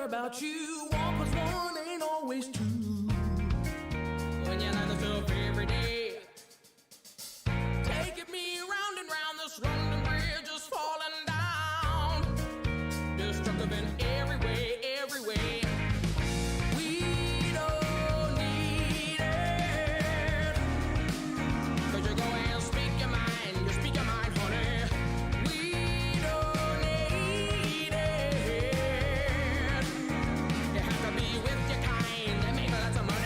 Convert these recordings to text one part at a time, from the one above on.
about you. 1 plus 1 ain't always 2. When you learn the stuff every day, taking me round and round this London Bridge, just falling down. Destructive in every way, every way. We don't need it. 'Cause you go and speak your mind, you speak your mind, honey. We don't need it. You have to be with your kind and make lots of money.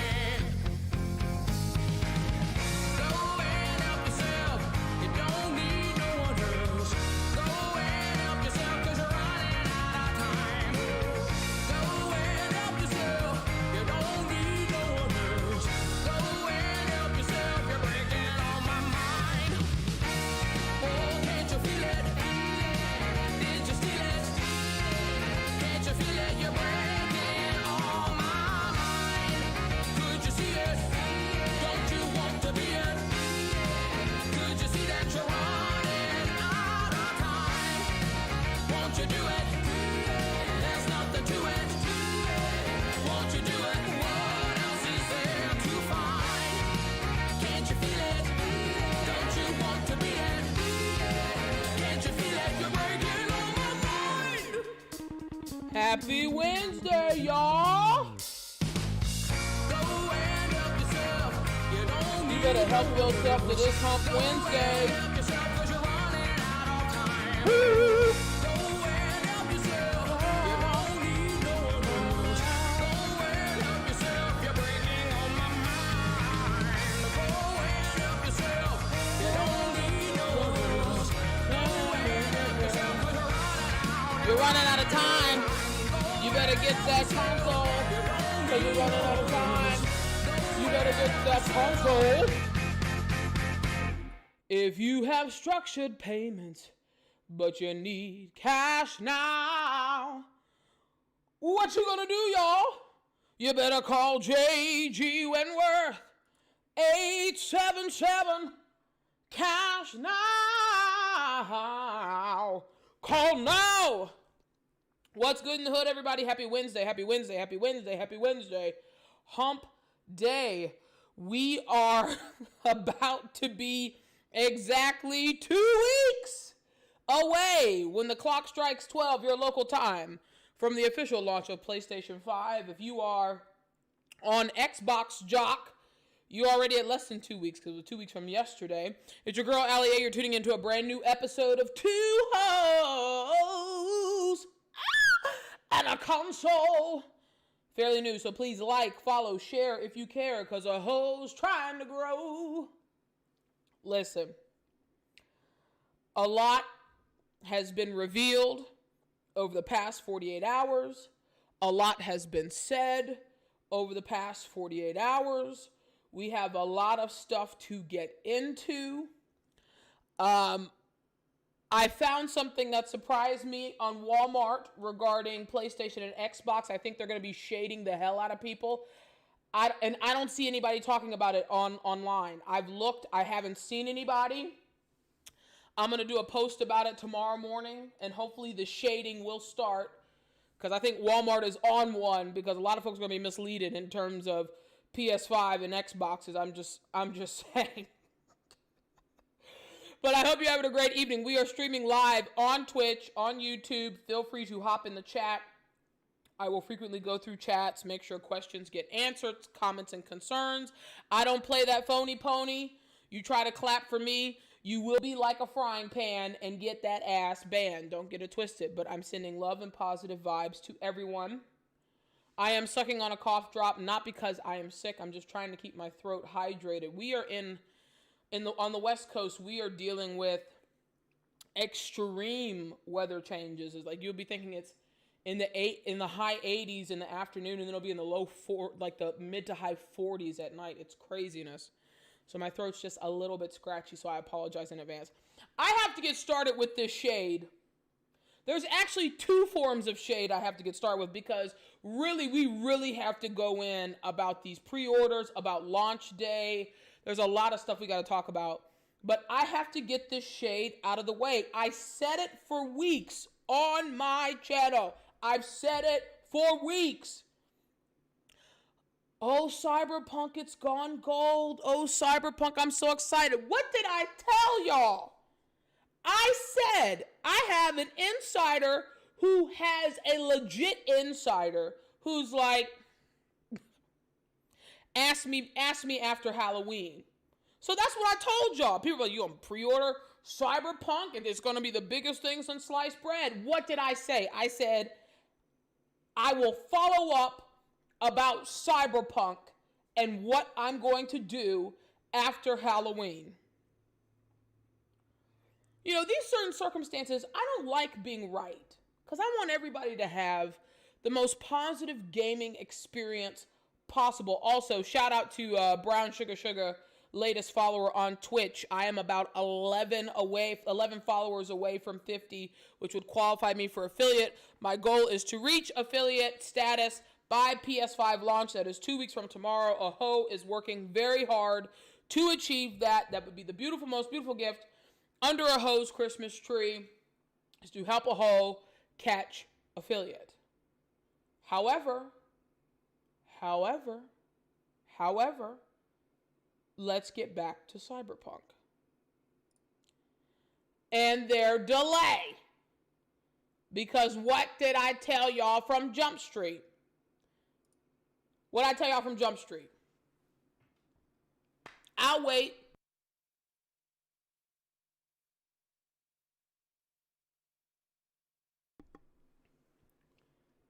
Go and help yourself, you don't need no one else. Go and help yourself 'cause you're running out of time. Go and help yourself, you don't need no one else. Go and help yourself, you're breaking on my mind. Oh, can't you feel it? Did you steal it? Can't you feel it? You're breaking on my mind. Could you see it? Don't you want to be it? Could you see that you're running out of time? Won't you do it? There's nothing to it. Won't you do it? What else is there to find? Can't you feel it? Don't you want to be it? Can't you feel it? You're breaking on my mind. Happy Wednesday, y'all. Go and help yourself. You don't need You better help yourself to this Hump Wednesday. help yourself 'cause you're running out of time. Woo! Go and help yourself. You don't need no one else. Go and help yourself. You're breaking on my mind. Go and help yourself. You don't need no one else. Go and help yourself 'cause You're running out of time. You better get that console. 'Cause you're running out of time. You better get that console. If you have structured payments, but you need cash now, what you gonna do, y'all? You better call J.G. Wentworth. 877 cash now. Call now. What's good in the hood, everybody? Happy Wednesday, happy Wednesday, happy Wednesday, happy Wednesday. Hump Day. We are about to be exactly 2 weeks away when the clock strikes 12, your local time, from the official launch of PlayStation 5. If you are on Xbox Jock, you're already at less than 2 weeks because it was 2 weeks from yesterday. It's your girl, Allie A. You're tuning into a brand new episode of Two Hoes and a Console. Fairly new, so please like, follow, share if you care, because a hoe's trying to grow. Listen, a lot has been revealed over the past 48 hours. A lot has been said over the past 48 hours. We have a lot of stuff to get into. I found something that surprised me on Walmart regarding PlayStation and Xbox. I think they're going to be shading the hell out of people. I don't see anybody talking about it online. I've looked. I haven't seen anybody. I'm going to do a post about it tomorrow morning, and hopefully the shading will start, because I think Walmart is on one, because a lot of folks are going to be misleaded in terms of PS5 and Xboxes. I'm just saying. But I hope you're having a great evening. We are streaming live on Twitch, on YouTube. Feel free to hop in the chat. I will frequently go through chats, make sure questions get answered, comments and concerns. I don't play that phony pony. You try to clap for me, you will be like a frying pan and get that ass banned. Don't get it twisted, but I'm sending love and positive vibes to everyone. I am sucking on a cough drop, not because I am sick. I'm just trying to keep my throat hydrated. We are on the West Coast, we are dealing with extreme weather changes. It's like you'll be thinking it's in the high 80s in the afternoon, and then it'll be in the mid to high 40s at night. It's craziness. So my throat's just a little bit scratchy, so I apologize in advance. I have to get started with this shade. There's actually 2 forms of shade I have to get started with, because we really have to go in about these pre-orders, about launch day. There's a lot of stuff we got to talk about. But I have to get this shade out of the way. I said it for weeks on my channel. I've said it for weeks. Oh, Cyberpunk, it's gone gold. Oh, Cyberpunk, I'm so excited. What did I tell y'all? I said I have an insider who has a legit insider who's like, ask me after Halloween. So that's what I told y'all. People are like, you gonna pre-order Cyberpunk and it's gonna be the biggest thing since sliced bread. What did I say? I said, I will follow up about Cyberpunk and what I'm going to do after Halloween. You know, these certain circumstances, I don't like being right because I want everybody to have the most positive gaming experience possible. Also, shout out to Brown Sugar Sugar, latest follower on Twitch. I am about 11 followers away from 50, which would qualify me for affiliate. My goal is to reach affiliate status by PS5 launch. That is 2 weeks from tomorrow. Aho is working very hard to achieve that. That would be the beautiful, most beautiful gift under a ho's Christmas tree, is to help Aho catch affiliate. However, let's get back to Cyberpunk and their delay. Because what did I tell y'all from Jump Street? What did I tell y'all from Jump Street? I'll wait.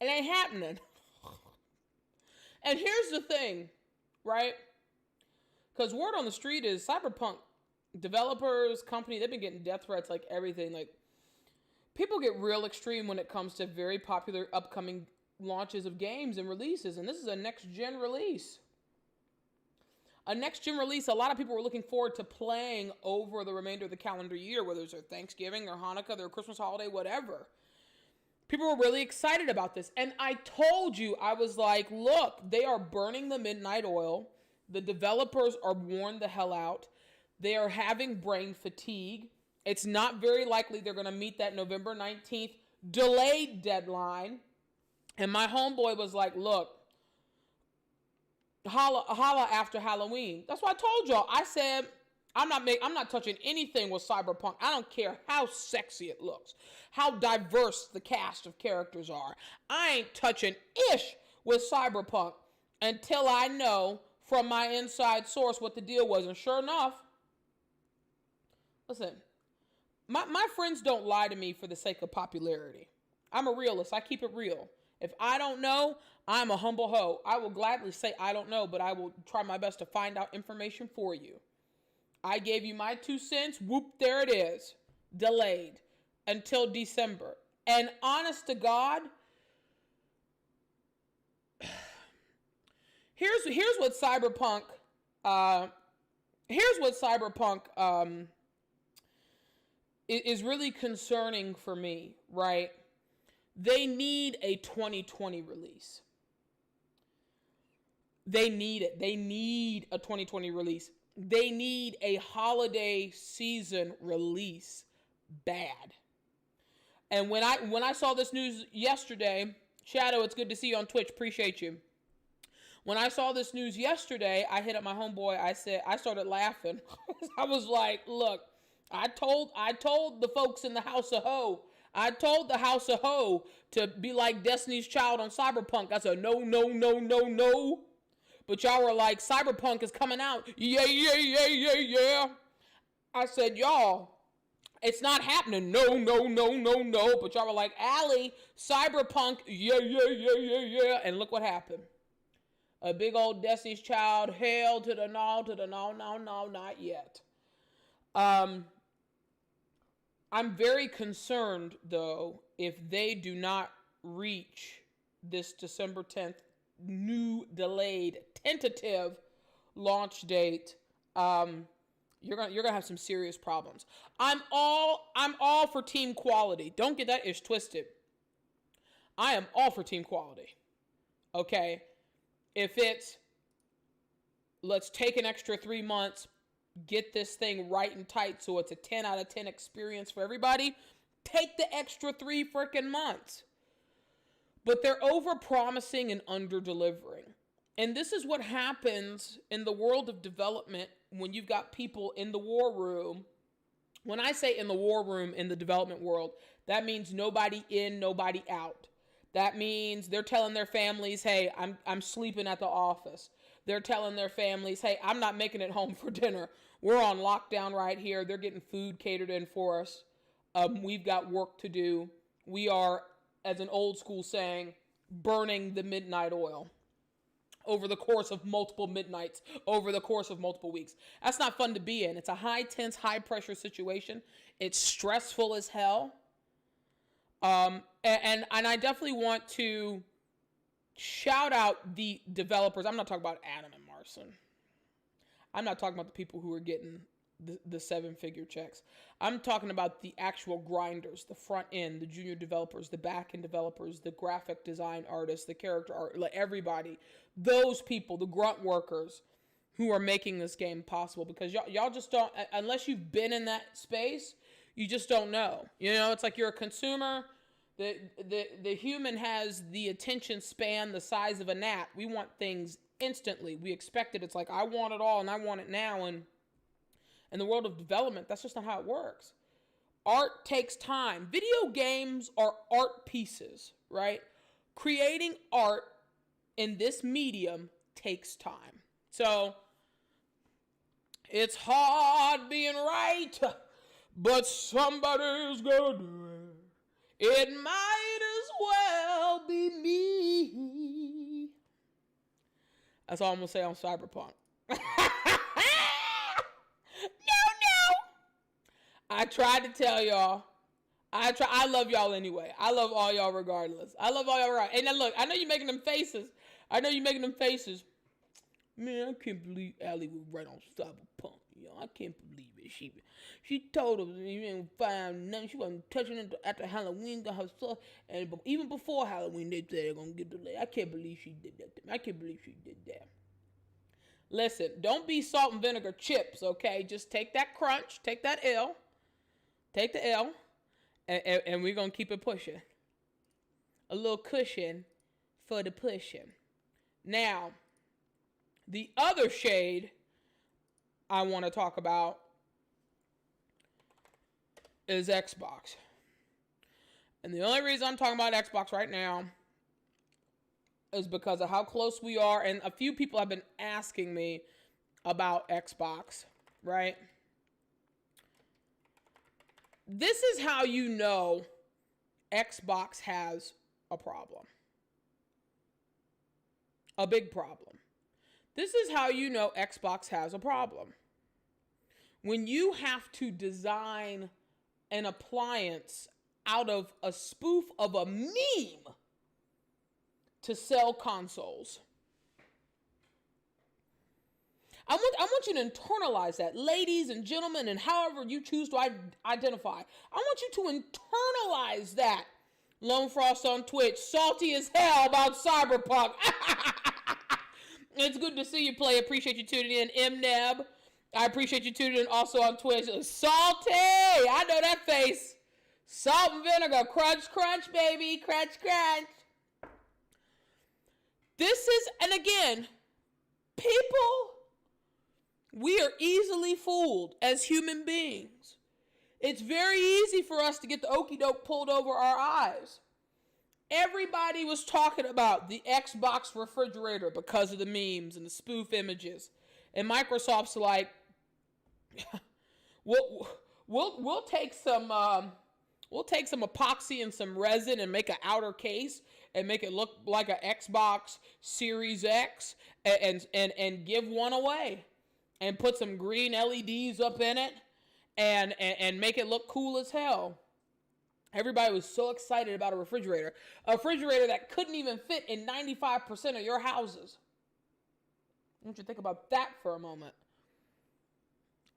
It ain't happening. And here's the thing, right? Because word on the street is Cyberpunk developers, company, they've been getting death threats like everything. Like, people get real extreme when it comes to very popular upcoming launches of games and releases. And this is a next-gen release. A next-gen release a lot of people were looking forward to playing over the remainder of the calendar year, whether it's their Thanksgiving, their Hanukkah, their Christmas holiday, whatever. People were really excited about this. And I told you, I was like, look, they are burning the midnight oil. The developers are worn the hell out. They are having brain fatigue. It's not very likely they're going to meet that November 19th delayed deadline. And my homeboy was like, look, holla after Halloween. That's what I told y'all. I said, I'm not touching anything with Cyberpunk. I don't care how sexy it looks, how diverse the cast of characters are. I ain't touching ish with Cyberpunk until I know from my inside source what the deal was. And sure enough, listen, my friends don't lie to me for the sake of popularity. I'm a realist. I keep it real. If I don't know, I'm a humble hoe. I will gladly say I don't know, but I will try my best to find out information for you. I gave you my 2 cents. Whoop, there it is. Delayed until December. And honest to God, here's what Cyberpunk is really concerning for me, right? They need a 2020 release. They need it. They need a 2020 release. They need a holiday season release bad. And when I saw this news yesterday, Shadow, it's good to see you on Twitch. Appreciate you. When I saw this news yesterday, I hit up my homeboy. I started laughing. I was like, look, I told the folks in the House of Ho. I told the House of Ho to be like Destiny's Child on Cyberpunk. I said, no, no, no, no, no. But y'all were like, Cyberpunk is coming out. Yeah, yeah, yeah, yeah, yeah. I said, y'all, it's not happening. No, no, no, no, no. But y'all were like, Allie, Cyberpunk, yeah, yeah, yeah, yeah, yeah. And look what happened. A big old Destiny's Child, hell to the no, not yet. I'm very concerned, though, if they do not reach this December 10th new delayed tentative launch date. You're gonna have some serious problems. I'm all for team quality. Don't get that ish twisted. I am all for team quality. Okay? If it's, let's take an extra 3 months, get this thing right and tight so it's a 10 out of 10 experience for everybody, take the extra 3 freaking months. but they're over-promising and under-delivering. And this is what happens in the world of development when you've got people in the war room. When I say in the war room in the development world, that means nobody in, nobody out. That means they're telling their families, hey, I'm sleeping at the office. They're telling their families, hey, I'm not making it home for dinner. We're on lockdown right here. They're getting food catered in for us. We've got work to do. We are, as an old school saying, burning the midnight oil over the course of multiple midnights, over the course of multiple weeks. That's not fun to be in. It's a high tense, high pressure situation. It's stressful as hell. And I definitely want to shout out the developers. I'm not talking about Adam and Marcin. I'm not talking about the people who are getting the 7-figure checks. I'm talking about the actual grinders, the front end, the junior developers, the back end developers, the graphic design artists, the character art, like everybody. Those people, the grunt workers who are making this game possible, because y'all just don't, unless you've been in that space, you just don't know. You know, it's like you're a consumer. The human has the attention span the size of a gnat. We want things instantly. We expect it. It's like, I want it all and I want it now. And in the world of development, that's just not how it works. Art takes time. Video games are art pieces, right? Creating art in this medium takes time. So it's hard being right, but somebody's gonna do it. It might as well be me. That's all I'm gonna say on Cyberpunk. I tried to tell y'all. I love y'all anyway. I love all y'all regardless. I love all y'all regardless. And now look, I know you're making them faces. Man, I can't believe Allie was right on Cyberpunk. Yo, I can't believe it. She told him he didn't find nothing. She wasn't touching it after Halloween. Got her stuff, and even before Halloween, they said they're gonna get delayed. I can't believe she did that to me. I can't believe she did that. Listen, don't be salt and vinegar chips, okay? Just take that crunch, take that L, take the L, and we're gonna keep it pushing. A little cushion for the pushing. Now, the other shade I want to talk about is Xbox. And the only reason I'm talking about Xbox right now is because of how close we are. And a few people have been asking me about Xbox, right? This is how you know Xbox has a problem. A big problem. This is how you know Xbox has a problem. When you have to design an appliance out of a spoof of a meme to sell consoles. I want you to internalize that, ladies and gentlemen, and however you choose to identify. I want you to internalize that. Lone Frost on Twitch, salty as hell about Cyberpunk. It's good to see you play. Appreciate you tuning in. MNeb, I appreciate you tuning in also on Twitch. Salty! I know that face. Salt and vinegar. Crunch, crunch, baby. Crunch, crunch. This is, and again, people, we are easily fooled as human beings. It's very easy for us to get the okie doke pulled over our eyes. Everybody was talking about the Xbox refrigerator because of the memes and the spoof images. And Microsoft's like, we'll take some epoxy and some resin and make an outer case and make it look like an Xbox Series X and give one away and put some green LEDs up in it and make it look cool as hell. Everybody was so excited about a refrigerator that couldn't even fit in 95% of your houses. I want you to think about that for a moment.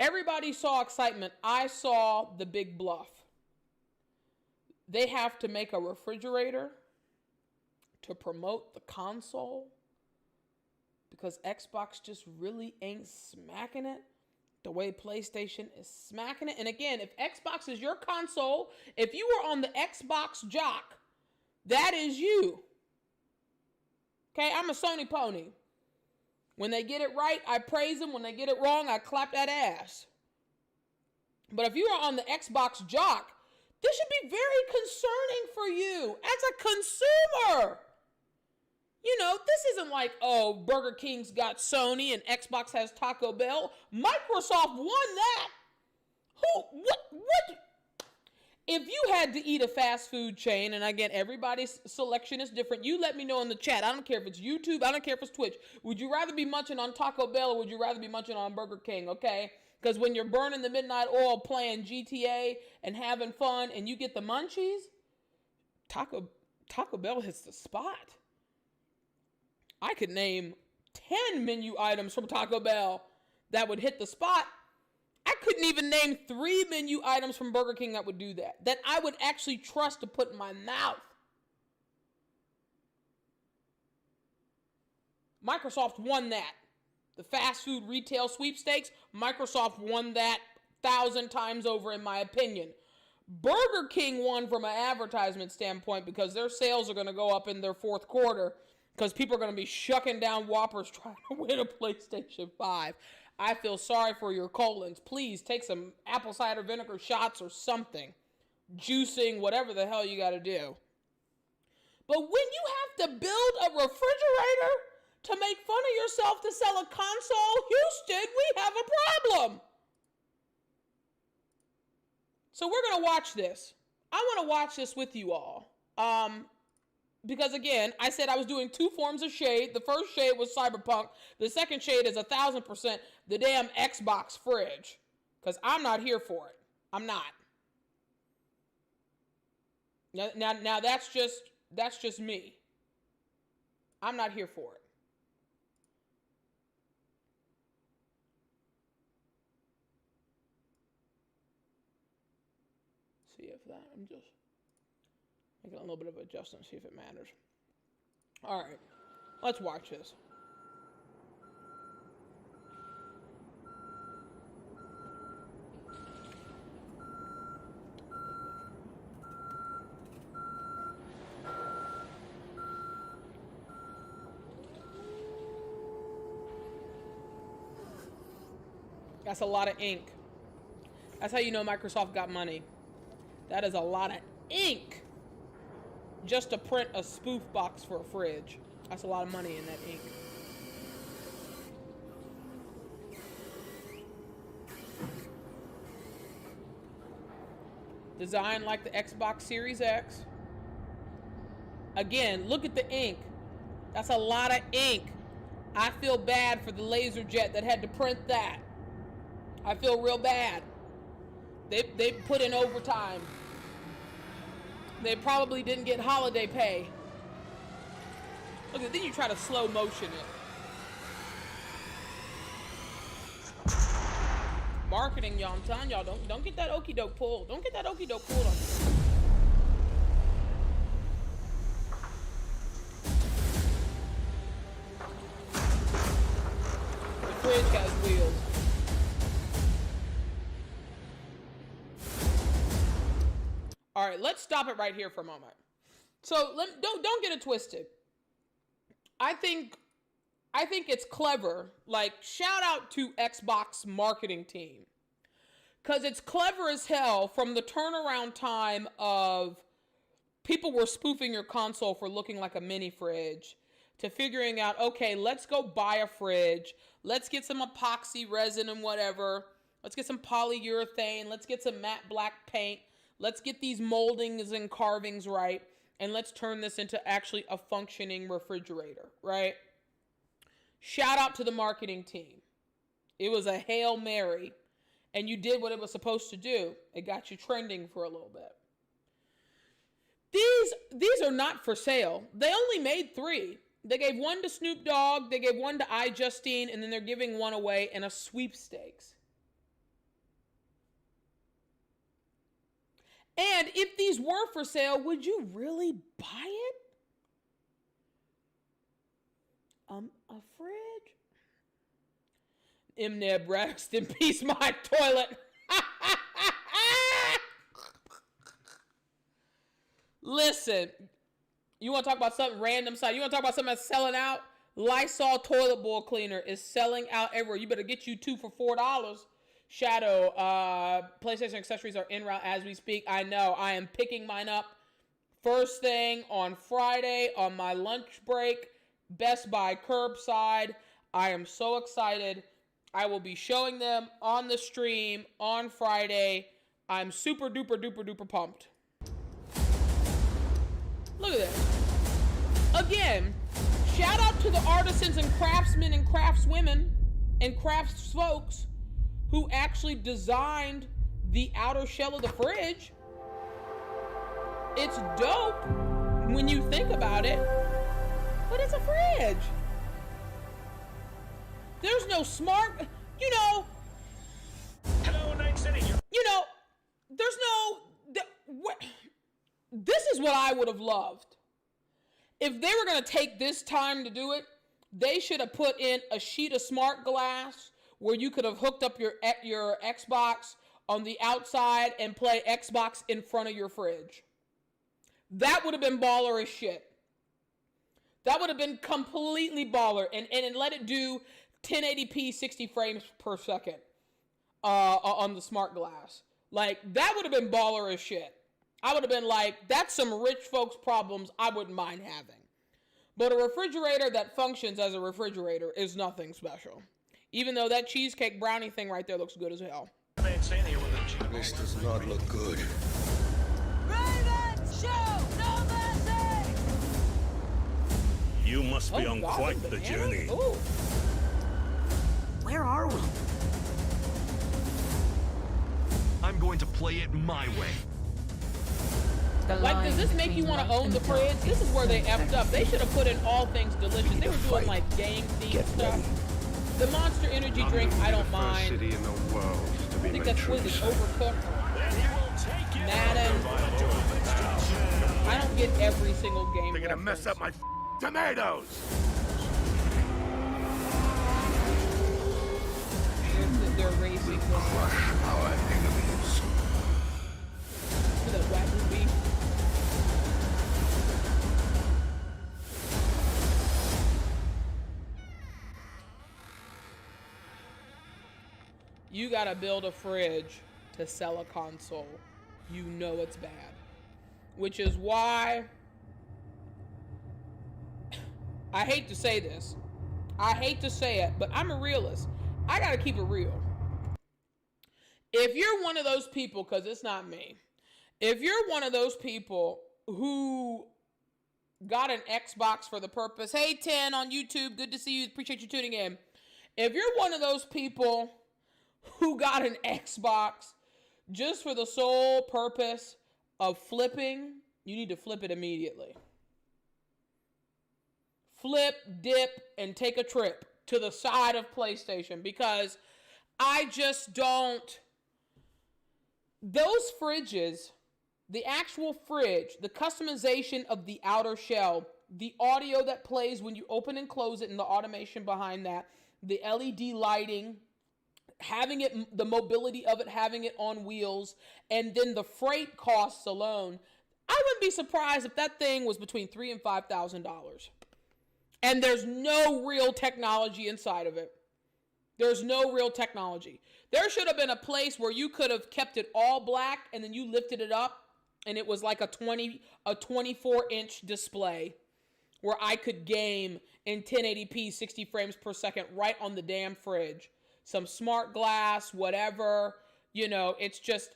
Everybody saw excitement. I saw the big bluff. They have to make a refrigerator to promote the console because Xbox just really ain't smacking it the way PlayStation is smacking it. And again, if Xbox is your console, if you were on the Xbox jock, that is you. Okay, I'm a Sony pony. When they get it right, I praise them. When they get it wrong, I clap that ass. But if you are on the Xbox jock, this should be very concerning for you as a consumer. You know, this isn't like, oh, Burger King's got Sony and Xbox has Taco Bell. Microsoft won that. What? If you had to eat a fast food chain, and again, everybody's selection is different, you let me know in the chat. I don't care if it's YouTube. I don't care if it's Twitch. Would you rather be munching on Taco Bell or would you rather be munching on Burger King, okay? Because when you're burning the midnight oil playing GTA and having fun and you get the munchies, Taco Bell hits the spot. I could name 10 menu items from Taco Bell that would hit the spot. I couldn't even name 3 menu items from Burger King that would do that I would actually trust to put in my mouth. Microsoft won that. The fast food retail sweepstakes, Microsoft won that 1,000 times over, in my opinion. Burger King won from an advertisement standpoint because their sales are going to go up in their fourth quarter because people are going to be shucking down Whoppers trying to win a PlayStation 5. I feel sorry for your colons. Please take some apple cider vinegar shots or something. Juicing, whatever the hell you got to do. But when you have to build a refrigerator to make fun of yourself to sell a console, Houston, we have a problem. So we're going to watch this. I want to watch this with you all. Because again, I said I was doing 2 forms of shade. The first shade was Cyberpunk. The second shade is 1,000% the damn Xbox fridge. Because I'm not here for it. I'm not. Now that's just me. I'm not here for it. See if that, I'm just making a little bit of adjustment, see if it matters. All right, let's watch this. That's a lot of ink. That's how you know Microsoft got money. That is a lot of ink just to print a spoof box for a fridge. That's a lot of money in that ink. Designed like the Xbox Series X. Again, look at the ink. That's a lot of ink. I feel bad for the LaserJet that had to print that. I feel real bad. They put in overtime. They probably didn't get holiday pay. Look, then you try to slow motion it. Marketing, y'all. I'm telling y'all, don't get that okie doke pulled. Don't get that okie doke pulled on you. The fridge has wheels. All right, let's stop it right here for a moment. So don't get it twisted. I think it's clever. Like, shout out to Xbox marketing team, because it's clever as hell from the turnaround time of people were spoofing your console for looking like a mini fridge to figuring out, okay, let's go buy a fridge. Let's get some epoxy resin and whatever. Let's get some polyurethane. Let's get some matte black paint. Let's get these moldings and carvings right, and let's turn this into actually a functioning refrigerator, right? Shout out to the marketing team. It was a Hail Mary, and you did what it was supposed to do. It got you trending for a little bit. These are not for sale. They only made 3. They gave 1 to Snoop Dogg, they gave 1 to iJustine, and then they're giving 1 away in a sweepstakes. And if these were for sale, would you really buy it? A fridge? Mneb, rest in peace, my toilet. Listen, You want to talk about something random side? You want to talk about something that's selling out? Lysol toilet bowl cleaner is selling out everywhere. You better get you 2 for $4. Shadow, PlayStation accessories are en route as we speak. I know. I am picking mine up first thing on Friday on my lunch break. Best Buy curbside. I am so excited. I will be showing them on the stream on Friday. I'm super duper duper duper pumped. Look at this. Again, shout out to the artisans and craftsmen and craftswomen and craftsfolks who actually designed the outer shell of the fridge. It's dope when you think about it, but it's a fridge. There's no smart, Hello, Night City. There's no, this is what I would have loved. If they were going to take this time to do it, they should have put in a sheet of smart glass where you could have hooked up your Xbox on the outside and play Xbox in front of your fridge. That would have been baller as shit. That would have been completely baller. And let it do 1080p 60 frames per second on the smart glass. Like, that would have been baller as shit. I would have been like, that's some rich folks' problems I wouldn't mind having. But a refrigerator that functions as a refrigerator is nothing special. Even though that cheesecake brownie thing right there looks good as hell. This does not look good. Raven, show no mercy! You must be on God, quite the bananas? journey. Ooh. Where are we? I'm going to play it my way. Like, does this make you want to own the fridge? This is where they effed up. They should have put in all things delicious. They were doing like game themed stuff. The Monster Energy drink, I don't mind. City in the world to be I think that's what is overcooked. Madden. I don't get every single game. They're gonna mess up my tomatoes. They're racing. Crush our enemies. Look at that wagyu beef. You gotta build a fridge to sell a console. You know it's bad. Which is why I hate to say this. I hate to say it, but I'm a realist. I gotta keep it real. If you're one of those people, because it's not me, if you're one of those people who got an Xbox for the purpose, hey 10 on YouTube, good to see you, appreciate you tuning in. If you're one of those people who got an Xbox just for the sole purpose of flipping, you need to flip it immediately. Flip, dip, and take a trip to the side of PlayStation, because I just don't. Those fridges, the actual fridge, the customization of the outer shell, the audio that plays when you open and close it and the automation behind that, the LED lighting, having it, the mobility of it, having it on wheels, and then the freight costs alone, I wouldn't be surprised if that thing was between $3,000 and $5,000. And there's no real technology inside of it. There's no real technology. There should have been a place where you could have kept it all black and then you lifted it up and it was like a 24-inch display where I could game in 1080p 60 frames per second right on the damn fridge. Some smart glass, whatever, it's just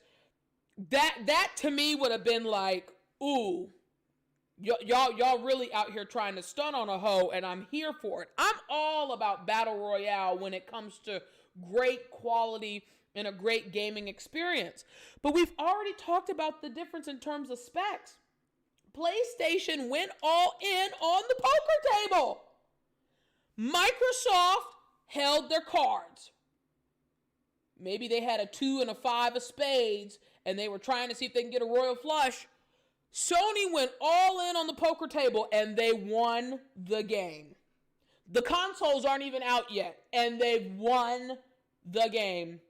that to me would have been like, ooh, y'all really out here trying to stun on a hoe, and I'm here for it. I'm all about battle royale when it comes to great quality and a great gaming experience. But we've already talked about the difference in terms of specs. PlayStation went all in on the poker table. Microsoft held their cards. Maybe they had a 2 and a 5 of spades, and they were trying to see if they can get a royal flush. Sony went all in on the poker table, and they won the game. The consoles aren't even out yet, and they've won the game.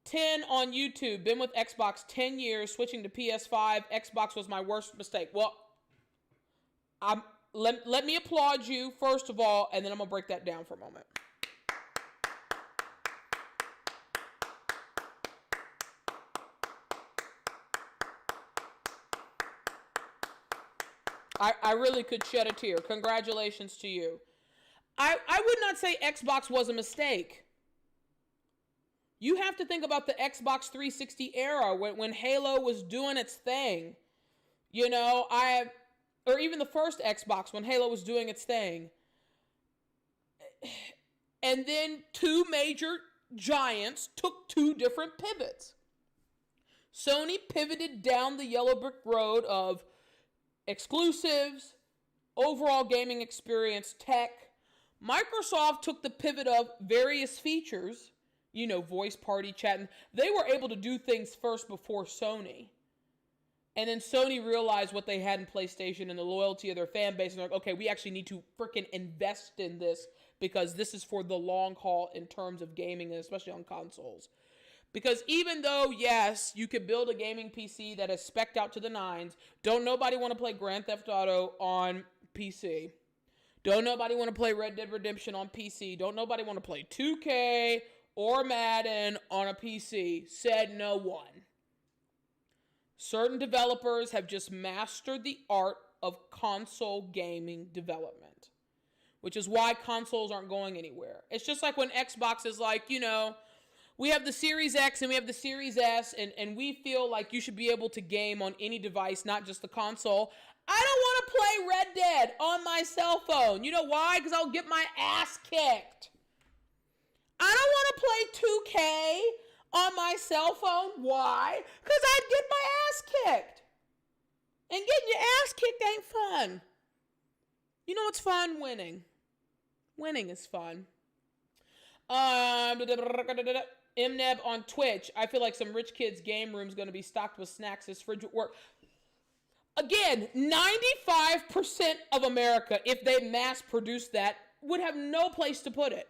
10 on YouTube, been with Xbox 10 years, switching to PS5. Xbox was my worst mistake. Well, Let me applaud you first of all, and then I'm gonna break that down for a moment. I really could shed a tear. Congratulations to you. I would not say Xbox was a mistake. You have to think about the Xbox 360 era when Halo was doing its thing. You know, or even the first Xbox when Halo was doing its thing. And then two major giants took two different pivots. Sony pivoted down the yellow brick road of exclusives, overall gaming experience, tech. Microsoft took the pivot of various features, you know, voice, party, chat. They were able to do things first before Sony. And then Sony realized what they had in PlayStation and the loyalty of their fan base. And they're like, okay, we actually need to freaking invest in this because this is for the long haul in terms of gaming, and especially on consoles. Because even though, yes, you could build a gaming PC that is spec'd out to the nines, don't nobody want to play Grand Theft Auto on PC. Don't nobody want to play Red Dead Redemption on PC. Don't nobody want to play 2K or Madden on a PC. Said no one. Certain developers have just mastered the art of console gaming development, which is why consoles aren't going anywhere. It's just like when Xbox is like, you know, we have the Series X and we have the Series S, and we feel like you should be able to game on any device, not just the console. I don't want to play Red Dead on my cell phone. You know why? Because I'll get my ass kicked. I don't want to play 2K on my cell phone. Why? Because I'd get my ass kicked. And getting your ass kicked ain't fun. You know what's fun? Winning. Winning is fun. Mneb on Twitch. I feel like some rich kid's game room is going to be stocked with snacks. His fridge would work. Again, 95% of America, if they mass produced that, would have no place to put it.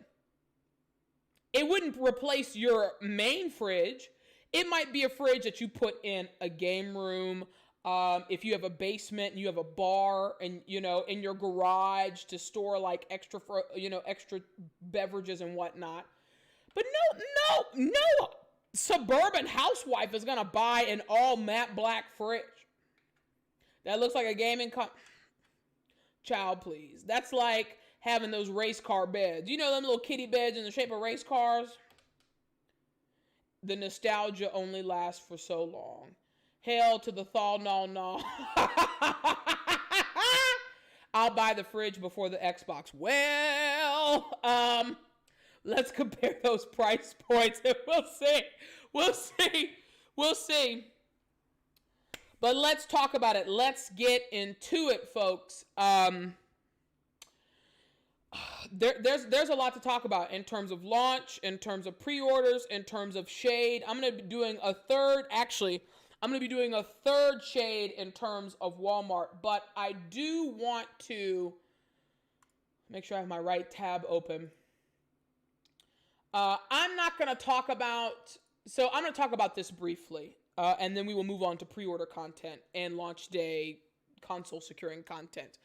It wouldn't replace your main fridge. It might be a fridge that you put in a game room. If you have a basement and you have a bar and, you know, in your garage to store like extra beverages and whatnot. But no suburban housewife is going to buy an all matte black fridge that looks like a gaming child, please. That's like having those race car beds. You know them little kitty beds in the shape of race cars? The nostalgia only lasts for so long. Hell to the thaw, no. I'll buy the fridge before the Xbox. Well, let's compare those price points and we'll see. But let's talk about it. Let's get into it, folks. There's a lot to talk about in terms of launch, in terms of pre-orders, in terms of shade. I'm going to be doing a third shade in terms of Walmart, but I do want to make sure I have my right tab open. I'm going to talk about this briefly, and then we will move on to pre-order content and launch day console securing content.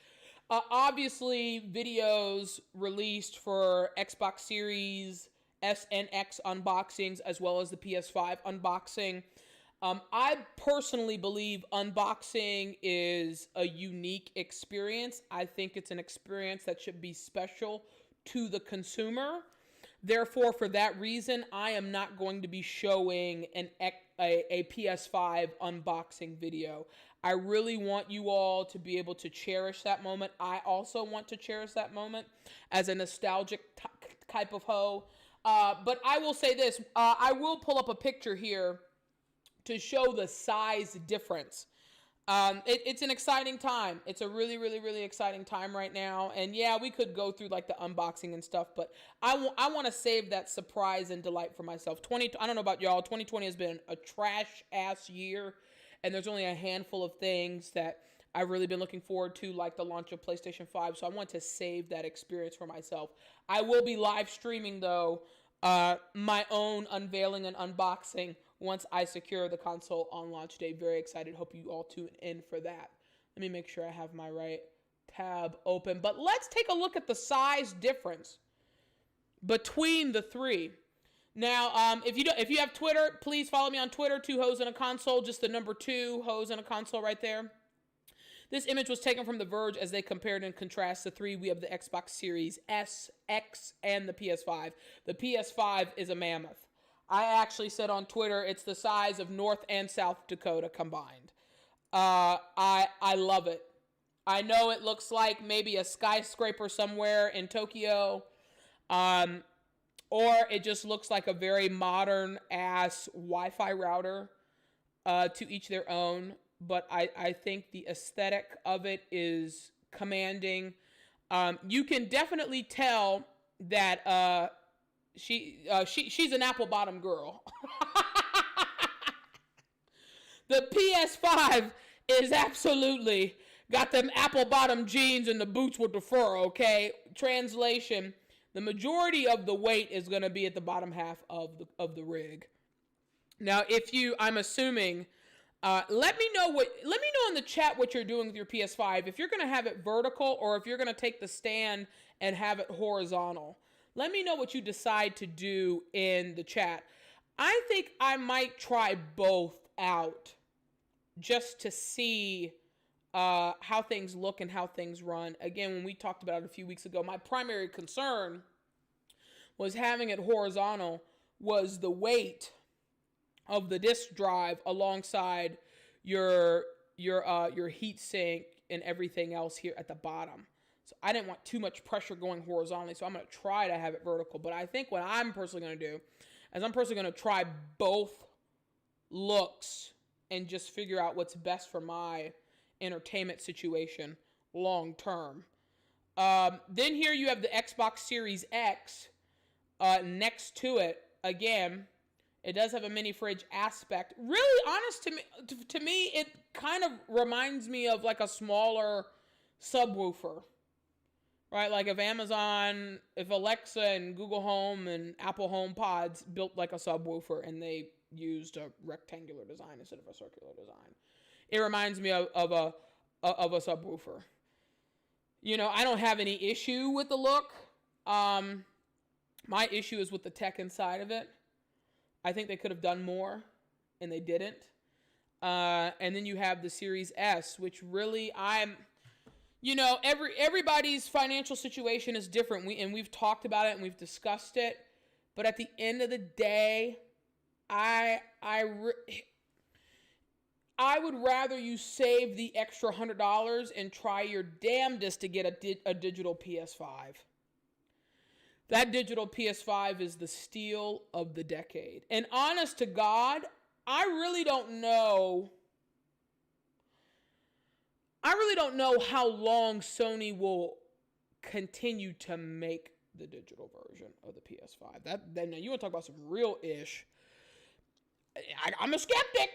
Obviously, videos released for Xbox Series S and X unboxings, as well as the PS5 unboxing. I personally believe unboxing is a unique experience. I think it's an experience that should be special to the consumer. Therefore, for that reason, I am not going to be showing a PS5 unboxing video. I really want you all to be able to cherish that moment. I also want to cherish that moment as a nostalgic type of hoe. But I will say this. I will pull up a picture here to show the size difference. It's an exciting time. It's a really, really, really exciting time right now. And yeah, we could go through like the unboxing and stuff, but I want to save that surprise and delight for myself. I don't know about y'all. 2020 has been a trash ass year, and there's only a handful of things that I've really been looking forward to, like the launch of PlayStation 5. So I want to save that experience for myself. I will be live streaming though, my own unveiling and unboxing once I secure the console on launch day. Very excited. Hope you all tune in for that. Let me make sure I have my right tab open. But let's take a look at the size difference between the three. Now, if you have Twitter, please follow me on Twitter. 2 Hoes in a Console, just the number 2 Hoes in a Console right there. This image was taken from The Verge as they compared and contrast the three. We have the Xbox Series S, X, and the PS5. The PS5 is a mammoth. I actually said on Twitter it's the size of North and South Dakota combined. I love it. I know it looks like maybe a skyscraper somewhere in Tokyo, or it just looks like a very modern ass Wi-Fi router. To each their own, but I think the aesthetic of it is commanding. You can definitely tell that she's an apple bottom girl. The PS5 is absolutely got them apple bottom jeans and the boots with the fur, okay? Translation, the majority of the weight is going to be at the bottom half of the rig. Now, I'm assuming, let me know in the chat what you're doing with your PS5. If you're going to have it vertical or if you're going to take the stand and have it horizontal. Let me know what you decide to do in the chat. I think I might try both out just to see how things look and how things run. Again, when we talked about it a few weeks ago, my primary concern was having it horizontal was the weight of the disk drive alongside your heat sink and everything else here at the bottom. So I didn't want too much pressure going horizontally, so I'm going to try to have it vertical. But I think what I'm personally going to do is I'm personally going to try both looks and just figure out what's best for my entertainment situation long term. Then here you have the Xbox Series X next to it. Again, it does have a mini fridge aspect. Really honest to me, it kind of reminds me of like a smaller subwoofer. Right? Like if Alexa and Google Home and Apple Home Pods built like a subwoofer and they used a rectangular design instead of a circular design. It reminds me of a subwoofer. You know, I don't have any issue with the look. My issue is with the tech inside of it. I think they could have done more, and they didn't. And then you have the Series S, which really everybody's financial situation is different. We've talked about it and we've discussed it. But at the end of the day, I would rather you save the extra $100 and try your damnedest to get a digital PS5. That digital PS5 is the steal of the decade. And honest to God, I really don't know how long Sony will continue to make the digital version of the PS5. Then you want to talk about some real ish. I'm a skeptic.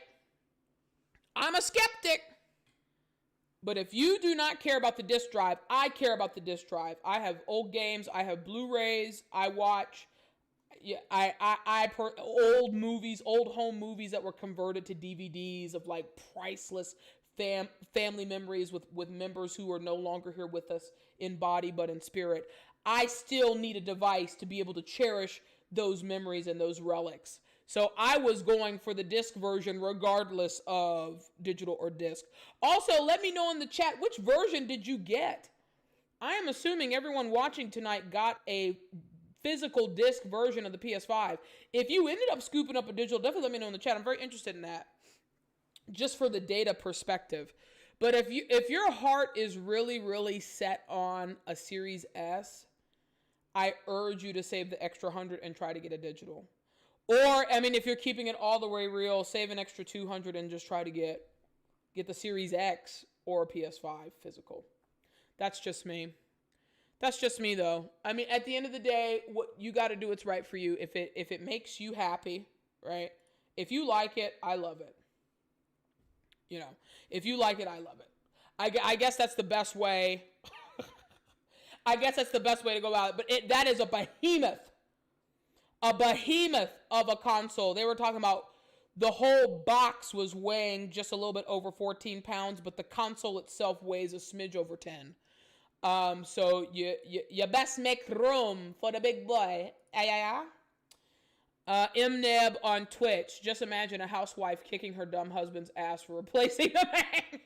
But if you do not care about the disc drive, I care about the disc drive. I have old games. I have Blu-rays. I watch. Old movies, old home movies that were converted to DVDs of like priceless family memories with members who are no longer here with us in body but in spirit. I still need a device to be able to cherish those memories and those relics. So I was going for the disc version regardless of digital or disc. Also, let me know in the chat, which version did you get? I am assuming everyone watching tonight got a physical disc version of the PS5. If you ended up scooping up a digital, definitely let me know in the chat. I'm very interested in that, just for the data perspective. But if your heart is really, really set on a Series S, I urge you to save the extra $100 and try to get a digital. Or, I mean, if you're keeping it all the way real, save an extra $200 and just try to get the Series X or a PS5 physical. That's just me. That's just me, though. I mean, at the end of the day, what you got to do what's right for you. If it makes you happy, right? If you like it, I love it. You know, if you like it, I love it. I guess that's the best way. I guess that's the best way to go about it. But that is a behemoth of a console. They were talking about the whole box was weighing just a little bit over 14 pounds, but the console itself weighs a smidge over 10. So you best make room for the big boy. Mneb on Twitch. Just imagine a housewife kicking her dumb husband's ass for replacing the man.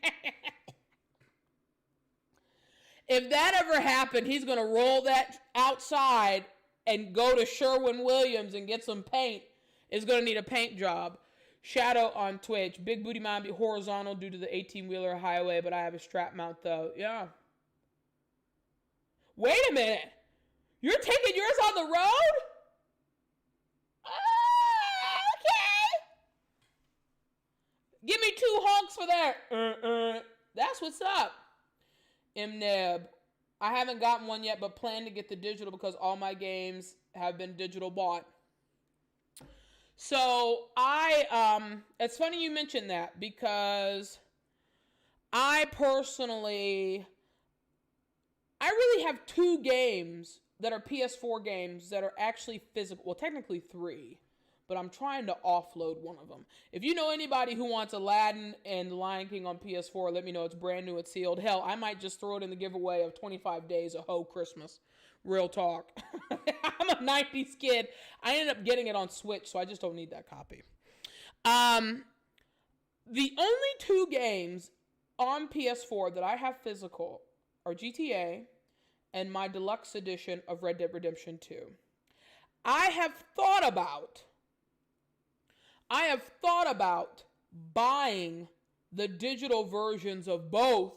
If that ever happened, he's going to roll that outside and go to Sherwin-Williams and get some paint. Is going to need a paint job. Shadow on Twitch. Big booty mine be horizontal due to the 18-wheeler highway, but I have a strap mount though. Yeah. Wait a minute. You're taking yours on the road? Okay. Give me 2 honks for that. That's what's up. Mneb. I haven't gotten one yet, but plan to get the digital because all my games have been digital bought. So it's funny you mentioned that because I really have 2 games that are PS4 games that are actually physical. Well, technically 3, but I'm trying to offload one of them. If you know anybody who wants Aladdin and Lion King on PS4, let me know. It's brand new, it's sealed. Hell, I might just throw it in the giveaway of 25 days of Ho Christmas. Real talk. I'm a 90s kid. I ended up getting it on Switch, so I just don't need that copy. The only 2 games on PS4 that I have physical are GTA and my deluxe edition of Red Dead Redemption 2. I have thought about buying the digital versions of both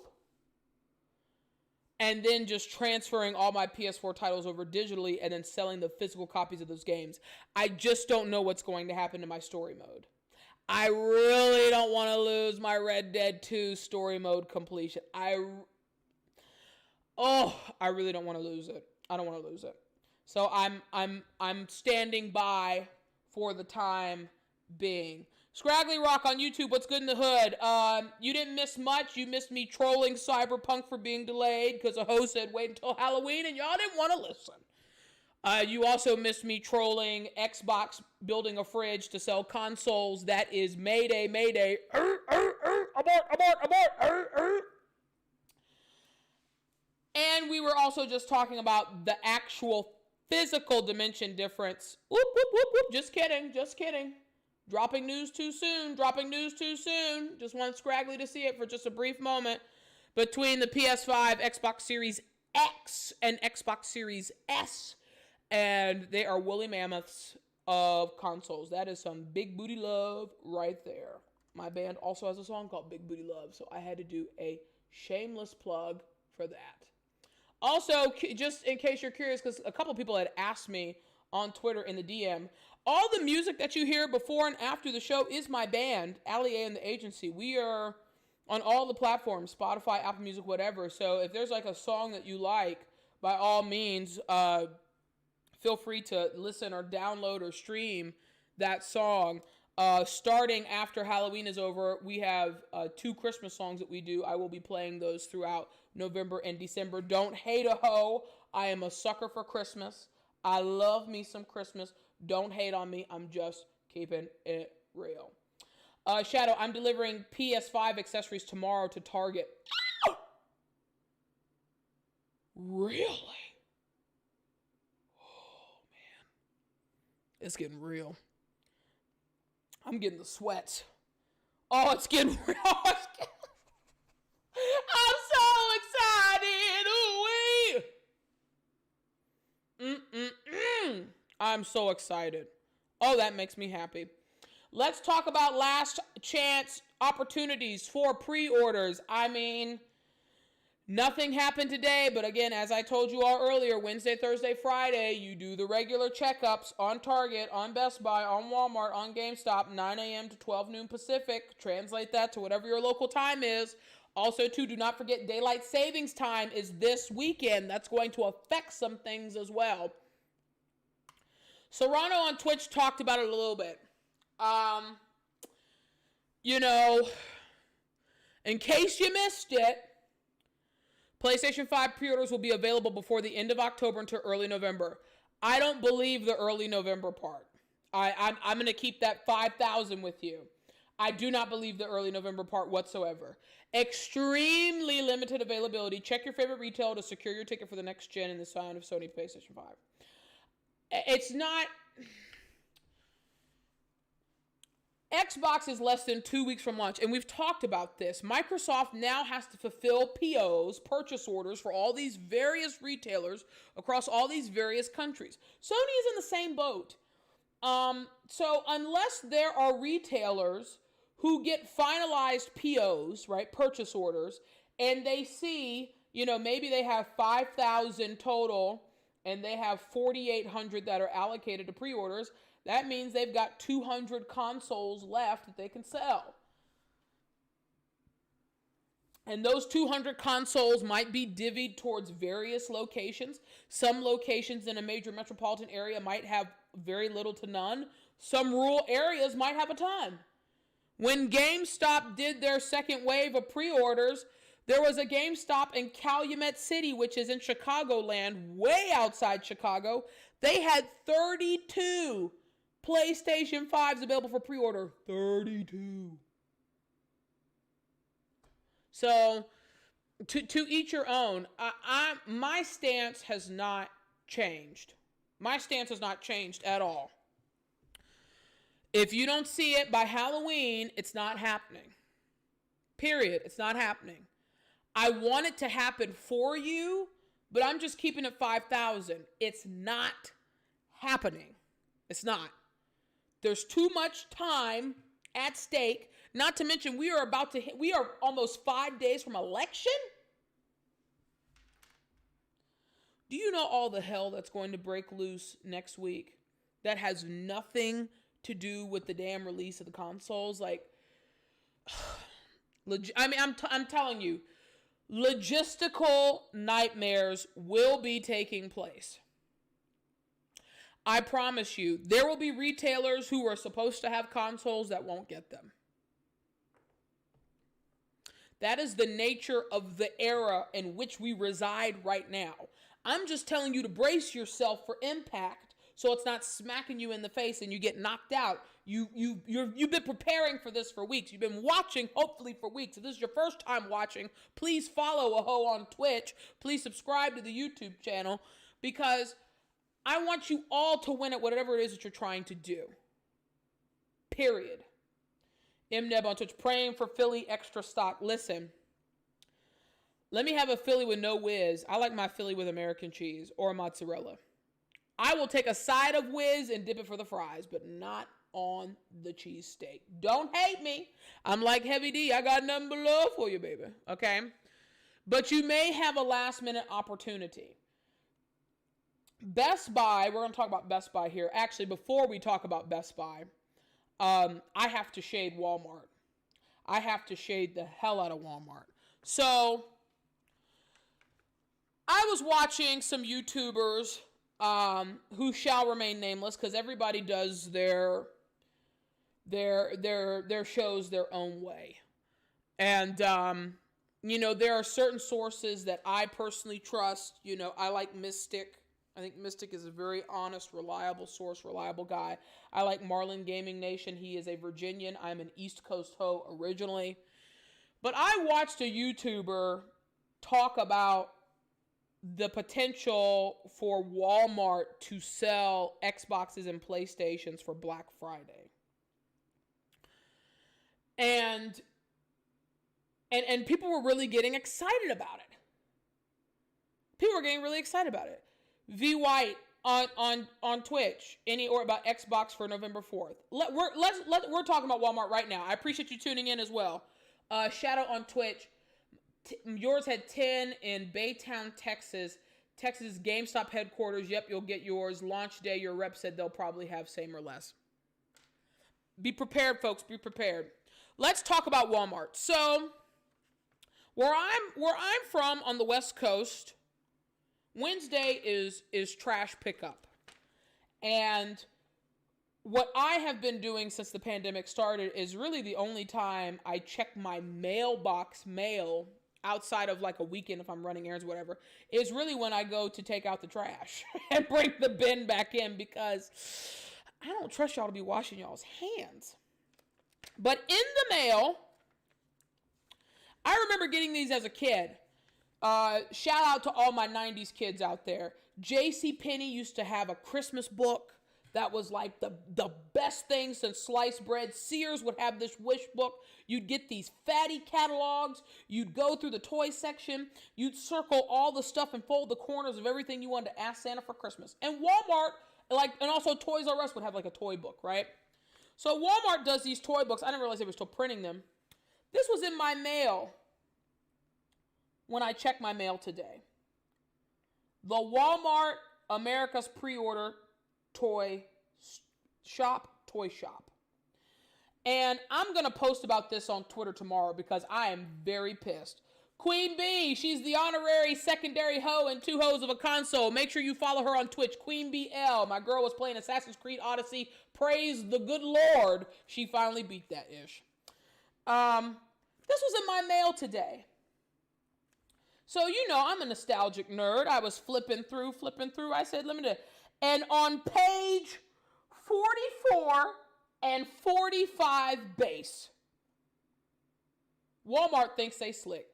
and then just transferring all my PS4 titles over digitally and then selling the physical copies of those games. I just don't know what's going to happen to my story mode. I really don't want to lose my Red Dead 2 story mode completion. I really don't want to lose it. I don't want to lose it. So I'm standing by for the time being. Scraggly Rock on YouTube, what's good in the hood? You didn't miss much. You missed me trolling Cyberpunk for being delayed because a host said wait until Halloween and y'all didn't want to listen. You also missed me trolling Xbox building a fridge to sell consoles. That is Mayday, Mayday. Abort. And we were also just talking about the actual physical dimension difference. Whoop. Just kidding. Dropping news too soon. Just want Scraggly to see it for just a brief moment. Between the PS5, Xbox Series X, and Xbox Series S. And they are woolly mammoths of consoles. That is some big booty love right there. My band also has a song called Big Booty Love, so I had to do a shameless plug for that. Also, just in case you're curious, because a couple people had asked me on Twitter in the DM, all the music that you hear before and after the show is my band, Allie A and the Agency. We are on all the platforms, Spotify, Apple Music, whatever. So if there's like a song that you like, by all means, feel free to listen or download or stream that song. Starting after Halloween is over, we have 2 Christmas songs that we do. I will be playing those throughout November and December. Don't hate a hoe. I am a sucker for Christmas. I love me some Christmas. Don't hate on me. I'm just keeping it real. Shadow, I'm delivering PS5 accessories tomorrow to Target. Really? Oh, man. It's getting real. I'm getting the sweats. Oh, it's getting real. I'm so excited. I'm so excited. Oh, that makes me happy. Let's talk about last chance opportunities for pre-orders. I mean, nothing happened today, but again, as I told you all earlier, Wednesday, Thursday, Friday, you do the regular checkups on Target, on Best Buy, on Walmart, on GameStop, 9 a.m. to 12 noon Pacific. Translate that to whatever your local time is. Also, too, do not forget daylight savings time is this weekend. That's going to affect some things as well. Serrano on Twitch talked about it a little bit. In case you missed it, PlayStation 5 pre-orders will be available before the end of October until early November. I don't believe the early November part. I'm going to keep that 5,000 with you. I do not believe the early November part whatsoever. Extremely limited availability. Check your favorite retailer to secure your ticket for the next gen in the sign of Sony PlayStation 5. It's not... Xbox is less than 2 weeks from launch, and we've talked about this. Microsoft now has to fulfill POs, purchase orders, for all these various retailers across all these various countries. Sony is in the same boat. So unless there are retailers who get finalized POs, right, purchase orders, and they see, maybe they have 5,000 total, and they have 4,800 that are allocated to pre-orders, that means they've got 200 consoles left that they can sell. And those 200 consoles might be divvied towards various locations. Some locations in a major metropolitan area might have very little to none. Some rural areas might have a ton. When GameStop did their second wave of pre-orders, there was a GameStop in Calumet City, which is in Chicagoland, way outside Chicago. They had 32 PlayStation 5s available for pre-order. 32. So, to each your own. My stance has not changed. My stance has not changed at all. If you don't see it by Halloween, it's not happening. Period. It's not happening. I want it to happen for you, but I'm just keeping it 5,000. It's not happening. It's not. There's too much time at stake. Not to mention, we are almost 5 days from election. Do you know all the hell that's going to break loose next week that has nothing to do with the damn release of the consoles? Like, I'm telling you, logistical nightmares will be taking place. I promise you, there will be retailers who are supposed to have consoles that won't get them. That is the nature of the era in which we reside right now. I'm just telling you to brace yourself for impact so it's not smacking you in the face and you get knocked out. You've been preparing for this for weeks. You've been watching, hopefully, for weeks. If this is your first time watching, please follow Aho on Twitch. Please subscribe to the YouTube channel, because I want you all to win at whatever it is that you're trying to do. Period. MNeb on Twitch, praying for Philly extra stock. Listen, let me have a Philly with no whiz. I like my Philly with American cheese or mozzarella. I will take a side of whiz and dip it for the fries, but not on the cheesesteak. Don't hate me. I'm like Heavy D. I got nothing but love for you, baby. Okay? But you may have a last minute opportunity. Best Buy, we're going to talk about Best Buy here. Actually, before we talk about Best Buy, I have to shade Walmart. I have to shade the hell out of Walmart. So, I was watching some YouTubers who shall remain nameless, because everybody does their shows their own way. And, there are certain sources that I personally trust. I like Mystic. I think Mystic is a very honest, reliable source, reliable guy. I like Marlin Gaming Nation. He is a Virginian. I'm an East Coast ho originally. But I watched a YouTuber talk about the potential for Walmart to sell Xboxes and PlayStations for Black Friday. And people were really getting excited about it. People were getting really excited about it. V White on Twitch, or about Xbox for November 4th. We're talking about Walmart right now. I appreciate you tuning in as well. Shadow on Twitch. Yours had 10 in Baytown, Texas. Texas GameStop headquarters. Yep, you'll get yours. Launch day, your rep said they'll probably have same or less. Be prepared, folks. Be prepared. Let's talk about Walmart. So, where I'm from on the West Coast, Wednesday is trash pickup. And what I have been doing since the pandemic started is really the only time I check my mailbox mail outside of like a weekend if I'm running errands or whatever, is really when I go to take out the trash and bring the bin back in, because I don't trust y'all to be washing y'all's hands. But in the mail, I remember getting these as a kid. Shout out to all my 90s kids out there. JCPenney used to have a Christmas book that was like the best thing since sliced bread. Sears would have this wish book. You'd get these fatty catalogs. You'd go through the toy section. You'd circle all the stuff and fold the corners of everything you wanted to ask Santa for Christmas. And Walmart, and also Toys R Us would have like a toy book, right? So Walmart does these toy books. I didn't realize they were still printing them. This was in my mail when I checked my mail today. The Walmart America's Pre-Order Toy Shop. And I'm going to post about this on Twitter tomorrow because I am very pissed. Queen Bee, she's the honorary secondary hoe and two hoes of a console. Make sure you follow her on Twitch, Queen BL. My girl was playing Assassin's Creed Odyssey. Praise the good Lord. She finally beat that ish. This was in my mail today. So, you know, I'm a nostalgic nerd. I was flipping through. I said, let me do it. And on page 44 and 45 base, Walmart thinks they slick.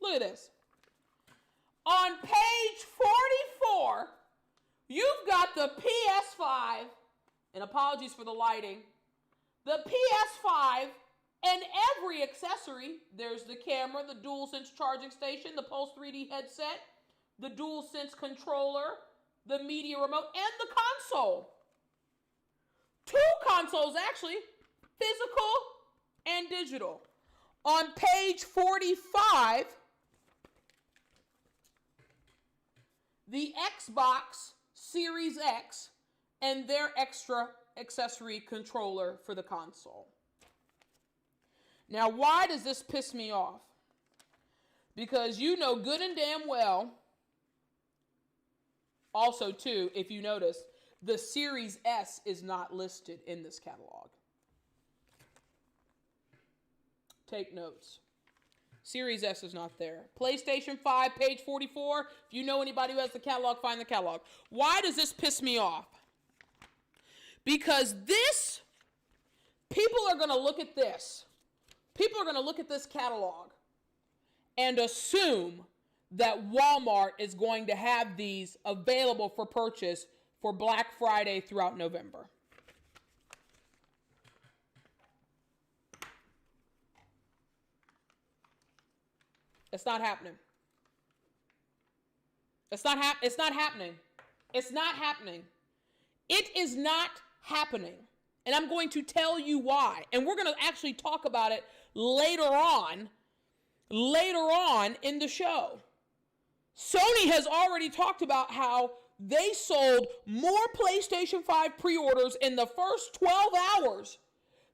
Look at this. On page 44, you've got the PS5, and apologies for the lighting, the PS5 and every accessory. There's the camera, the DualSense charging station, the Pulse 3D headset, the DualSense controller, the media remote, and the console. 2 consoles, actually, physical and digital. On page 45, the Xbox Series X and their extra accessory controller for the console. Now, why does this piss me off? Because you know good and damn well, also too, if you notice, the Series S is not listed in this catalog. Take notes. Series S is not there. PlayStation 5, page 44. If you know anybody who has the catalog, find the catalog. Why does this piss me off? Because people are going to look at this. People are going to look at this catalog and assume that Walmart is going to have these available for purchase for Black Friday throughout November. It's not happening. It's not happening. It's not happening. It is not happening. And I'm going to tell you why. And we're going to actually talk about it later on in the show. Sony has already talked about how they sold more PlayStation 5 pre-orders in the first 12 hours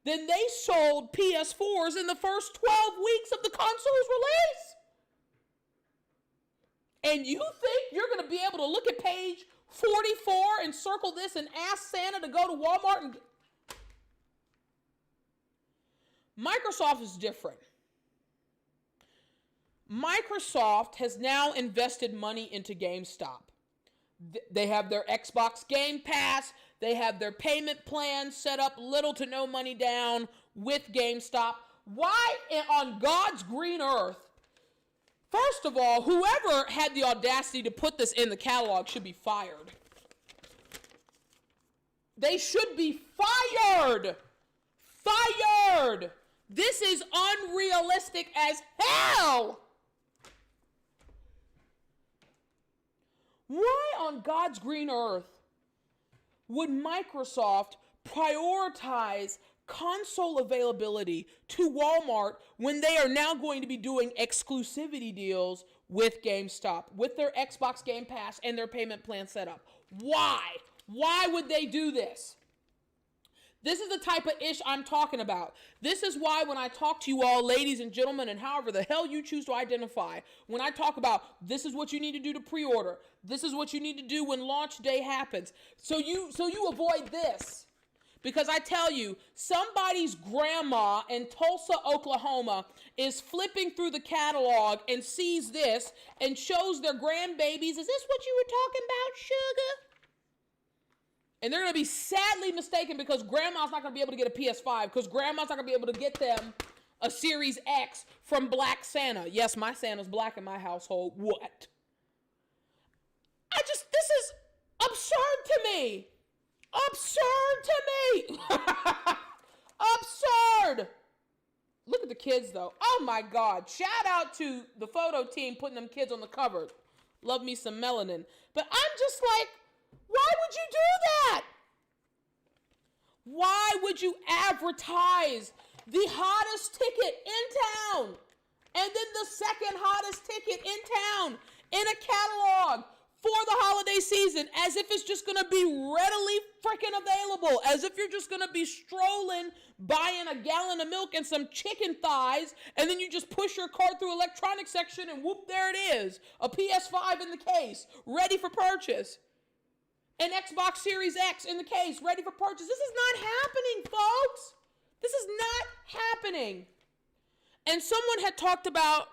than they sold PS4s in the first 12 weeks of the console's release. And you think you're going to be able to look at page 44 and circle this and ask Santa to go to Walmart and... Microsoft is different. Microsoft has now invested money into GameStop. They have their Xbox Game Pass. They have their payment plan set up, little to no money down with GameStop. Why on God's green earth? First of all, whoever had the audacity to put this in the catalog should be fired. They should be fired. Fired. This is unrealistic as hell. Why on God's green earth would Microsoft prioritize console availability to Walmart when they are now going to be doing exclusivity deals with GameStop, with their Xbox Game Pass and their payment plan set up? Why? Why would they do this? This is the type of ish I'm talking about. This is why when I talk to you all, ladies and gentlemen, and however the hell you choose to identify, when I talk about this is what you need to do to pre-order, this is what you need to do when launch day happens, so you avoid this. Because I tell you, somebody's grandma in Tulsa, Oklahoma is flipping through the catalog and sees this and shows their grandbabies, is this what you were talking about, sugar? And they're going to be sadly mistaken because grandma's not going to be able to get a PS5 because grandma's not going to be able to get them a Series X from Black Santa. Yes, my Santa's black in my household. What? This is absurd to me. Absurd to me. Absurd. Look at the kids, though. Oh, my God. Shout out to the photo team putting them kids on the cover. Love me some melanin. But I'm just like, why would you do that? Why would you advertise the hottest ticket in town and then the second hottest ticket in town in a catalog for the holiday season as if it's just going to be readily freaking available, as if you're just going to be strolling, buying a gallon of milk and some chicken thighs, and then you just push your cart through electronics section and whoop, there it is. A PS5 in the case, ready for purchase. An Xbox Series X in the case, ready for purchase. This is not happening, folks. This is not happening. And someone had talked about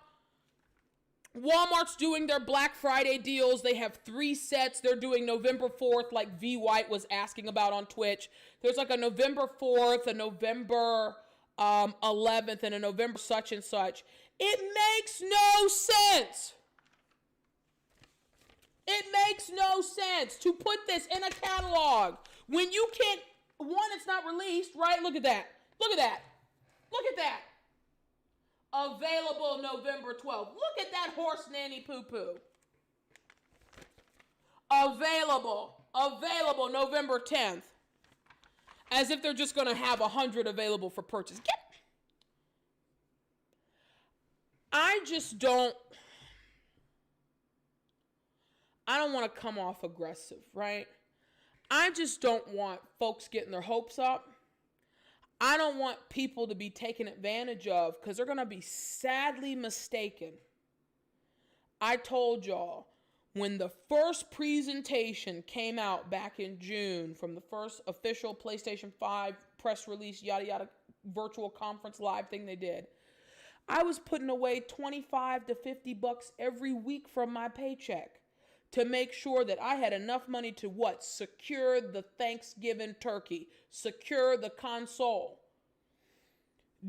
Walmart's doing their Black Friday deals. They have 3 sets. They're doing November 4th, like V. White was asking about on Twitch. There's like a November 4th, a November 11th, and a November such and such. It makes no sense. It makes no sense to put this in a catalog when you can't, one, it's not released, right? Look at that. Look at that. Look at that. Available November 12th. Look at that horse nanny poo-poo. Available November 10th. As if they're just going to have 100 available for purchase. I don't want to come off aggressive, right? I just don't want folks getting their hopes up. I don't want people to be taken advantage of because they're going to be sadly mistaken. I told y'all when the first presentation came out back in June from the first official PlayStation 5 press release, yada, yada, virtual conference live thing they did, I was putting away $25 to $50 every week from my paycheck to make sure that I had enough money to what? Secure the Thanksgiving turkey, secure the console.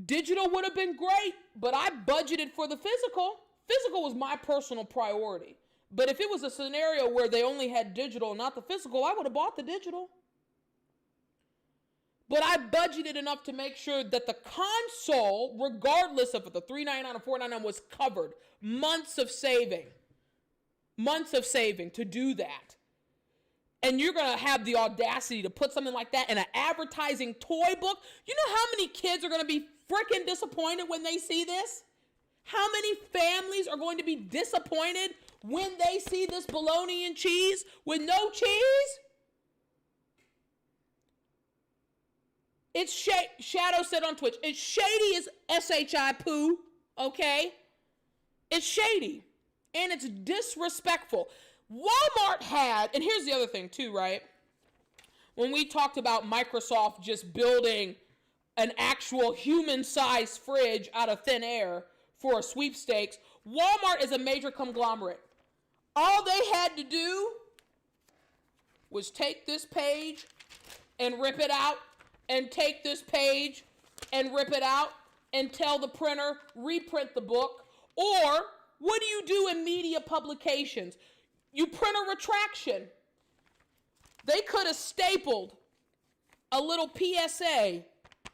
Digital would have been great, but I budgeted for the physical. Physical was my personal priority. But if it was a scenario where they only had digital, not the physical, I would have bought the digital. But I budgeted enough to make sure that the console, regardless of if the $399 or $499 was covered, months of saving to do that. And you're going to have the audacity to put something like that in an advertising toy book. You know how many kids are going to be freaking disappointed when they see this? How many families are going to be disappointed when they see this bologna and cheese with no cheese? It's Shadow said on Twitch, it's shady as S-H-I poo, okay? It's shady. And it's disrespectful. Walmart had, and here's the other thing too, right? When we talked about Microsoft just building an actual human-sized fridge out of thin air for a sweepstakes, Walmart is a major conglomerate. All they had to do was take this page and rip it out, and take this page and rip it out, and tell the printer, reprint the book. Or what do you do in media publications? You print a retraction. They could have stapled a little PSA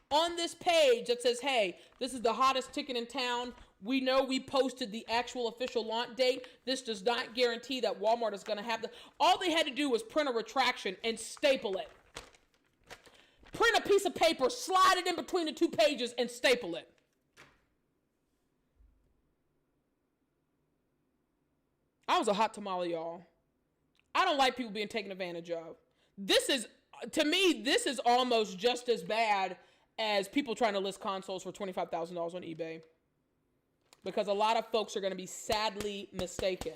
on this page that says, hey, this is the hottest ticket in town. We know we posted the actual official launch date. This does not guarantee that Walmart is going to have the... All they had to do was print a retraction and staple it. Print a piece of paper, slide it in between the 2 pages, and staple it. I was a hot tamale, y'all. I don't like people being taken advantage of. This is, to me, this is almost just as bad as people trying to list consoles for $25,000 on eBay. Because a lot of folks are going to be sadly mistaken.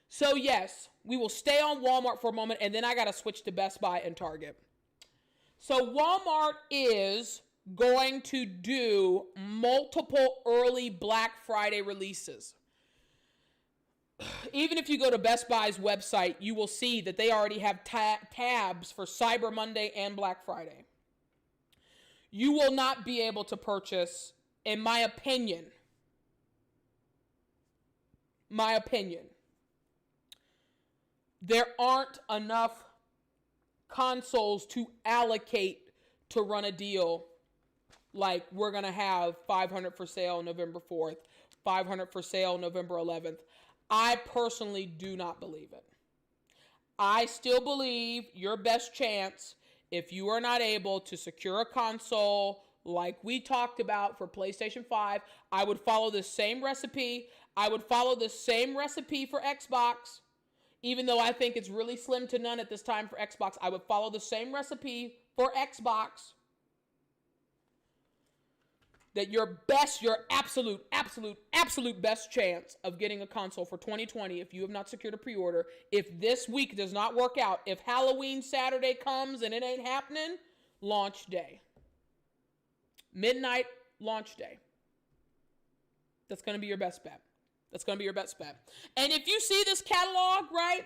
So yes, we will stay on Walmart for a moment, and then I got to switch to Best Buy and Target. So Walmart is going to do multiple early Black Friday releases. even if you go to Best Buy's website, you will see that they already have tabs for Cyber Monday and Black Friday. You will not be able to purchase, in my opinion, there aren't enough consoles to allocate to run a deal like we're going to have 500 for sale November 4th, 500 for sale November 11th. I personally do not believe it. I still believe your best chance, if you are not able to secure a console like we talked about for PlayStation 5, I would follow the same recipe. I would follow the same recipe for Xbox. Even though I think it's really slim to none at this time for Xbox, I would follow the same recipe for Xbox. That your absolute best chance of getting a console for 2020, if you have not secured a pre-order, if this week does not work out, if Halloween Saturday comes and it ain't happening, launch day. Midnight launch day. That's going to be your best bet. That's going to be your best bet. And if you see this catalog, right?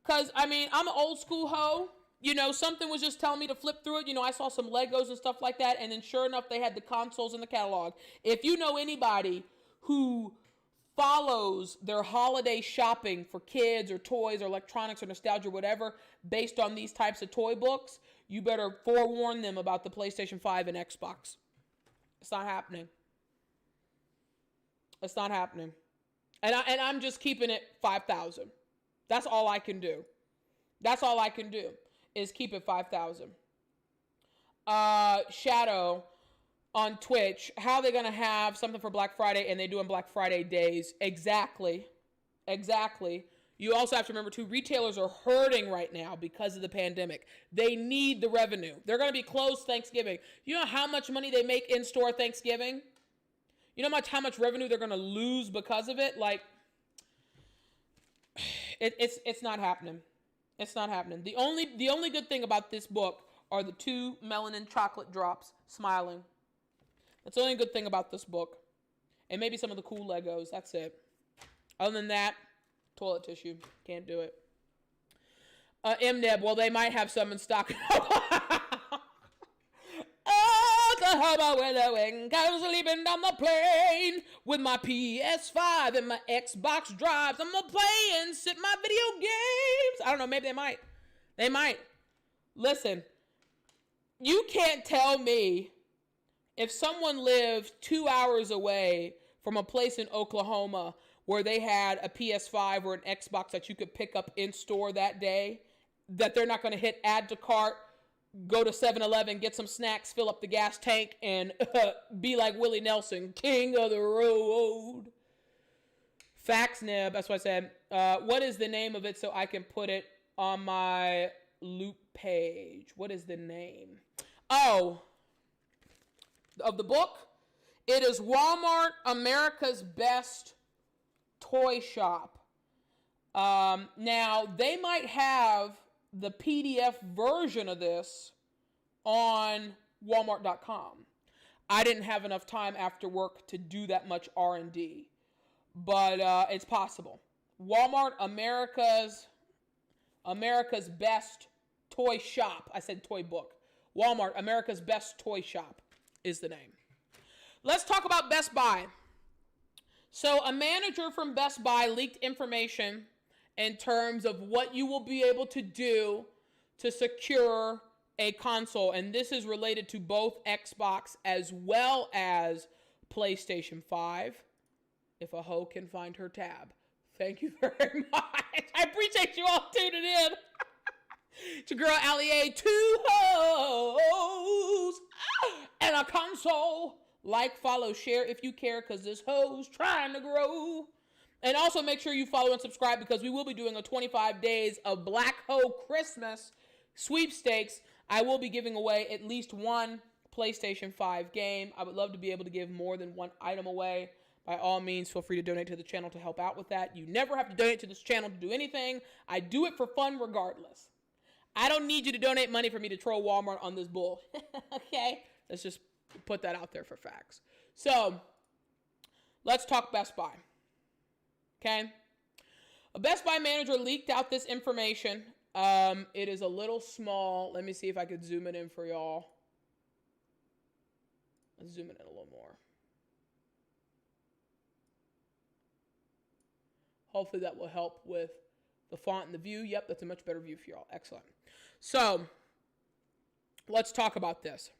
Because, I mean, I'm an old school hoe. You know, something was just telling me to flip through it. You know, I saw some Legos and stuff like that. And then sure enough, they had the consoles in the catalog. If you know anybody who follows their holiday shopping for kids or toys or electronics or nostalgia or whatever based on these types of toy books, you better forewarn them about the PlayStation 5 and Xbox. It's not happening. It's not happening. And I'm just keeping it 5,000. That's all I can do. That's all I can do is keep it 5,000. Shadow on Twitch. How are they going to have something for Black Friday and they doing Black Friday days? Exactly. You also have to remember, too, retailers are hurting right now because of the pandemic. They need the revenue. They're going to be closed Thanksgiving. You know how much money they make in-store Thanksgiving? You know how much revenue they're going to lose because of it? Like, it's not happening. It's not happening. The only good thing about this book are the 2 melanin chocolate drops smiling. That's the only good thing about this book. And maybe some of the cool Legos. That's it. Other than that, toilet tissue. Can't do it. MNeb, well, they might have some in stock. Oklahoma, where the wind comes sleeping down the plain with my PS5 and my Xbox drives. I'm gonna play and sip my video games. I don't know, maybe they might. They might. Listen, you can't tell me if someone lived 2 hours away from a place in Oklahoma where they had a PS5 or an Xbox that you could pick up in store that day, that they're not going to hit add to cart, go to 7-Eleven, get some snacks, fill up the gas tank, and be like Willie Nelson, king of the road. Facts, Nib. That's what I said. What is the name of it so I can put it on my loop page? What is the name? Oh, of the book? It is Walmart, America's Best Toy Shop. Now, they might have the PDF version of this on Walmart.com. I didn't have enough time after work to do that much R&D, but it's possible. Walmart, America's Best Toy Shop. I said toy book. Walmart, America's Best Toy Shop is the name. Let's talk about Best Buy. So a manager from Best Buy leaked information in terms of what you will be able to do to secure a console. And this is related to both Xbox as well as PlayStation 5. If a hoe can find her tab. Thank you very much. I appreciate you all tuning in. It's your girl, Allie A. 2 hoes and a console. Like, follow, share if you care, because this hoe's trying to grow. And also make sure you follow and subscribe, because we will be doing a 25 days of Black Hoe Christmas sweepstakes. I will be giving away at least one PlayStation 5 game. I would love to be able to give more than one item away. By all means, feel free to donate to the channel to help out with that. You never have to donate to this channel to do anything. I do it for fun regardless. I don't need you to donate money for me to troll Walmart on this bull. Okay? Let's just put that out there for facts. So, let's talk Best Buy. Okay? A Best Buy manager leaked out this information. It is a little small. Let me see if I could zoom it in for y'all. Let's zoom it in a little more. Hopefully that will help with the font and the view. Yep, that's a much better view for y'all. Excellent. So, let's talk about this.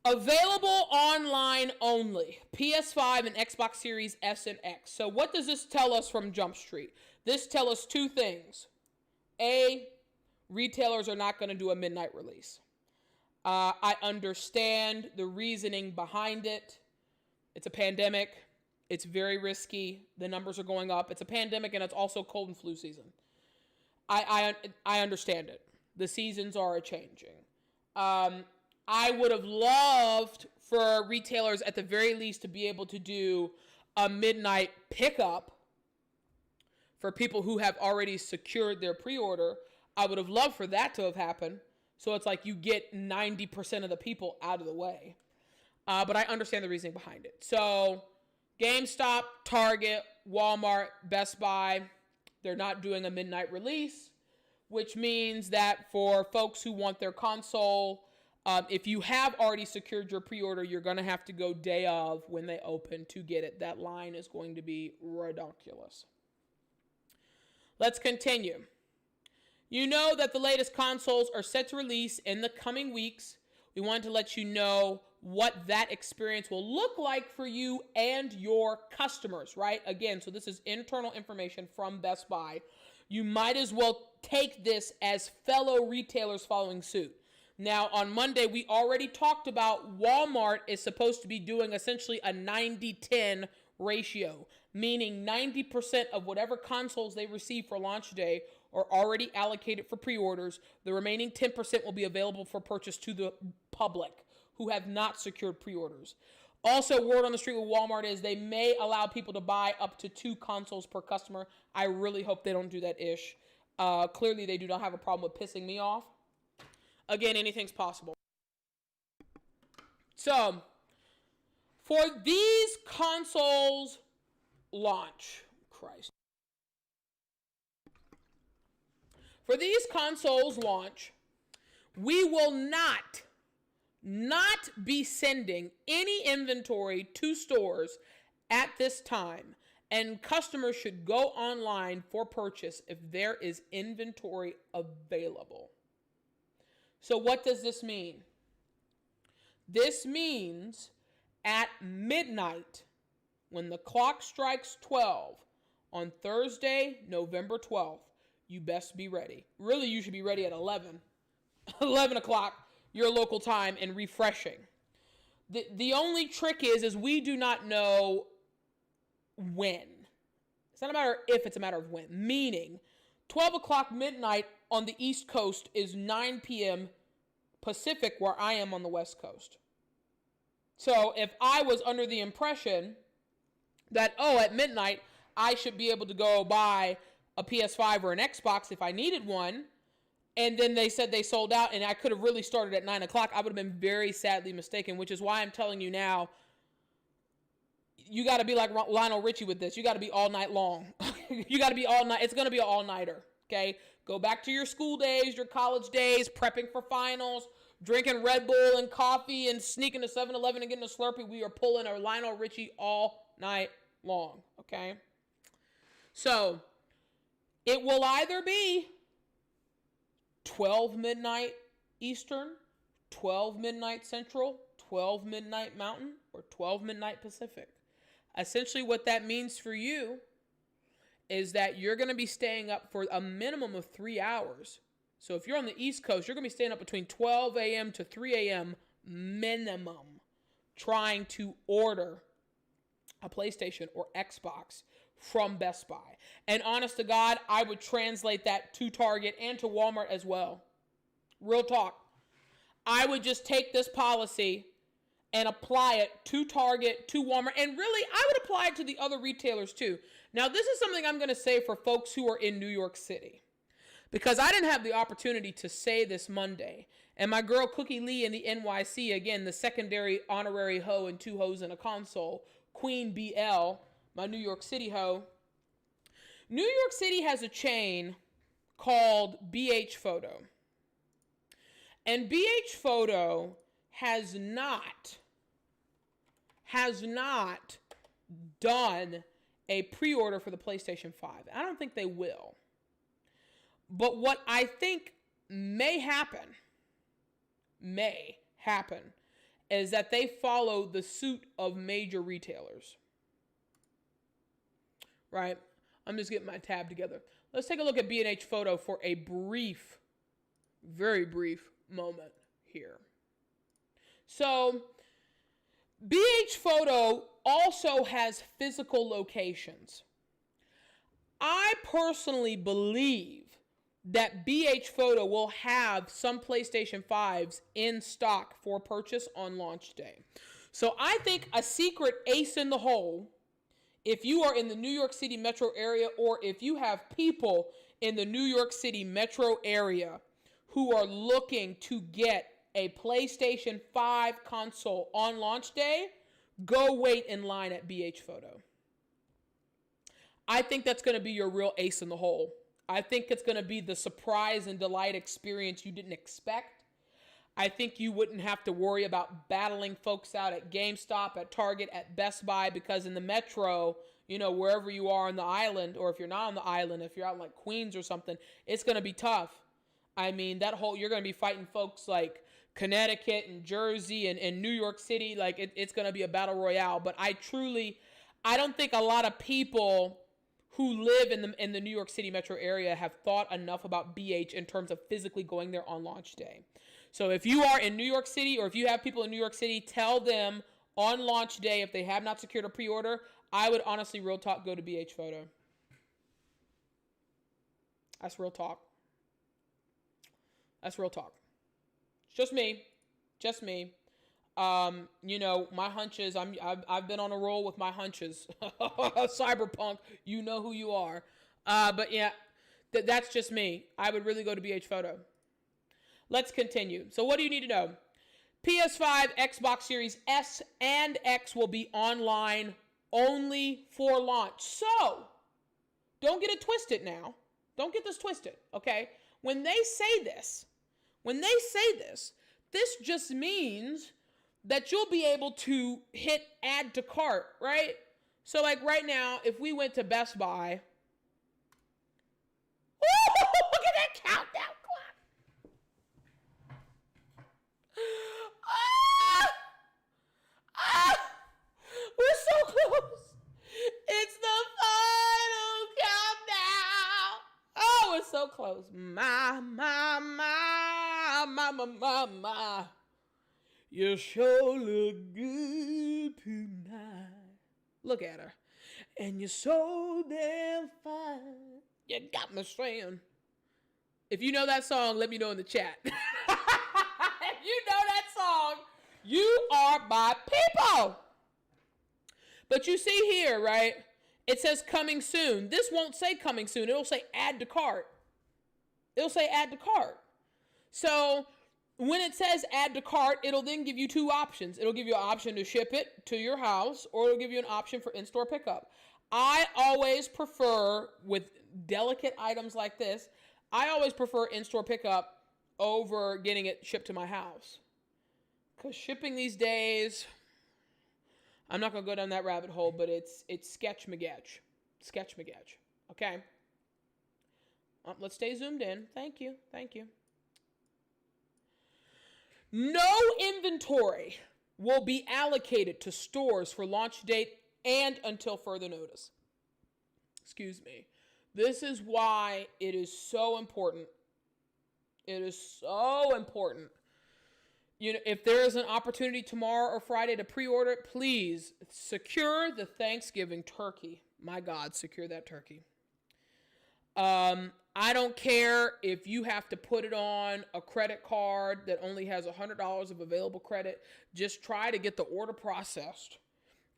Available online only. PS5 and Xbox Series S and X. So what does this tell us from Jump Street? This tells us two things. A, retailers are not going to do a midnight release. I understand the reasoning behind it. It's a pandemic. It's very risky. The numbers are going up. It's a pandemic, and it's also cold and flu season. I understand it. The seasons are changing. I would have loved for retailers at the very least to be able to do a midnight pickup for people who have already secured their pre-order. I would have loved for that to have happened. So it's like you get 90% of the people out of the way. But I understand the reasoning behind it. So GameStop, Target, Walmart, Best Buy, they're not doing a midnight release, which means that for folks who want their console, if you have already secured your pre-order, you're going to have to go day of when they open to get it. That line is going to be ridiculous. Let's continue. You know that the latest consoles are set to release in the coming weeks. We wanted to let you know what that experience will look like for you and your customers, right? Again, so this is internal information from Best Buy. You might as well take this as fellow retailers following suit. Now, on Monday, we already talked about Walmart is supposed to be doing essentially a 90-10 ratio, meaning 90% of whatever consoles they receive for launch day are already allocated for pre-orders. The remaining 10% will be available for purchase to the public who have not secured pre-orders. Also, word on the street with Walmart is they may allow people to buy up to 2 consoles per customer. I really hope they don't do that ish. Clearly, they do not have a problem with pissing me off. Again, anything's possible. So, for these consoles launch, for these consoles launch, we will not be sending any inventory to stores at this time, and customers should go online for purchase if there is inventory available. So what does this mean? This means at midnight, when the clock strikes 12 on Thursday, November 12th, you best be ready. Really, you should be ready at 11 o'clock, your local time, and refreshing. The only trick is we do not know when. It's not a matter if, it's a matter of when. Meaning, 12 o'clock midnight on the East Coast is 9 p.m. Pacific, where I am on the West Coast. So if I was under the impression that, at midnight, I should be able to go buy a PS5 or an Xbox if I needed one, and then they said they sold out and I could have really started at 9 o'clock, I would have been very sadly mistaken, which is why I'm telling you now, you got to be like Lionel Richie with this. You got to be all night long. You got to be all night. It's going to be an all-nighter, okay? Go back to your school days, your college days, prepping for finals, drinking Red Bull and coffee and sneaking to 7-Eleven and getting a Slurpee. We are pulling a Lionel Richie all night long, okay? So, it will either be 12 midnight Eastern, 12 midnight Central, 12 midnight Mountain, or 12 midnight Pacific. Essentially what that means for you is that you're going to be staying up for a minimum of 3 hours. So if you're on the East Coast, you're going to be staying up between 12 a.m. to 3 a.m. minimum trying to order a PlayStation or Xbox from Best Buy. And honest to God, I would translate that to Target and to Walmart as well. Real talk. I would just take this policy and apply it to Target, to Walmart, and really, I would apply it to the other retailers too. Now, this is something I'm going to say for folks who are in New York City, because I didn't have the opportunity to say this Monday. And my girl Cookie Lee in the NYC, again, the secondary honorary hoe and 2 hoes in a console, Queen BL, my New York City hoe, New York City has a chain called BH Photo. And BH Photo has not done a pre-order for the PlayStation 5. I don't think they will. But what I think may happen is that they follow the suit of major retailers. Right? I'm just getting my tab together. Let's take a look at B&H Photo for a brief, very brief moment here. So, BH Photo also has physical locations. I personally believe that BH Photo will have some PlayStation 5s in stock for purchase on launch day. So I think a secret ace in the hole, if you are in the New York City metro area, or if you have people in the New York City metro area who are looking to get a PlayStation 5 console on launch day, go wait in line at BH Photo. I think that's going to be your real ace in the hole. I think it's going to be the surprise and delight experience you didn't expect. I think you wouldn't have to worry about battling folks out at GameStop, at Target, at Best Buy, because in the metro, you know, wherever you are on the island, or if you're not on the island, if you're out in like Queens or something, it's going to be tough. I mean, you're going to be fighting folks like Connecticut and Jersey and New York City. Like, it's going to be a battle royale. But I don't think a lot of people who live in the New York City metro area have thought enough about BH in terms of physically going there on launch day. So if you are in New York City, or if you have people in New York City, tell them on launch day, if they have not secured a pre-order, I would honestly, real talk, go to BH Photo. That's real talk. That's real talk. Just me. You know, my hunches, I've been on a roll with my hunches. Cyberpunk, you know who you are. But yeah, that's just me. I would really go to BH Photo. Let's continue. So what do you need to know? PS5, Xbox Series S and X will be online only for launch. So, don't get it twisted now. Don't get this twisted, okay? When they say this, this just means that you'll be able to hit add to cart, right? So like right now, if we went to Best Buy, look at that countdown clock. We're so close. It's the final countdown. Oh, we're so close. My. You sure look good tonight. Look at her. And you're so damn fine. You got me saying. If you know that song, let me know in the chat. If you know that song, you are my people. But you see here, right? It says coming soon. This won't say coming soon. It'll say add to cart. So when it says add to cart, it'll then give you two options. It'll give you an option to ship it to your house, or it'll give you an option for in-store pickup. I always prefer, with delicate items like this, I always prefer in-store pickup over getting it shipped to my house. Because shipping these days, I'm not going to go down that rabbit hole, but it's sketch magetch. Okay? Let's stay zoomed in. Thank you. No inventory will be allocated to stores for launch date and until further notice. Excuse me. This is why it is so important. You know, if there is an opportunity tomorrow or Friday to pre-order it, please secure the Thanksgiving turkey. My God, secure that turkey. I don't care if you have to put it on a credit card that only has $100 of available credit. Just try to get the order processed,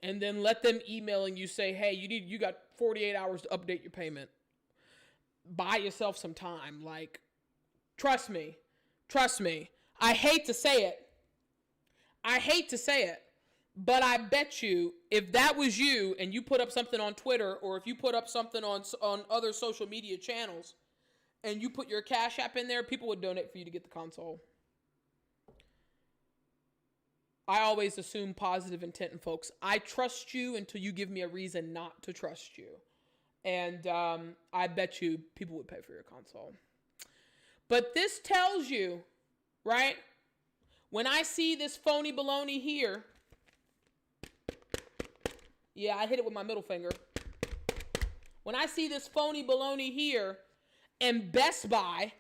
and then let them emailing you say, hey, you got 48 hours to update your payment. Buy yourself some time. Like, trust me. I hate to say it, But I bet you, if that was you and you put up something on Twitter, or if you put up something on other social media channels and you put your Cash App in there, people would donate for you to get the console. I always assume positive intent in folks. I trust you until you give me a reason not to trust you. And I bet you people would pay for your console. But this tells you, right? When I see this phony baloney here, yeah, I hit it with my middle finger. When I see this phony baloney here, and Best Buy,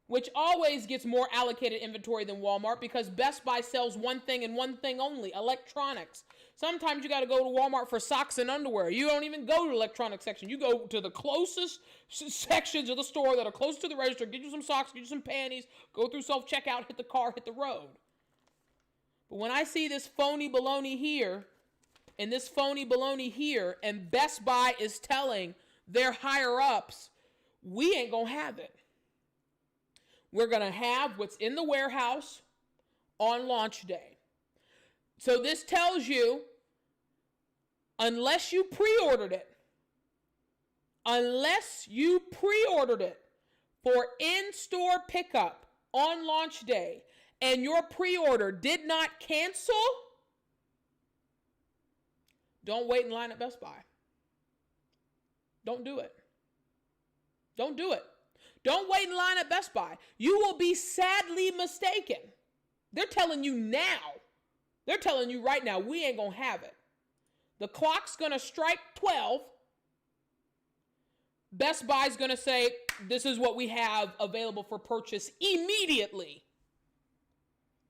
which always gets more allocated inventory than Walmart because Best Buy sells one thing and one thing only, electronics. Sometimes you got to go to Walmart for socks and underwear. You don't even go to the electronics section. You go to the closest sections of the store that are close to the register, get you some socks, get you some panties, go through self-checkout, hit the car, hit the road. But when I see this phony baloney here, and this phony baloney here, and Best Buy is telling their higher-ups, we ain't going to have it. We're going to have what's in the warehouse on launch day. So this tells you, unless you pre-ordered it for in-store pickup on launch day, and your pre-order did not cancel, don't wait in line at Best Buy. Don't do it. Don't do it. Don't wait in line at Best Buy. You will be sadly mistaken. They're telling you now. They're telling you right now, we ain't going to have it. The clock's going to strike 12. Best Buy's going to say, this is what we have available for purchase immediately.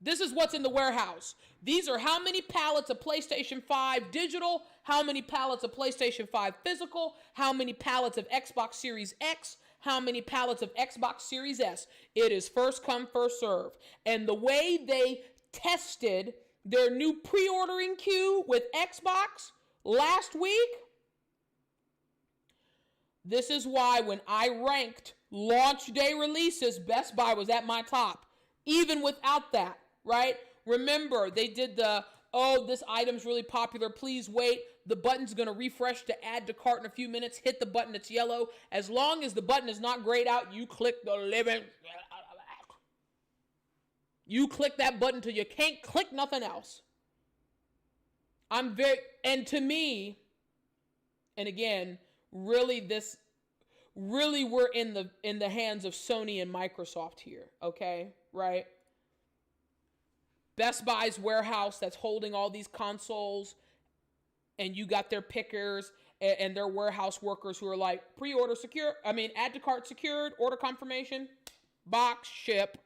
This is what's in the warehouse. These are how many pallets of PlayStation 5 digital, how many pallets of PlayStation 5 physical, how many pallets of Xbox Series X, how many pallets of Xbox Series S. It is first come, first serve. And the way they tested their new pre-ordering queue with Xbox last week, this is why when I ranked launch day releases, Best Buy was at my top, even without that. Right? Remember, they did this item's really popular. Please wait. The button's going to refresh to add to cart in a few minutes. Hit the button. It's yellow. As long as the button is not grayed out, you click the living. You click that button till you can't click nothing else. And to me, and again, really we're in the hands of Sony and Microsoft here. Okay? Right? Best Buy's warehouse that's holding all these consoles, and you got their pickers and their warehouse workers who are like, pre-order secure, add to cart secured, order confirmation, box, ship,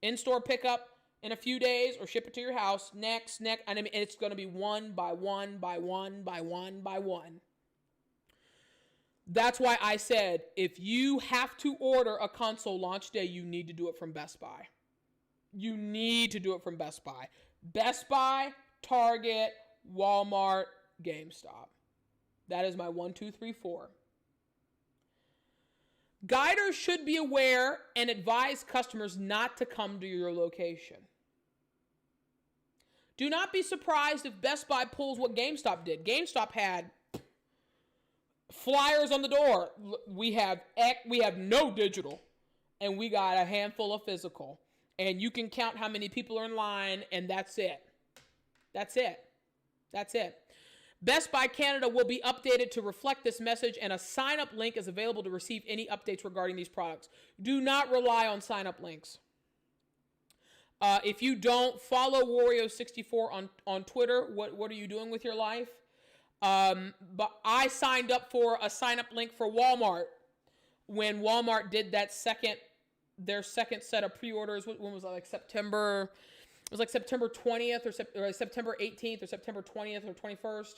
in-store pickup in a few days, or ship it to your house, next, and it's going to be one by one by one by one by one. That's why I said, if you have to order a console launch day, you need to do it from Best Buy. You need to do it from Best Buy. Best Buy, Target, Walmart, GameStop. That is my 1, 2, 3, 4. Guiders should be aware and advise customers not to come to your location. Do not be surprised if Best Buy pulls what GameStop did. GameStop had flyers on the door. We have no digital, and we got a handful of physical. And you can count how many people are in line, and that's it. That's it. That's it. Best Buy Canada will be updated to reflect this message, and a sign-up link is available to receive any updates regarding these products. Do not rely on sign-up links. If you don't follow Wario64 on Twitter, what are you doing with your life? But I signed up for a sign-up link for Walmart when Walmart did their second set of pre-orders. When was it, like September? It was like September 20th or September 18th or September 20th or 21st.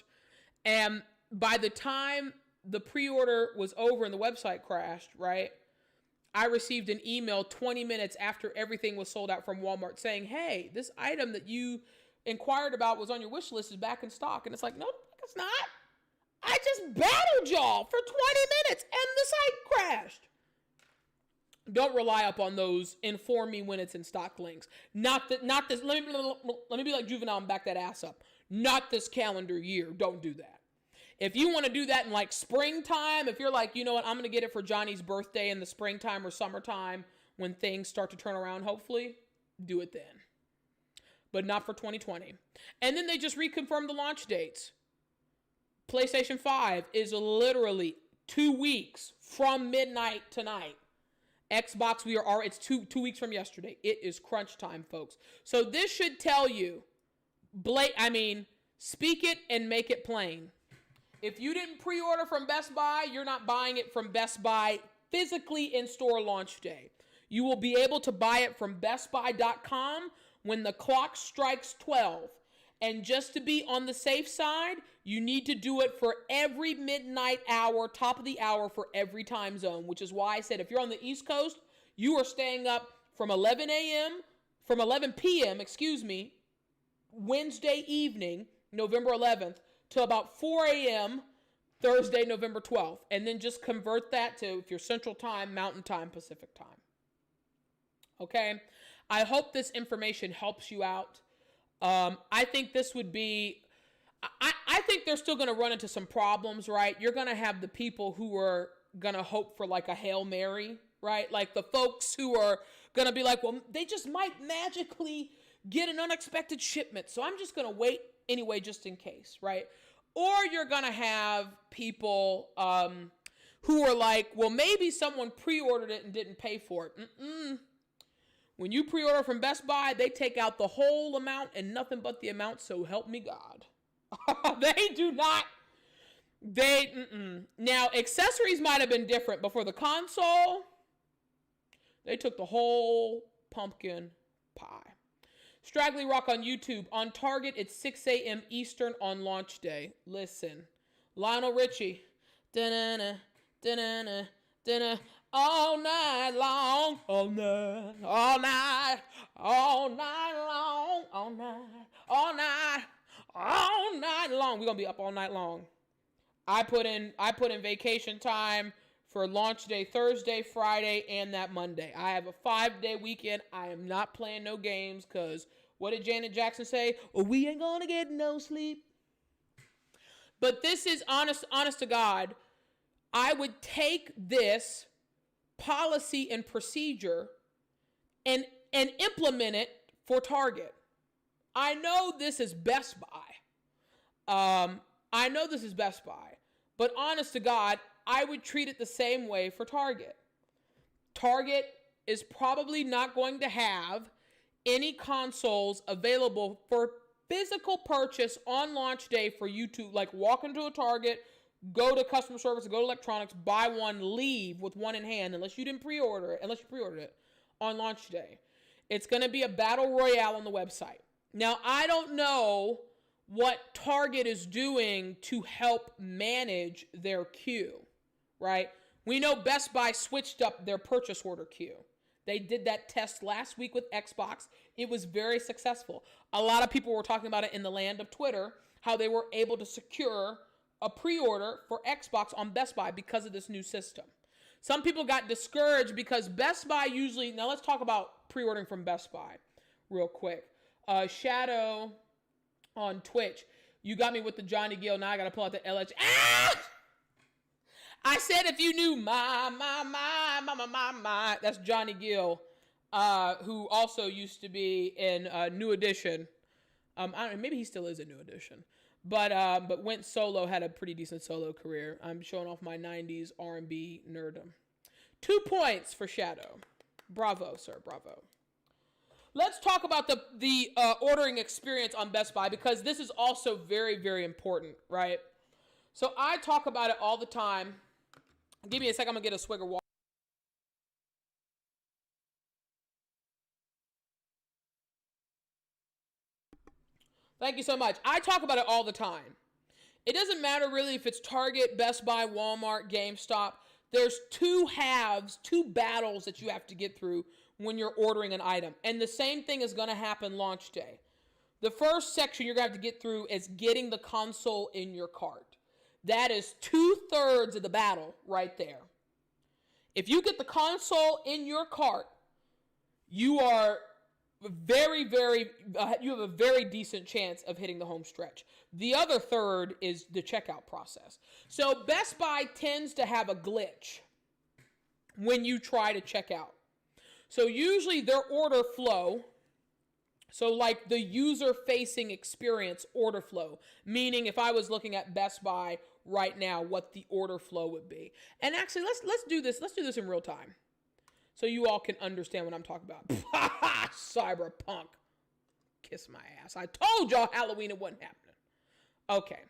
And by the time the pre-order was over and the website crashed, right, I received an email 20 minutes after everything was sold out from Walmart saying, hey, this item that you inquired about was on your wish list is back in stock. And it's like, no, it's not. I just battled y'all for 20 minutes and the site crashed. Don't rely upon those inform me when it's in stock links. Not this. Let me be like Juvenile and back that ass up. Not this calendar year. Don't do that. If you want to do that in like springtime, if you're like, you know what, I'm going to get it for Johnny's birthday in the springtime or summertime when things start to turn around, hopefully, do it then. But not for 2020. And then they just reconfirmed the launch dates. PlayStation 5 is literally 2 weeks from midnight tonight. Xbox, it's two weeks from yesterday. It is crunch time, folks. So this should tell you, speak it and make it plain. If you didn't pre-order from Best Buy, you're not buying it from Best Buy physically in store launch day. You will be able to buy it from bestbuy.com when the clock strikes 12. And just to be on the safe side, you need to do it for every midnight hour, top of the hour for every time zone, which is why I said if you're on the East Coast, you are staying up from 11 p.m., Wednesday evening, November 11th, to about 4 a.m., Thursday, November 12th. And then just convert that to, if you're Central Time, Mountain Time, Pacific Time. Okay? I hope this information helps you out. I think this would be, I think they're still going to run into some problems, right? You're going to have the people who are going to hope for like a Hail Mary, right? Like the folks who are going to be like, well, they just might magically get an unexpected shipment. So I'm just going to wait anyway, just in case, right? Or you're going to have people who are like, well, maybe someone pre-ordered it and didn't pay for it. When you pre-order from Best Buy, they take out the whole amount and nothing but the amount, so help me God. They do not. Now, accessories might have been different, but for the console, they took the whole pumpkin pie. Straggly Rock on YouTube. On Target, it's 6 a.m. Eastern on launch day. Listen. Lionel Richie. Da-na-na, da-na-na, da-na. All night long. All night. All night. All night long. All night. All night. All night long. We're going to be up all night long. I put in vacation time for launch day Thursday, Friday, and that Monday. I have a 5-day weekend. I am not playing no games because what did Janet Jackson say? Oh, we ain't gonna get no sleep. But this is honest to God. I would take this policy and procedure and implement it for Target. I know this is Best Buy. But honest to God, I would treat it the same way for Target. Target is probably not going to have any consoles available for physical purchase on launch day for you to like walk into a Target, go to customer service, go to electronics, buy one, leave with one in hand unless you pre-ordered it on launch day. It's going to be a battle royale on the website. Now, I don't know what Target is doing to help manage their queue, right? We know Best Buy switched up their purchase order queue. They did that test last week with Xbox. It was very successful. A lot of people were talking about it in the land of Twitter, how they were able to secure a pre-order for Xbox on Best Buy because of this new system. Some people got discouraged because Best Buy usually... Now let's talk about pre-ordering from Best Buy real quick. Shadow on Twitch. You got me with the Johnny Gill. Now I got to pull out the LH. Ah! I said if you knew my. That's Johnny Gill, who also used to be in New Edition. I don't know, maybe he still is in New Edition. But went solo, had a pretty decent solo career. I'm showing off my 90s R&B nerdom. 2 points for Shadow. Bravo, sir, bravo. Let's talk about the ordering experience on Best Buy because this is also very, very important, right? So I talk about it all the time. Give me a second, I'm going to get a swig of water. Thank you so much. I talk about it all the time. It doesn't matter really if it's Target, Best Buy, Walmart, GameStop. There's two battles that you have to get through when you're ordering an item. And the same thing is going to happen launch day. The first section you're going to have to get through is getting the console in your cart. That is 2/3 of the battle right there. If you get the console in your cart, you are you have a very decent chance of hitting the home stretch. The other third is the checkout process. So Best Buy tends to have a glitch when you try to check out. So usually their order flow, so like the user-facing experience order flow, meaning if I was looking at Best Buy right now, what the order flow would be. And actually, let's do this. Let's do this in real time, so you all can understand what I'm talking about. Cyberpunk, kiss my ass. I told y'all Halloween it wasn't happening. Okay,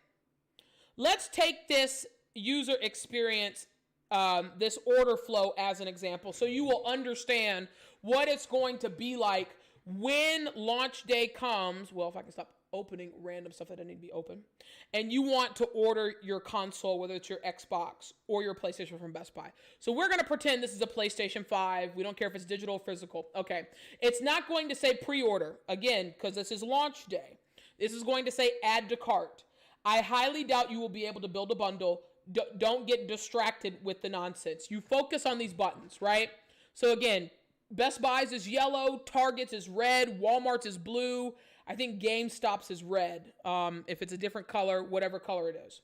let's take this user experience, this order flow as an example, so you will understand what it's going to be like when launch day comes. Well, if I can stop opening random stuff that doesn't need to be open, and you want to order your console, whether it's your Xbox or your PlayStation from Best Buy. So we're going to pretend this is a PlayStation 5. We don't care if it's digital or physical. Okay. It's not going to say pre-order, again, because this is launch day. This is going to say add to cart. I highly doubt you will be able to build a bundle. Don't get distracted with the nonsense. You focus on these buttons, right? So again, Best Buy's is yellow, Target's is red, Walmart's is blue. I think GameStop's is red. If it's a different color, whatever color it is.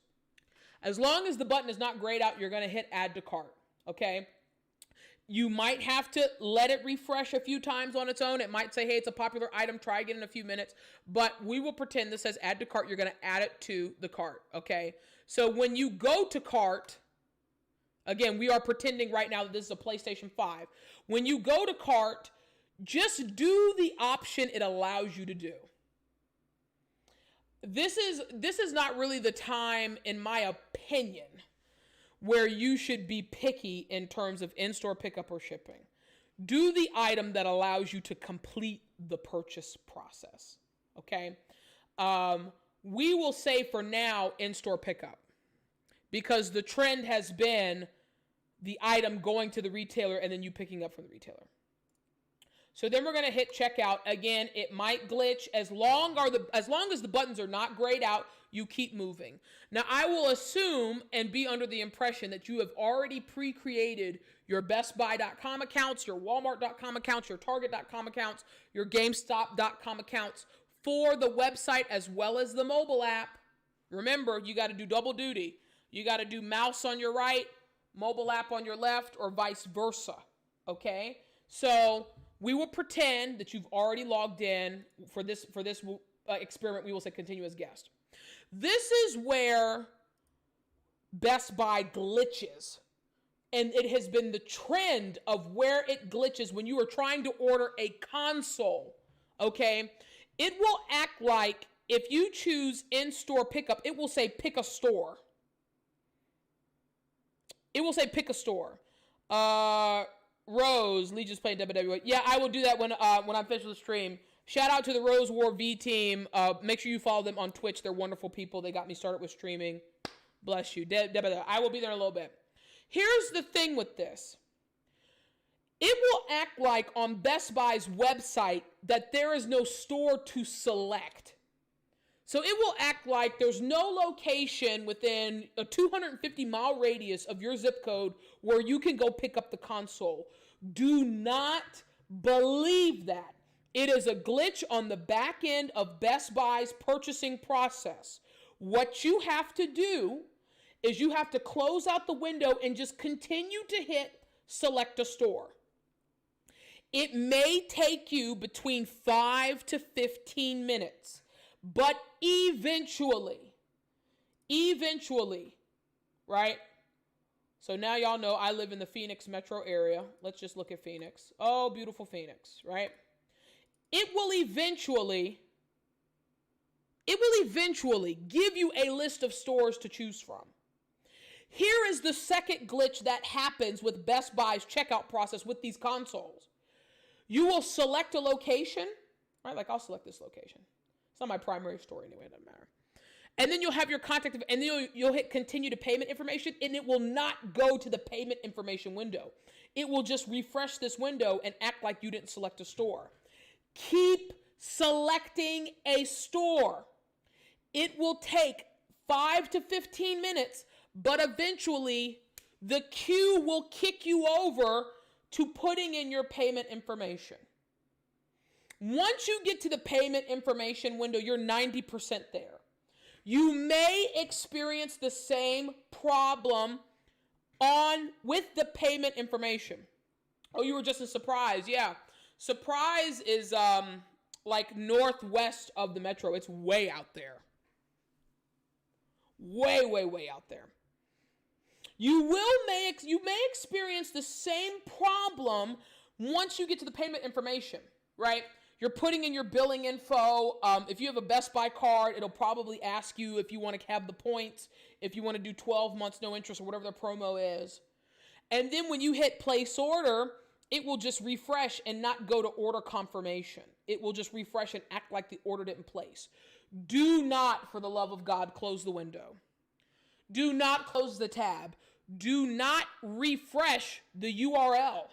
As long as the button is not grayed out, you're going to hit add to cart, okay? You might have to let it refresh a few times on its own. It might say, hey, it's a popular item. Try again in a few minutes. But we will pretend this says add to cart. You're going to add it to the cart, okay? So when you go to cart, again, we are pretending right now that this is a PlayStation 5. When you go to cart, just do the option it allows you to do. This is not really the time, in my opinion, where you should be picky in terms of in-store pickup or shipping. Do the item that allows you to complete the purchase process, okay? We will say for now in-store pickup, because the trend has been the item going to the retailer and then you picking up from the retailer. So then we're going to hit checkout. Again, it might glitch. As long as the buttons are not grayed out, you keep moving. Now, I will assume and be under the impression that you have already pre-created your BestBuy.com accounts, your Walmart.com accounts, your Target.com accounts, your GameStop.com accounts for the website as well as the mobile app. Remember, you got to do double duty. You got to do mouse on your right, mobile app on your left, or vice versa, okay? So we will pretend that you've already logged in for this experiment. We will say continue as guest. This is where Best Buy glitches. And it has been the trend of where it glitches when you are trying to order a console, okay? It will act like if you choose in-store pickup, it will say pick a store. It will say pick a store. Rose, Legion's playing WWE. Yeah, I will do that when I'm finished with the stream. Shout out to the Rose War V team. Make sure you follow them on Twitch. They're wonderful people. They got me started with streaming. Bless you. I will be there in a little bit. Here's the thing with this. It will act like on Best Buy's website that there is no store to select. So it will act like there's no location within a 250-mile radius of your zip code where you can go pick up the console. Do not believe that. It is a glitch on the back end of Best Buy's purchasing process. What you have to do is you have to close out the window and just continue to hit select a store. It may take you between 5 to 15 minutes. But eventually, right? So now y'all know I live in the Phoenix metro area. Let's just look at Phoenix. Oh, beautiful Phoenix, right? It will eventually give you a list of stores to choose from. Here is the second glitch that happens with Best Buy's checkout process with these consoles. You will select a location, right? Like I'll select this location. It's not my primary store anyway, it doesn't matter. And then you'll have your contact, and then you'll hit continue to payment information, and it will not go to the payment information window. It will just refresh this window and act like you didn't select a store. Keep selecting a store. It will take 5 to 15 minutes, but eventually the queue will kick you over to putting in your payment information. Once you get to the payment information window, you're 90% there. You may experience the same problem with the payment information. Oh, you were just in Surprise. Yeah. Surprise is like northwest of the metro. It's way out there. Way, way, way out there. You may experience the same problem once you get to the payment information, right? You're putting in your billing info. If you have a Best Buy card, it'll probably ask you if you want to have the points, if you want to do 12 months no interest or whatever the promo is. And then when you hit place order, it will just refresh and not go to order confirmation. It will just refresh and act like the order didn't place. Do not, for the love of God, close the window. Do not close the tab. Do not refresh the URL.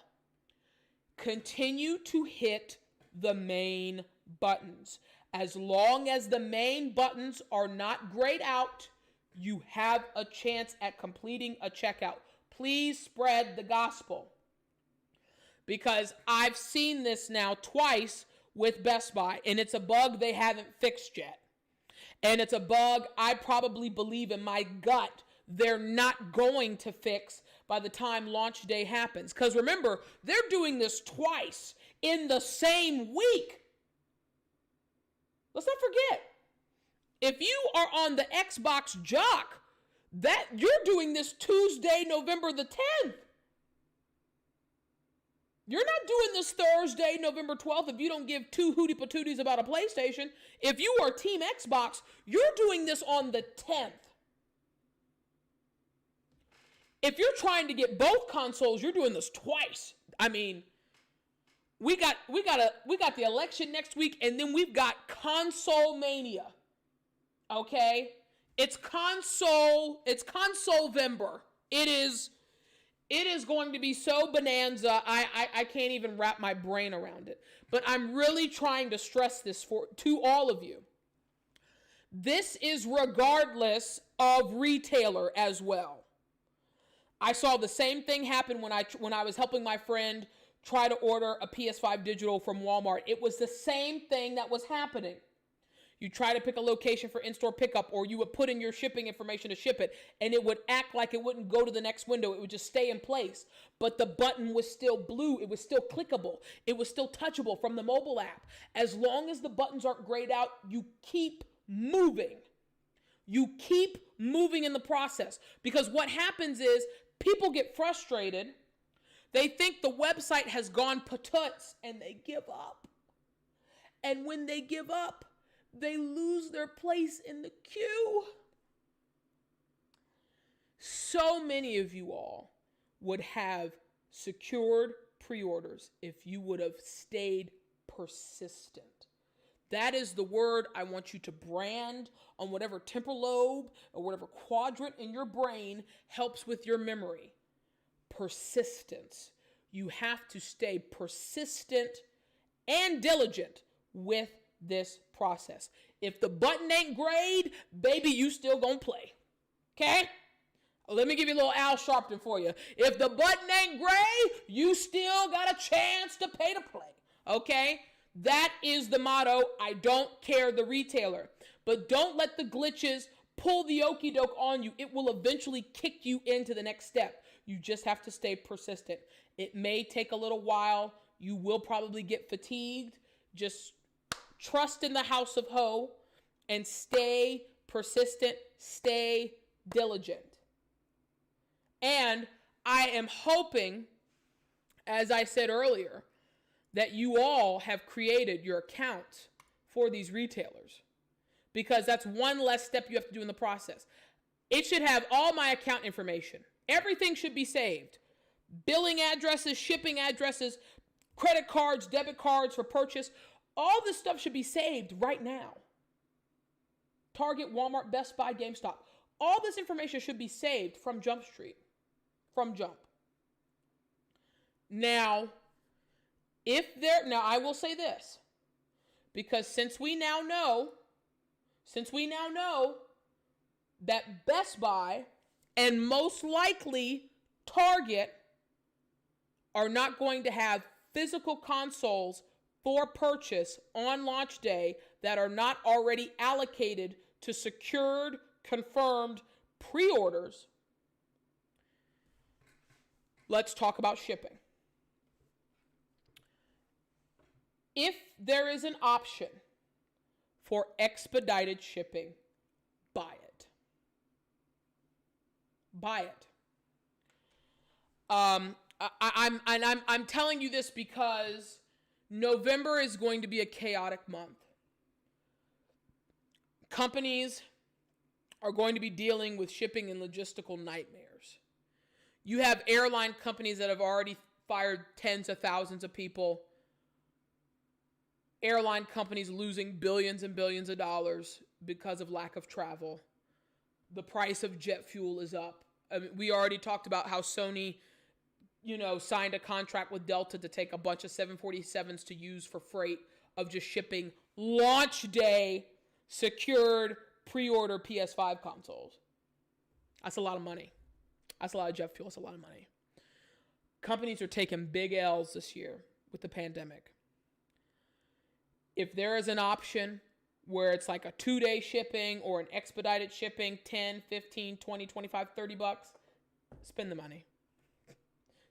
Continue to hit the main buttons. As long as the main buttons are not grayed out, you have a chance at completing a checkout. Please spread the gospel. Because I've seen this now twice with Best Buy, and it's a bug they haven't fixed yet. And it's a bug I probably believe in my gut they're not going to fix by the time launch day happens. Because remember, they're doing this twice in the same week. Let's not forget, if you are on the Xbox Jock, that you're doing this Tuesday, November the 10th. You're not doing this Thursday, November 12th, if you don't give two hootie patooties about a PlayStation. If you are Team Xbox, you're doing this on the 10th. If you're trying to get both consoles, you're doing this twice. I mean, we got the election next week, and then we've got console mania. Okay? It's console-vember. It is going to be so bonanza, I can't even wrap my brain around it. But I'm really trying to stress this to all of you. This is regardless of retailer as well. I saw the same thing happen when I was helping my friend try to order a PS5 digital from Walmart. It was the same thing that was happening. You try to pick a location for in-store pickup, or you would put in your shipping information to ship it, and it would act like it wouldn't go to the next window. It would just stay in place. But the button was still blue. It was still clickable. It was still touchable from the mobile app. As long as the buttons aren't grayed out, you keep moving. You keep moving in the process. Because what happens is people get frustrated. They think the website has gone patuts, and they give up. And when they give up, they lose their place in the queue. So many of you all would have secured pre-orders if you would have stayed persistent. That is the word I want you to brand on whatever temporal lobe or whatever quadrant in your brain helps with your memory. Persistence. You have to stay persistent and diligent with this process. If the button ain't grayed, baby, you still gonna play. Okay? Let me give you a little Al Sharpton for you. If the button ain't gray, you still got a chance to pay to play. Okay? That is the motto. I don't care the retailer. But don't let the glitches pull the okie doke on you. It will eventually kick you into the next step. You just have to stay persistent. It may take a little while. You will probably get fatigued. Just trust in the house of Ho and stay persistent, stay diligent. And I am hoping, as I said earlier, that you all have created your accounts for these retailers, because that's one less step you have to do in the process. It should have all my account information. Everything should be saved. Billing addresses, shipping addresses, credit cards, debit cards for purchase. All this stuff should be saved right now. Target, Walmart, Best Buy, GameStop. All this information should be saved from Jump Street. From Jump. Now, I will say this, because since we now know that Best Buy and most likely Target are not going to have physical consoles for purchase on launch day that are not already allocated to secured, confirmed pre-orders. Let's talk about shipping. If there is an option for expedited shipping, buy it. Buy it. I'm telling you this because November is going to be a chaotic month. Companies are going to be dealing with shipping and logistical nightmares. You have airline companies that have already fired tens of thousands of people. Airline companies losing billions and billions of dollars because of lack of travel. The price of jet fuel is up. I mean, we already talked about how Sony, signed a contract with Delta to take a bunch of 747s to use for freight of just shipping launch day secured pre-order PS5 consoles. That's a lot of money. That's a lot of jet fuel. That's a lot of money. Companies are taking big L's this year with the pandemic. If there is an option where it's like a 2-day shipping or an expedited shipping, 10, 15, 20, 25, 30 bucks, spend the money.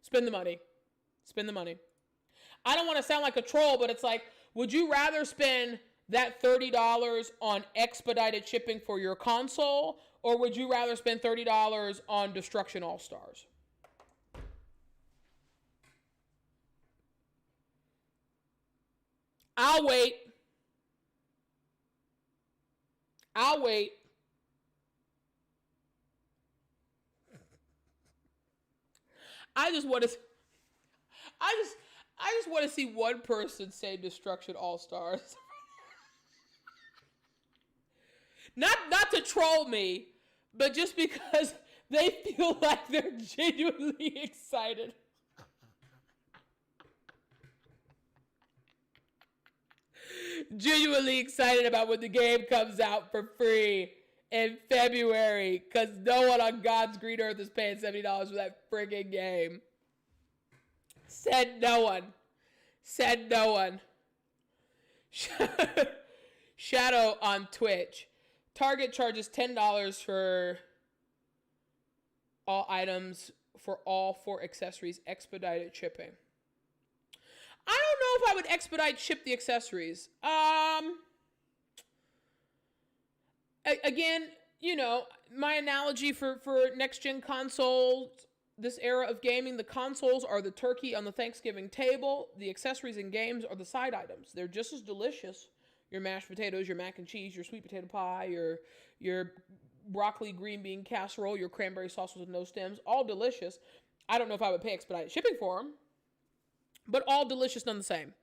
Spend the money. Spend the money. I don't want to sound like a troll, but it's like, would you rather spend that $30 on expedited shipping for your console, or would you rather spend $30 on Destruction All-Stars? I'll wait. I just want to see one person say Destruction All-Stars. Not to troll me, but just because they feel like they're genuinely excited. Genuinely excited about when the game comes out for free in February, because no one on God's green earth is paying $70 for that friggin' game. Said no one. Said no one. Shadow on Twitch. Target charges $10 for all items for all 4 accessories, expedited shipping. I don't know if I would expedite ship the accessories. Again, my analogy for next-gen consoles, this era of gaming, the consoles are the turkey on the Thanksgiving table. The accessories and games are the side items. They're just as delicious. Your mashed potatoes, your mac and cheese, your sweet potato pie, your broccoli green bean casserole, your cranberry sauce with no stems, all delicious. I don't know if I would pay expedited shipping for them, but all delicious none the same.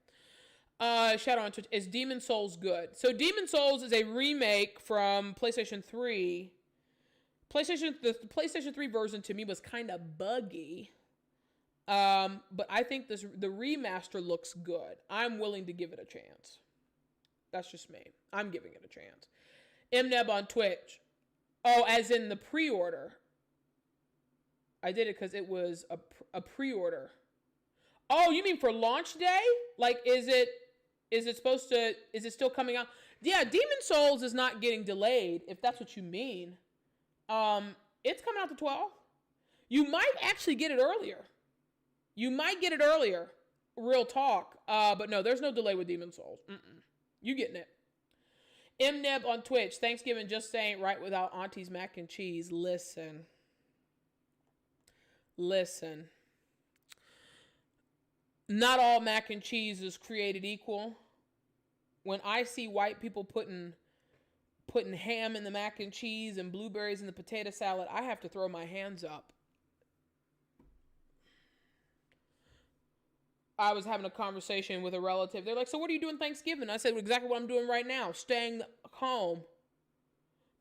Shadow on Twitch, is Demon Souls good? So Demon Souls is a remake from PlayStation 3. The PlayStation 3 version to me was kind of buggy. But I think the remaster looks good. I'm willing to give it a chance. That's just me. I'm giving it a chance. MNeb on Twitch. Oh, as in the pre-order. I did it because it was a pre-order. Oh, you mean for launch day? Like, is it still coming out? Yeah, Demon Souls is not getting delayed, if that's what you mean. It's coming out the 12th. You might actually get it earlier. Real talk. But no, there's no delay with Demon Souls. You getting it. MNeb on Twitch. Thanksgiving just ain't right without Auntie's mac and cheese. Listen. Not all mac and cheese is created equal. When I see white people putting ham in the mac and cheese and blueberries in the potato salad, I have to throw my hands up. I was having a conversation with a relative. They're like, so what are you doing Thanksgiving? I said, exactly what I'm doing right now. Staying home,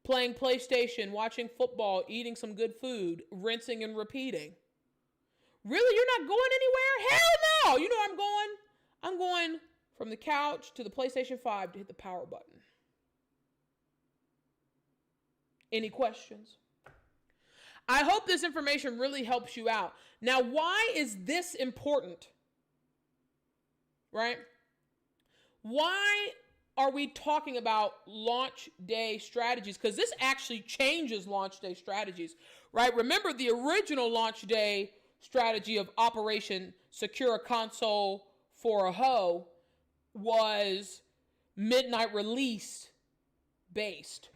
playing PlayStation, watching football, eating some good food, rinsing and repeating. Really? You're not going anywhere? Hell no! You know where I'm going? I'm going from the couch to the PlayStation 5 to hit the power button. Any questions? I hope this information really helps you out. Now, why is this important? Right? why are we talking about launch day strategies? Because this actually changes launch day strategies, right? Remember, the original launch day strategy of Operation Secure a Console for a Hoe was midnight release based.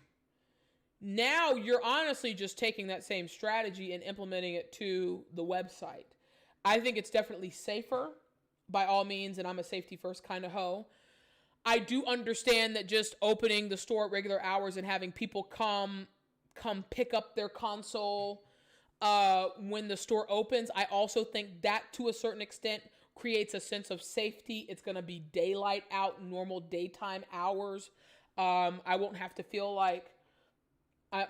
Now you're honestly just taking that same strategy and implementing it to the website. I think it's definitely safer by all means, and I'm a safety first kind of hoe. I do understand that just opening the store at regular hours and having people come pick up their console when the store opens, I also think that to a certain extent creates a sense of safety. It's going to be daylight out, normal daytime hours. I won't have to feel like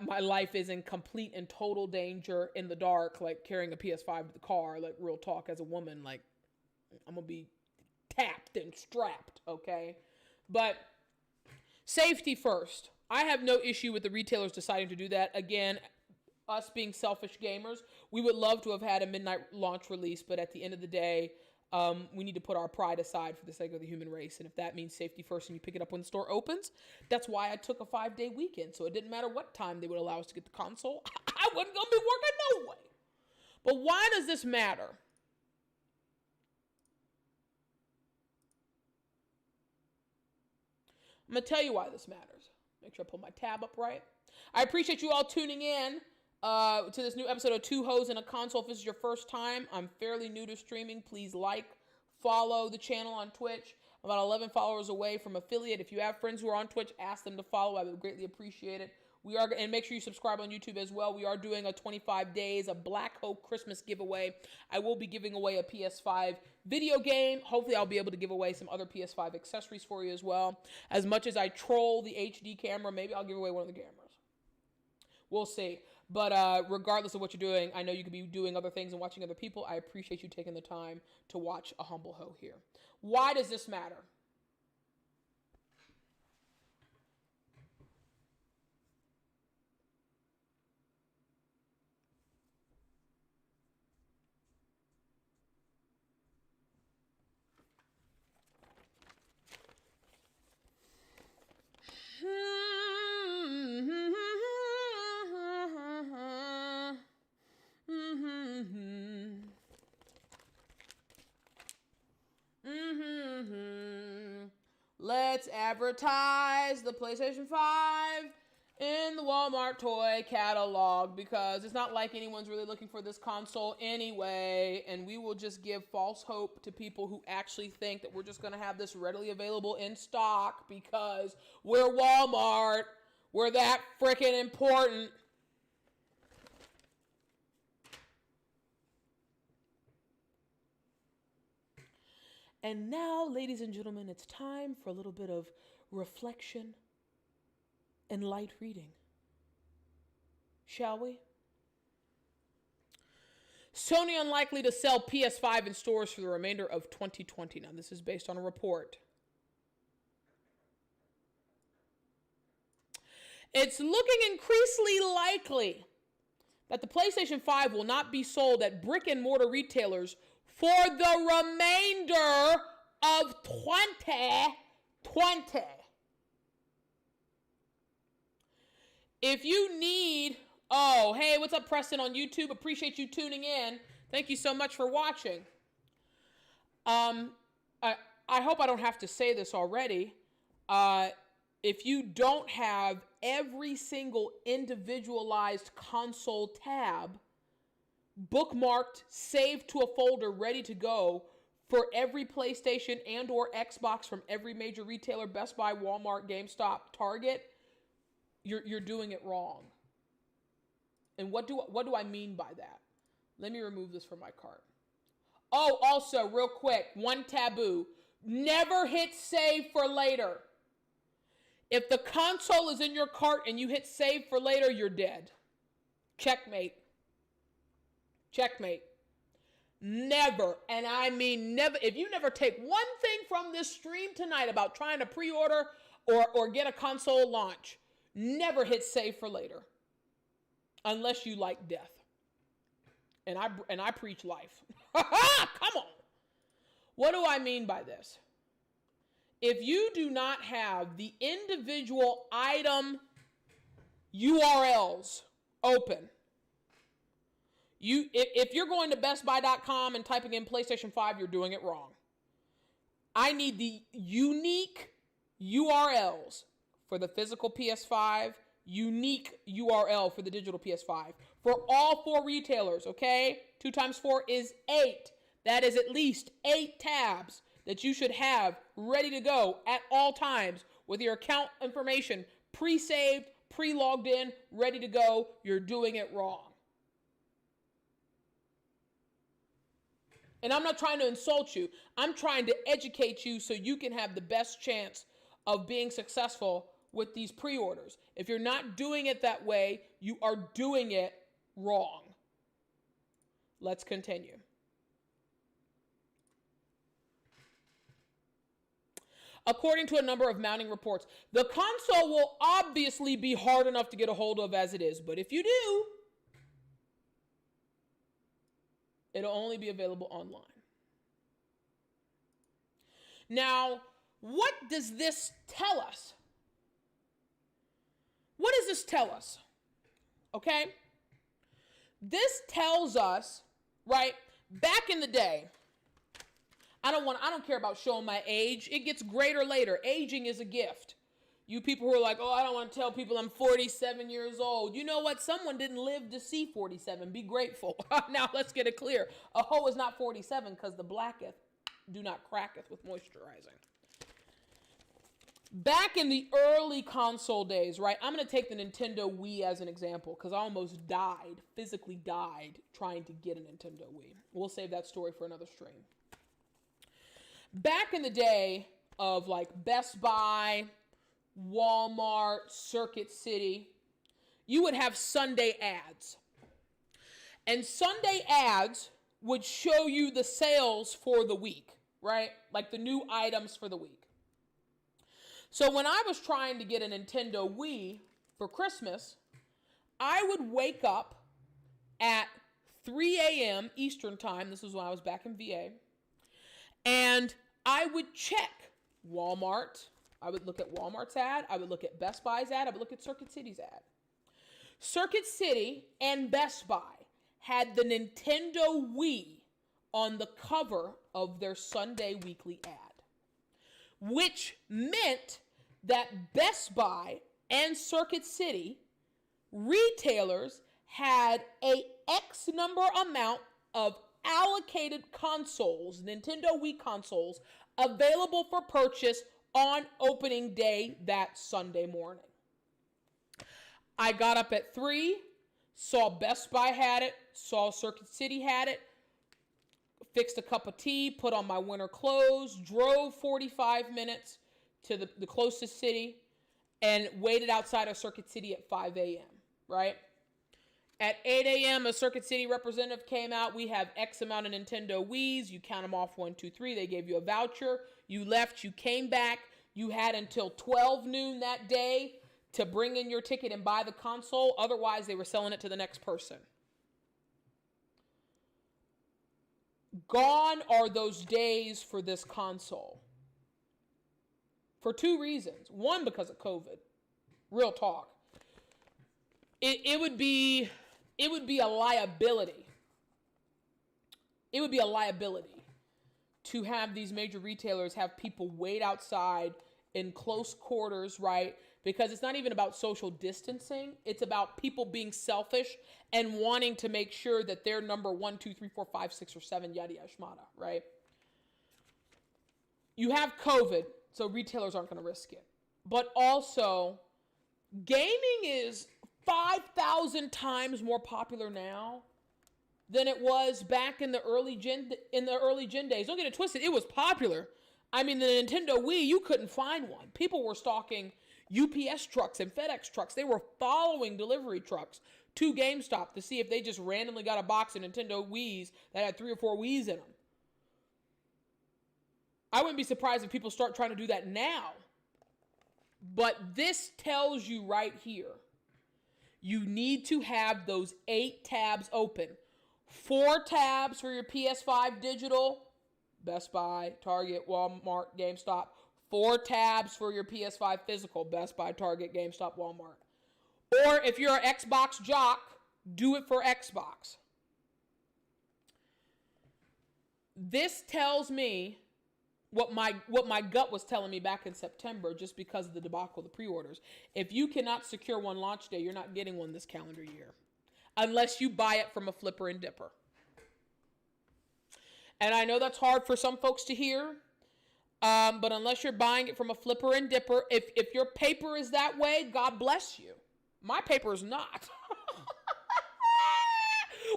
my life is in complete and total danger in the dark, like carrying a PS5 to the car, like real talk as a woman, like I'm going to be tapped and strapped, okay? But safety first. I have no issue with the retailers deciding to do that. Again, us being selfish gamers, we would love to have had a midnight launch release, but at the end of the day, we need to put our pride aside for the sake of the human race. And if that means safety first and you pick it up when the store opens, that's why I took a 5-day weekend. So it didn't matter what time they would allow us to get the console. I wasn't going to be working no way. But why does this matter? I'm going to tell you why this matters. Make sure I pull my tab up right. I appreciate you all tuning in to this new episode of Two Hoes and a Console. If this is your first time, I'm fairly new to streaming. Please follow the channel on Twitch. I'm about 11 followers away from affiliate. If you have friends who are on Twitch, ask them to follow. I would greatly appreciate it. And make sure you subscribe on YouTube as well. We are doing a 25 days, a Black Hope Christmas giveaway. I will be giving away a PS5 video game. Hopefully I'll be able to give away some other PS5 accessories for you as well. As much as I troll the HD camera, maybe I'll give away one of the cameras. We'll see. But regardless of what you're doing, I know you could be doing other things and watching other people. I appreciate you taking the time to watch a humble hoe here. Why does this matter? Let's advertise the PlayStation 5 in the Walmart toy catalog because it's not like anyone's really looking for this console anyway, and we will just give false hope to people who actually think that we're just going to have this readily available in stock because we're Walmart. We're that freaking important. And now, ladies and gentlemen, it's time for a little bit of reflection and light reading. Shall we? Sony unlikely to sell PS5 in stores for the remainder of 2020. Now, this is based on a report. It's looking increasingly likely that the PlayStation 5 will not be sold at brick and mortar retailers for the remainder of 2020. If you need, hey, what's up, Preston on YouTube? Appreciate you tuning in. Thank you so much for watching. I hope I don't have to say this already. If you don't have every single individualized console tab bookmarked, saved to a folder, ready to go for every PlayStation and or Xbox from every major retailer, Best Buy, Walmart, GameStop, Target, you're doing it wrong. And what do I mean by that? Let me remove this from my cart. Oh, also, real quick, one taboo. Never hit save for later. If the console is in your cart and you hit save for later, you're dead. Checkmate. Checkmate. Never, and I mean never, if you never take one thing from this stream tonight about trying to pre-order or get a console launch, never hit save for later. Unless you like death. And I preach life. Come on. What do I mean by this? if you do not have the individual item URLs open, if you're going to bestbuy.com and typing in PlayStation 5, you're doing it wrong. I need the unique URLs for the physical PS5, unique URL for the digital PS5 for all 4 retailers, okay? 2 times 4 is 8. That is at least 8 tabs that you should have ready to go at all times with your account information pre-saved, pre-logged in, ready to go. You're doing it wrong. And I'm not trying to insult you. I'm trying to educate you so you can have the best chance of being successful with these pre-orders. If you're not doing it that way, you are doing it wrong. Let's continue. According to a number of mounting reports, the console will obviously be hard enough to get a hold of as it is, but if you do, it'll only be available online. Now, what does this tell us? What does this tell us? Okay? This tells us, right, back in the day, I don't care about showing my age. It gets greater later. Aging is a gift. You people who are like, oh, I don't want to tell people I'm 47 years old. You know what? Someone didn't live to see 47. Be grateful. Now, let's get it clear. A hoe is not 47 because the blacketh do not cracketh with moisturizing. Back in the early console days, right? I'm going to take the Nintendo Wii as an example because I almost died, physically died, trying to get a Nintendo Wii. We'll save that story for another stream. Back in the day of like Best Buy, Walmart, Circuit City, you would have Sunday ads. And Sunday ads would show you the sales for the week, right? Like the new items for the week. So when I was trying to get a Nintendo Wii for Christmas, I would wake up at 3 a.m. Eastern time. This was when I was back in VA. And I would check Walmart. I would look at Walmart's ad. I would look at Best Buy's ad. I would look at Circuit City's ad. Circuit City and Best Buy had the Nintendo Wii on the cover of their Sunday weekly ad, which meant that Best Buy and Circuit City retailers had a X number amount of allocated consoles, Nintendo Wii consoles, available for purchase on opening day that Sunday morning. I got up at 3, saw Best Buy had it, saw Circuit City had it, fixed a cup of tea, put on my winter clothes, drove 45 minutes to the closest city, and waited outside of Circuit City at 5 a.m., right? At 8 a.m., a Circuit City representative came out. We have X amount of Nintendo Wiis. You count them off 1, 2, 3. They gave you a voucher. You left. You came back. You had until 12 noon that day to bring in your ticket and buy the console. Otherwise, they were selling it to the next person. Gone are those days for this console. For 2 reasons. One, because of COVID. Real talk. It would be a liability. It would be a liability to have these major retailers have people wait outside in close quarters, right? Because it's not even about social distancing. It's about people being selfish and wanting to make sure that they're number 1, 2, 3, 4, 5, 6, or 7, yada, yada, shmada, right? You have COVID, so retailers aren't going to risk it. But also, gaming is 5,000 times more popular now than it was back in the early gen days. Don't get it twisted. It was popular. I mean, the Nintendo Wii, you couldn't find one. People were stalking UPS trucks and FedEx trucks. They were following delivery trucks to GameStop to see if they just randomly got a box of Nintendo Wiis that had 3 or 4 Wiis in them. I wouldn't be surprised if people start trying to do that now. But this tells you right here, you need to have those 8 tabs open. 4 tabs for your PS5 digital, Best Buy, Target, Walmart, GameStop. 4 tabs for your PS5 physical, Best Buy, Target, GameStop, Walmart. Or if you're an Xbox jock, do it for Xbox. This tells me what my gut was telling me back in September, just because of the debacle of the pre-orders. If you cannot secure one launch day, you're not getting one this calendar year, unless you buy it from a flipper and dipper. And I know that's hard for some folks to hear, but unless you're buying it from a flipper and dipper, if your paper is that way, God bless you. My paper is not.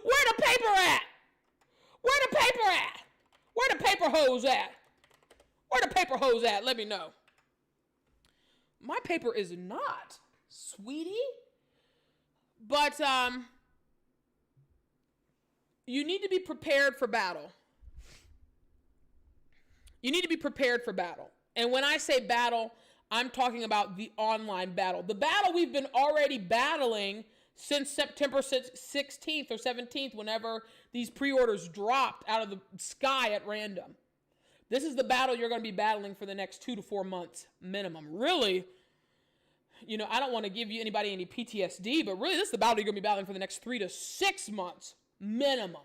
Where the paper at? Where the paper at? Where the paper hose at? Where the paper hose at? Let me know. My paper is not, sweetie. But you need to be prepared for battle. You need to be prepared for battle. And when I say battle, I'm talking about the online battle. The battle we've been already battling since September 16th or 17th, whenever these pre-orders dropped out of the sky at random. This is the battle you're going to be battling for the next 2 to 4 months minimum. Really, I don't want to give anybody any PTSD, but really this is the battle you're going to be battling for the next 3 to 6 months minimum.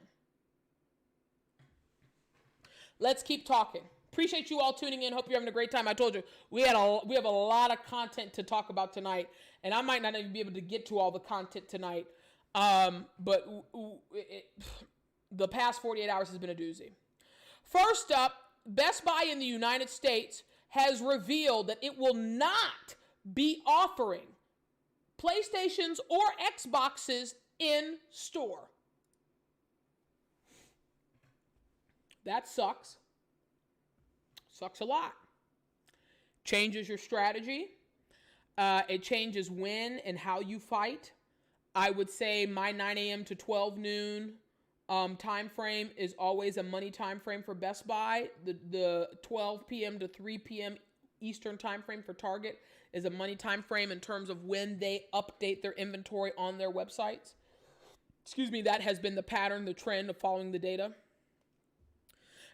Let's keep talking. Appreciate you all tuning in. Hope you're having a great time. I told you, we have a lot of content to talk about tonight, and I might not even be able to get to all the content tonight. But the past 48 hours has been a doozy. First up, Best Buy in the United States has revealed that it will not be offering PlayStations or Xboxes in store. That sucks. Sucks a lot. Changes your strategy. It changes when and how you fight. I would say my 9 a.m. to 12 noon time frame is always a money time frame for Best Buy. The 12 p.m. to 3 p.m. Eastern time frame for Target is a money time frame in terms of when they update their inventory on their websites. Excuse me, that has been the pattern, the trend of following the data.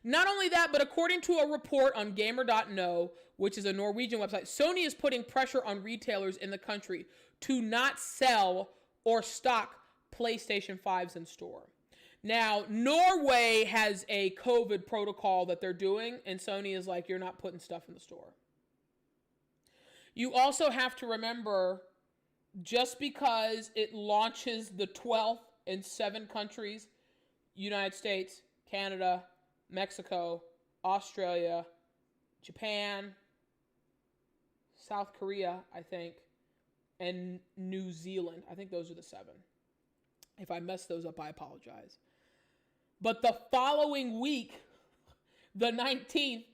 Not only that, but according to a report on Gamer.no, which is a Norwegian website, Sony is putting pressure on retailers in the country to not sell or stock PlayStation 5s in store. Now, Norway has a COVID protocol that they're doing, and Sony is like, you're not putting stuff in the store. You also have to remember, just because it launches the 12th in 7 countries, United States, Canada, Mexico, Australia, Japan, South Korea, I think, and New Zealand. I think those are the 7. If I mess those up, I apologize. But the following week, the 19th,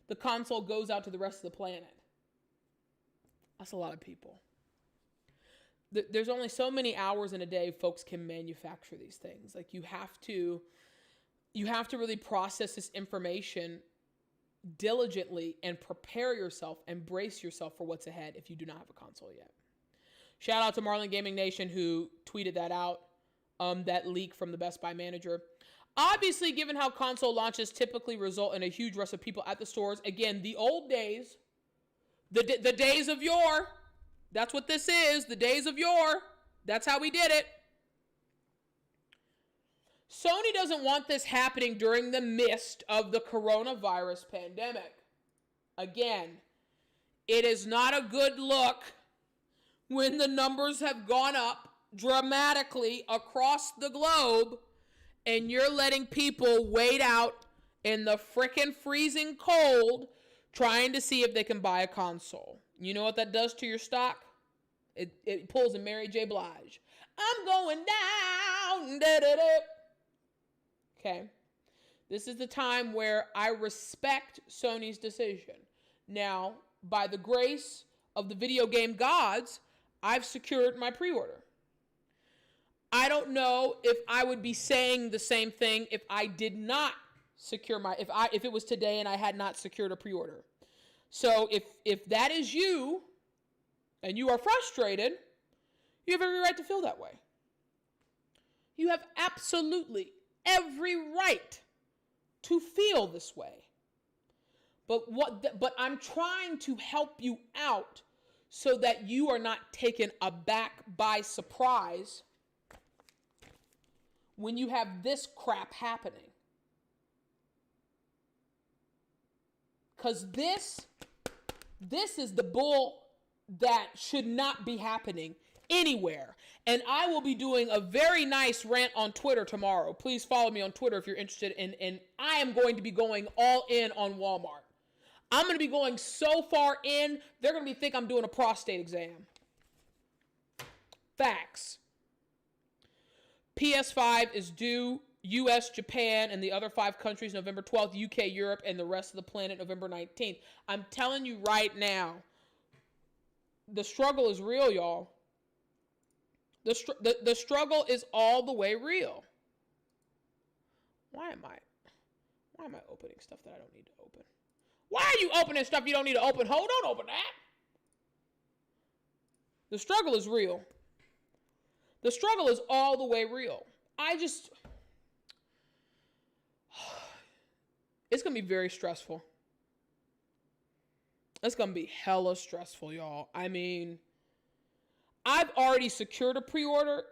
the console goes out to the rest of the planet. That's a lot of people. There's only so many hours in a day folks can manufacture these things. Like, you have to really process this information diligently and prepare yourself and brace yourself for what's ahead if you do not have a console yet. Shout out to Marlin Gaming Nation who tweeted that out, that leak from the Best Buy manager. Obviously, given how console launches typically result in a huge rush of people at the stores, again, the old days, the days of yore, that's what this is, the days of yore, that's how we did it. Sony doesn't want this happening during the midst of the coronavirus pandemic. Again, it is not a good look when the numbers have gone up dramatically across the globe and you're letting people wait out in the frickin' freezing cold trying to see if they can buy a console. You know what that does to your stock? It pulls a Mary J. Blige. I'm going down. Da-da-da. Okay. This is the time where I respect Sony's decision. Now, by the grace of the video game gods, I've secured my pre-order. I don't know if I would be saying the same thing if I did not secure if it was today and I had not secured a pre-order. So if that is you and you are frustrated, you have every right to feel that way. You have absolutely every right to feel this way. But I'm trying to help you out so that you are not taken aback by surprise when you have this crap happening. Because this is the bull that should not be happening anywhere. And I will be doing a very nice rant on Twitter tomorrow. Please follow me on Twitter if you're interested. And I am going to be going all in on Walmart. I'm going to be going so far in, they're going to think I'm doing a prostate exam. Facts. PS5 is due US, Japan, and the other 5 countries November 12th, UK, Europe, and the rest of the planet November 19th. I'm telling you right now, the struggle is real, y'all. The struggle is all the way real. Why am I opening stuff that I don't need to open? Why are you opening stuff you don't need to open? Hold on, open that. The struggle is real. The struggle is all the way real. It's going to be very stressful. It's going to be hella stressful, y'all. I mean, I've already secured a pre-order,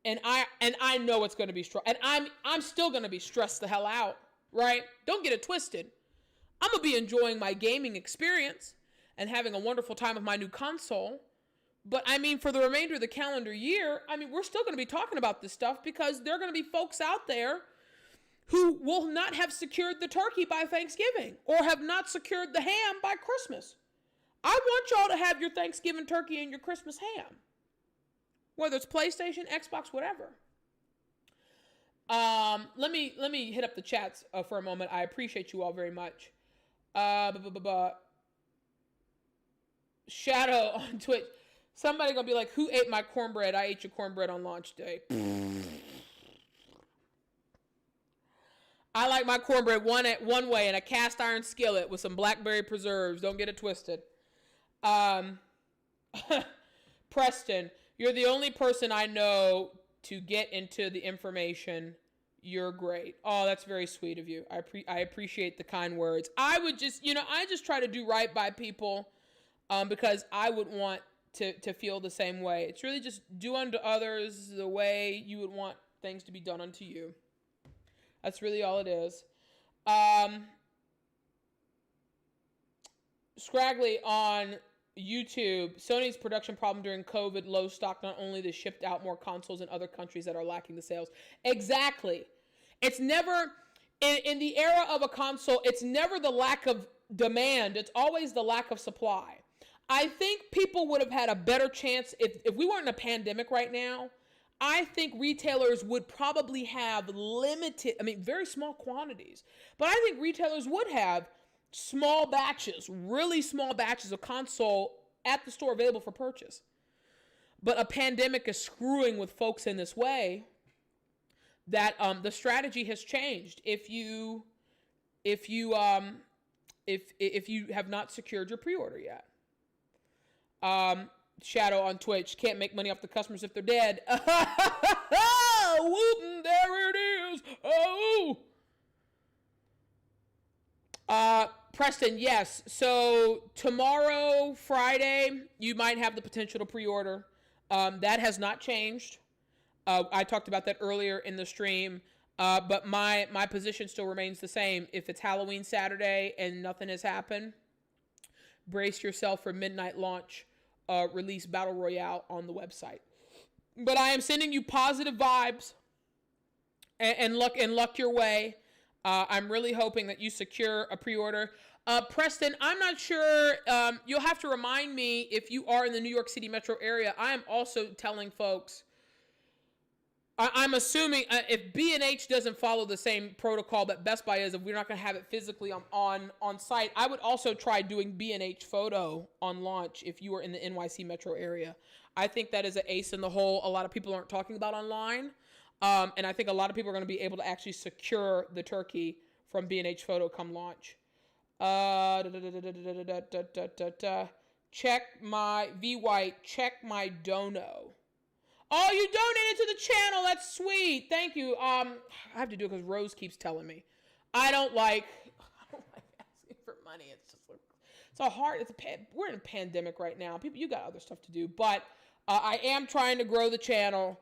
and I know it's going to be stressful. And I'm still going to be stressed the hell out, right? Don't get it twisted. I'm going to be enjoying my gaming experience and having a wonderful time with my new console. But I mean, for the remainder of the calendar year, I mean, we're still going to be talking about this stuff because there are going to be folks out there who will not have secured the turkey by Thanksgiving or have not secured the ham by Christmas. I want y'all to have your Thanksgiving turkey and your Christmas ham, whether it's PlayStation, Xbox, whatever. Let me hit up the chats for a moment. I appreciate you all very much. Shadow on Twitch. Somebody gonna be like, who ate my cornbread? I ate your cornbread on launch day. I like my cornbread one way in a cast iron skillet with some blackberry preserves. Don't get it twisted. Preston, you're the only person I know to get into the information. You're great. Oh, that's very sweet of you. I appreciate the kind words. I just try to do right by people because I would want to feel the same way. It's really just do unto others the way you would want things to be done unto you. That's really all it is. Scraggly on YouTube, Sony's production problem during COVID, low stock, not only they shipped out more consoles in other countries that are lacking the sales. Exactly. It's never, in the era of a console, it's never the lack of demand. It's always the lack of supply. I think people would have had a better chance if we weren't in a pandemic right now. I think retailers would probably have very small quantities. But I think retailers would have small batches, really small batches of console at the store available for purchase. But a pandemic is screwing with folks in this way that the strategy has changed. If you have not secured your pre-order yet. Shadow on Twitch, can't make money off the customers if they're dead. Whoop, there it is. Oh. Preston, yes. So tomorrow, Friday, you might have the potential to pre-order. That has not changed. I talked about that earlier in the stream. But my position still remains the same. If it's Halloween Saturday and nothing has happened, brace yourself for midnight launch. Release Battle Royale on the website. But I am sending you positive vibes and luck your way. I'm really hoping that you secure a pre-order. Preston, I'm not sure. You'll have to remind me if you are in the New York City metro area. I am also telling folks, I'm assuming if B&H doesn't follow the same protocol that Best Buy is, if we're not going to have it physically on site, I would also try doing B&H photo on launch if you are in the NYC metro area. I think that is an ace in the hole a lot of people aren't talking about online. And I think a lot of people are going to be able to actually secure the turkey from B&H photo come launch. Check my V-White, check my dono. Oh, you donated to the channel. That's sweet. Thank you. I have to do it because Rose keeps telling me. I don't like asking for money. It's just we're in a pandemic right now. People, you got other stuff to do, but I am trying to grow the channel.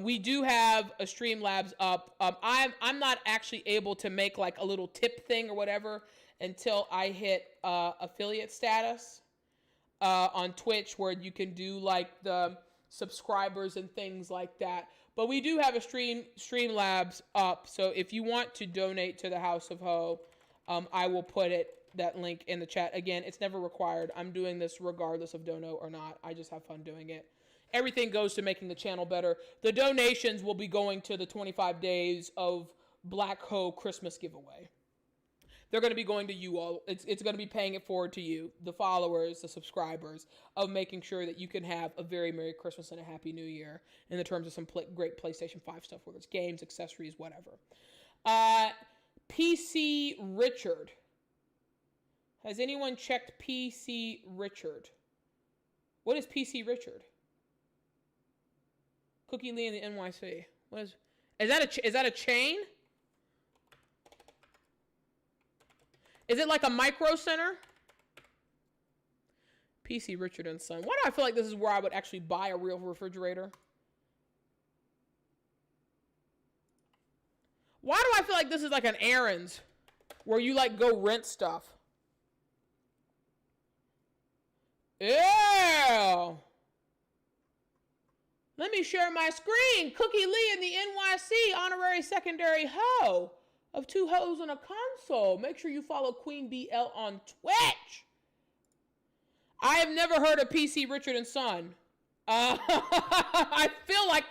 We do have a Streamlabs up. I'm not actually able to make like a little tip thing or whatever until I hit affiliate status on Twitch, where you can do like the subscribers and things like that. But we do have a Streamlabs up, so if you want to donate to the House of Ho, I will put that link in the chat. Again, it's never required. I'm doing this regardless of dono or not. I just have fun doing it. Everything goes to making the channel better. The donations will be going to the 25 days of Black Ho Christmas giveaway. They're going to be going to you all. It's going to be paying it forward to you, the followers, the subscribers, of making sure that you can have a very Merry Christmas and a Happy New Year in the terms of some great PlayStation 5 stuff, whether it's games, accessories, whatever. PC Richard. Has anyone checked PC Richard? What is PC Richard? Cookie Lee in the NYC. What is that a chain? Is it like a micro center? PC Richard and Son. Why do I feel like this is where I would actually buy a real refrigerator? Why do I feel like this is like an Aaron's where you like go rent stuff? Yeah. Let me share my screen. Cookie Lee in the NYC, honorary secondary ho of 2 hoes and a console. Make sure you follow Queen BL on Twitch. I have never heard of PC Richard and Son. I feel like,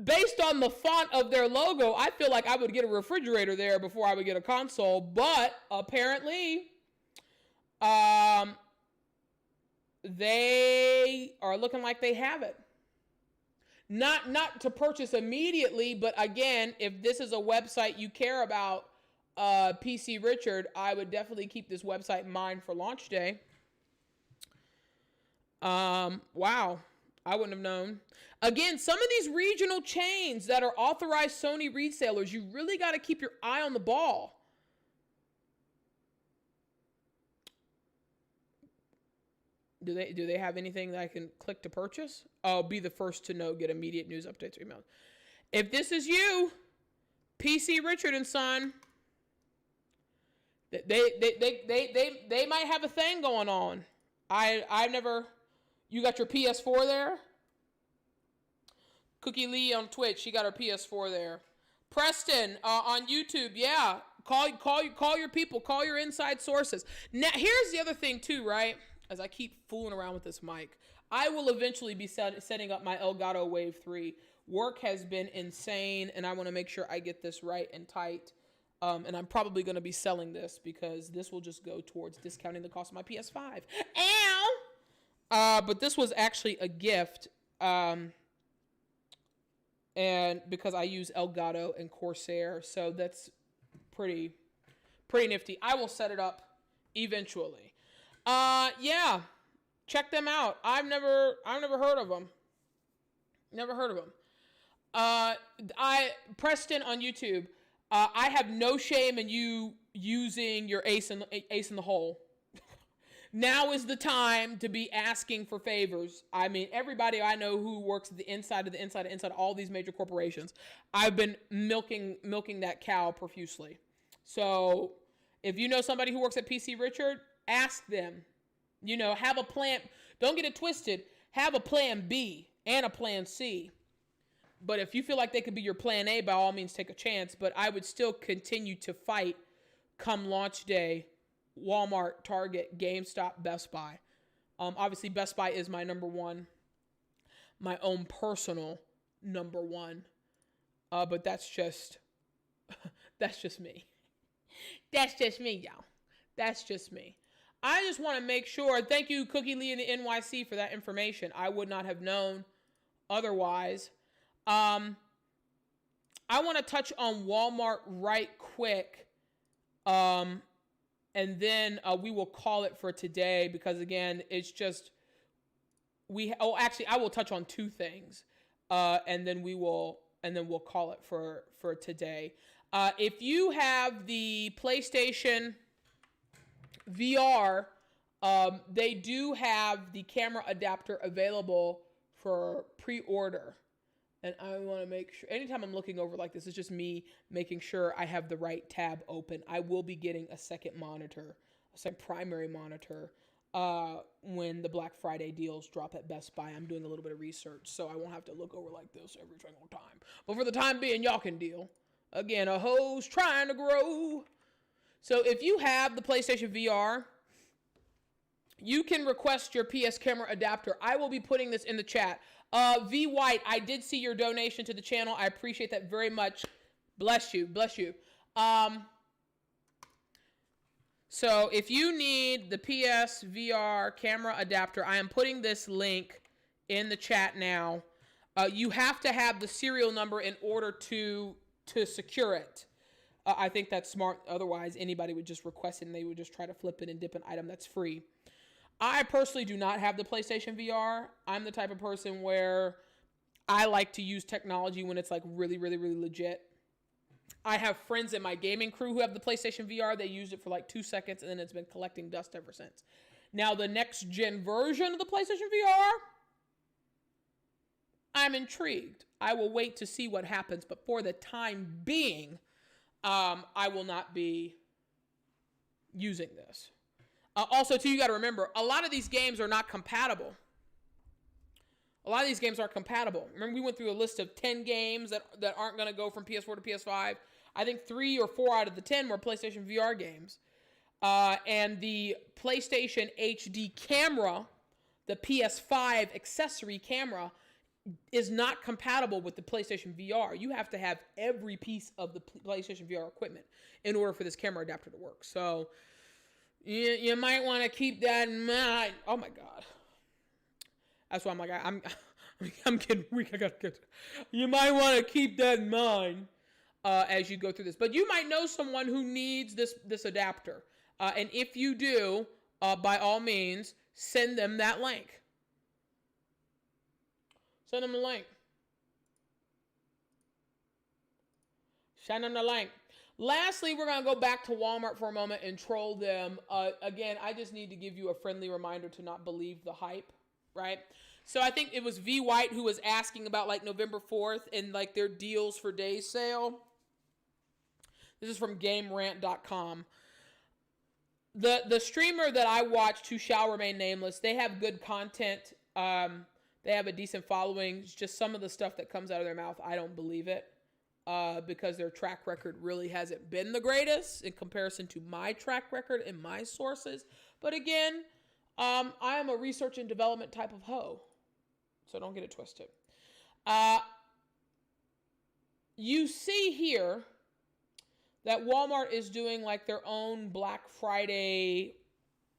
based on the font of their logo, I feel like I would get a refrigerator there before I would get a console. But apparently, they are looking like they have it. Not to purchase immediately, but again, if this is a website you care about, PC Richard, I would definitely keep this website in mind for launch day. Wow. I wouldn't have known. Again, some of these regional chains that are authorized Sony resellers, you really got to keep your eye on the ball. Do they have anything that I can click to purchase? I'll be the first to know. Get immediate news updates or emails. If this is you, PC Richard and Son, they might have a thing going on. I've never. You got your PS4 there? Cookie Lee on Twitch, she got her PS4 there. Preston on YouTube, yeah. Call your people. Call your inside sources. Now, here's the other thing too, right? As I keep fooling around with this mic, I will eventually be setting up my Elgato Wave 3. Work has been insane, and I want to make sure I get this right and tight. And I'm probably going to be selling this because this will just go towards discounting the cost of my PS5. Ow! But this was actually a gift. And because I use Elgato and Corsair, so that's pretty nifty. I will set it up eventually. Yeah, check them out. I've never heard of them. Never heard of them. Preston on YouTube. I have no shame in you using your ace in the hole. Now is the time to be asking for favors. I mean, everybody I know who works at the inside of all these major corporations, I've been milking that cow profusely. So if you know somebody who works at PC Richard, ask them. You know, have a plan. Don't get it twisted. Have a plan B and a plan C. But if you feel like they could be your plan A, by all means, take a chance. But I would still continue to fight come launch day. Walmart, Target, GameStop, Best Buy. Obviously, Best Buy is my number one. My own personal number one. But that's just me. That's just me, y'all. That's just me. I just want to make sure. Thank you, Cookie Lee in the NYC, for that information. I would not have known otherwise. I want to touch on Walmart right quick. And then we will call it for today because, again, it's just I will touch on 2 things, and then we'll call it for today. If you have the PlayStation VR They do have the camera adapter available for pre-order. And I want to make sure, anytime I'm looking over like this, it's just me making sure I have the right tab open. I will be getting a second monitor, a second primary monitor, when the Black Friday deals drop at Best Buy. I'm doing a little bit of research, so I won't have to look over like this every single time. But for the time being, y'all can deal. Again, a hoe's trying to grow. So if you have the PlayStation VR, you can request your PS camera adapter. I will be putting this in the chat. V White, I did see your donation to the channel. I appreciate that very much. Bless you. Bless you. So if you need the PS VR camera adapter, I am putting this link in the chat now. You have to have the serial number in order to secure it. I think that's smart. Otherwise, anybody would just request it and they would just try to flip it and dip an item that's free. I personally do not have the PlayStation VR. I'm the type of person where I like to use technology when it's like really, really, really legit. I have friends in my gaming crew who have the PlayStation VR. They used it for like 2 seconds and then it's been collecting dust ever since. Now, the next gen version of the PlayStation VR, I'm intrigued. I will wait to see what happens, but for the time being, I will not be using this. Also, too, you got to remember, a lot of these games are not compatible. A lot of these games aren't compatible. Remember, we went through a list of 10 games that aren't going to go from PS4 to PS5. I think 3 or 4 out of the 10 were PlayStation VR games. And the PlayStation HD camera, the PS5 accessory camera, is not compatible with the PlayStation VR. You have to have every piece of the PlayStation VR equipment in order for this camera adapter to work. So you might want to keep that in mind. Oh my God. That's why I'm like, I'm getting weak. I got good. You might want to keep that in mind as you go through this. But you might know someone who needs this adapter. And if you do, by all means, send them that link. Send them a link. Send them the link. Lastly, we're going to go back to Walmart for a moment and troll them. Again, I just need to give you a friendly reminder to not believe the hype, right? So I think it was V White who was asking about like November 4th and like their deals for days sale. This is from GameRant.com. The streamer that I watched, who shall remain nameless, they have good content. They have a decent following. It's just some of the stuff that comes out of their mouth, I don't believe it. Because their track record really hasn't been the greatest in comparison to my track record and my sources. But again, I am a research and development type of hoe. So don't get it twisted. You see here that Walmart is doing like their own Black Friday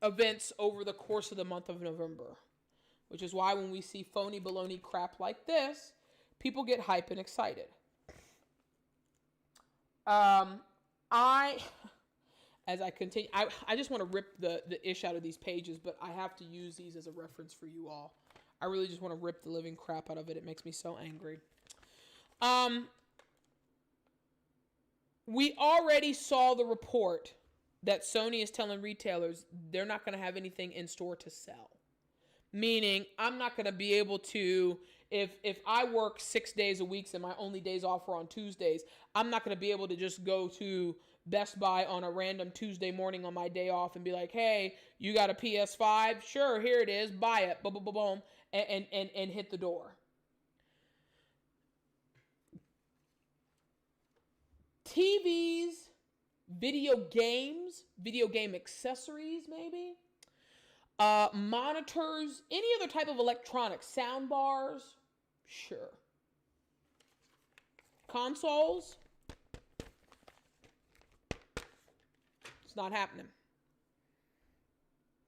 events over the course of the month of November. Which is why when we see phony baloney crap like this, people get hype and excited. As I continue, I just want to rip the ish out of these pages, but I have to use these as a reference for you all. I really just want to rip the living crap out of it. It makes me so angry. We already saw the report that Sony is telling retailers they're not going to have anything in store to sell. Meaning, I'm not going to be able to, if I work 6 days a week and my only days off are on Tuesdays, I'm not going to be able to just go to Best Buy on a random Tuesday morning on my day off and be like, hey, you got a PS5? Sure, here it is. Buy it. Boom, boom, boom, boom. And hit the door. TVs, video game accessories maybe, monitors, any other type of electronics, sound bars, sure. Consoles, it's not happening.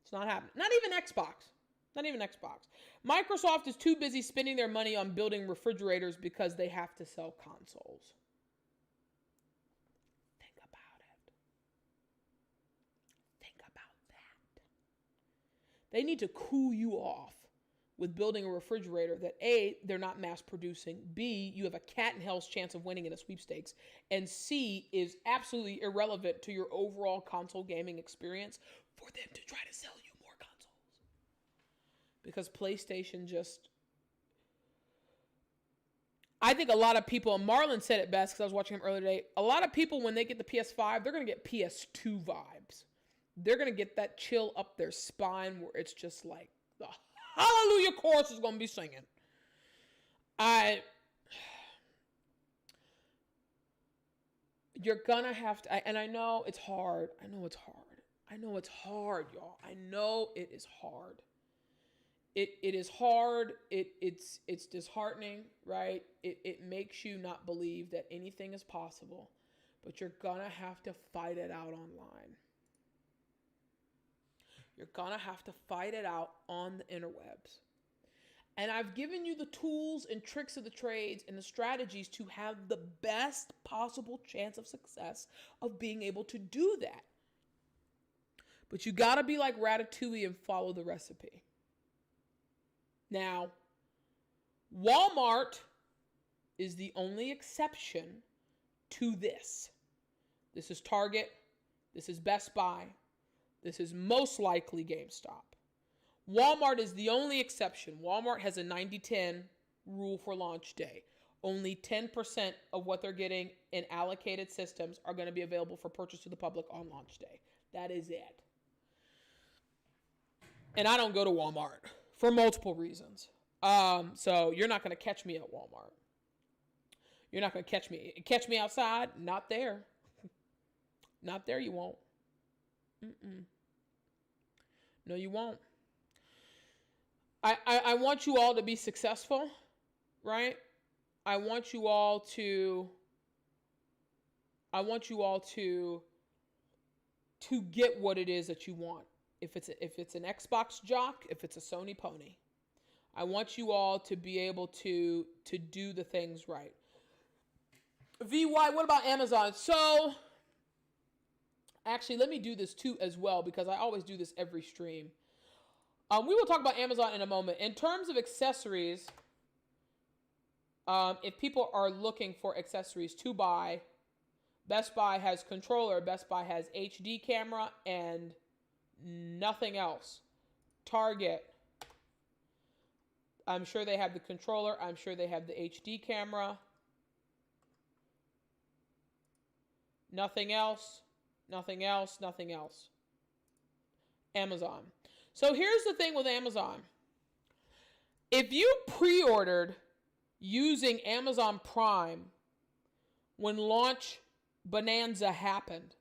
It's not happening. Not even Xbox. Not even Xbox. Microsoft is too busy spending their money on building refrigerators because they have to sell consoles. Think about it. Think about that. They need to cool you off with building a refrigerator that A, they're not mass producing, B, you have a cat in hell's chance of winning in a sweepstakes, and C, is absolutely irrelevant to your overall console gaming experience for them to try to sell you more consoles. because PlayStation just... I think a lot of people, and Marlon said it best because I was watching him earlier today, a lot of people, when they get the PS5, they're going to get PS2 vibes. They're going to get that chill up their spine where it's just like the Hallelujah chorus is going to be singing. You're going to have to, and I know it's hard. I know it's hard, y'all. I know it is hard. It is hard. It's disheartening, right? It makes you not believe that anything is possible, but you're gonna have to fight it out online. You're gonna have to fight it out on the interwebs. And I've given you the tools and tricks of the trades and the strategies to have the best possible chance of success of being able to do that. But you gotta be like Ratatouille and follow the recipe. Now, Walmart is the only exception to this. This is Target. This is Best Buy. This is most likely GameStop. Walmart is the only exception. Walmart has a 90-10 rule for launch day. Only 10% of what they're getting in allocated systems are going to be available for purchase to the public on launch day. That is it. And I don't go to Walmart for multiple reasons. So you're not going to catch me at Walmart. You're not going to catch me outside. Not there. Not there. You won't. No, you won't. I want you all to be successful, right? I want you all to get what it is that you want. If it's an Xbox jock, if it's a Sony pony, I want you all to be able to do the things right. VY, what about Amazon? So, actually, let me do this too as well, because I always do this every stream. We will talk about Amazon in a moment. In terms of accessories, if people are looking for accessories to buy, Best Buy has controller, Best Buy has HD camera, and nothing else. Target, I'm sure they have the controller. I'm sure they have the HD camera. Nothing else. Nothing else. Nothing else. Amazon. So here's the thing with Amazon. If you pre-ordered using Amazon Prime when launch bonanza happened,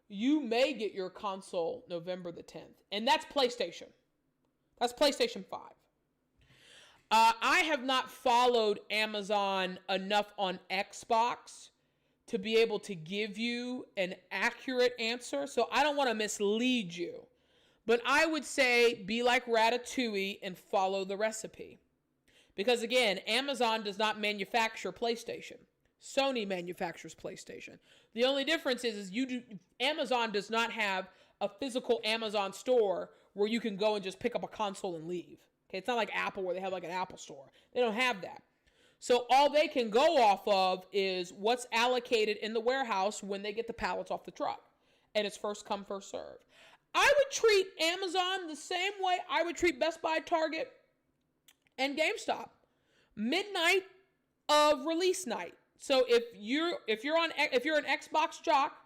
you may get your console November the 10th. And that's PlayStation. That's PlayStation 5. I have not followed Amazon enough on Xbox to be able to give you an accurate answer. So I don't want to mislead you. But I would say be like Ratatouille and follow the recipe. Because again, Amazon does not manufacture PlayStation. Sony manufactures PlayStation. The only difference is Amazon does not have a physical Amazon store where you can go and just pick up a console and leave. Okay, it's not like Apple where they have like an Apple store. They don't have that. So all they can go off of is what's allocated in the warehouse when they get the pallets off the truck. And it's first come, first serve. I would treat Amazon the same way I would treat Best Buy, Target, and GameStop. Midnight of release night. So if you're an Xbox jock,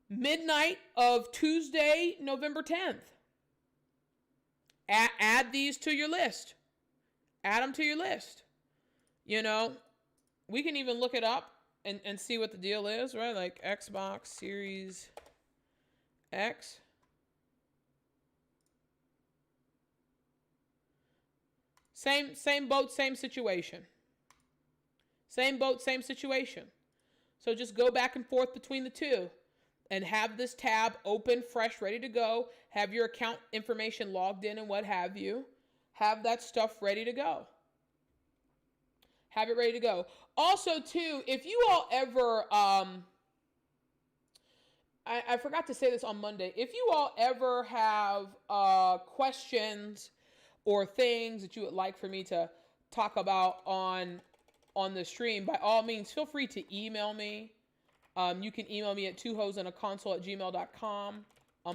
midnight of Tuesday, November 10th. Add these to your list. Add them to your list. You know, we can even look it up and see what the deal is, right? Like Xbox Series X. Same boat, same situation. Same boat, same situation. So just go back and forth between the two and have this tab open, fresh, ready to go. Have your account information logged in and what have you. Have that stuff ready to go. Have it ready to go. Also, too, if you all ever, I forgot to say this on Monday. If you all ever have questions or things that you would like for me to talk about on the stream, by all means, feel free to email me. You can email me at twohosandaconsole@gmail.com.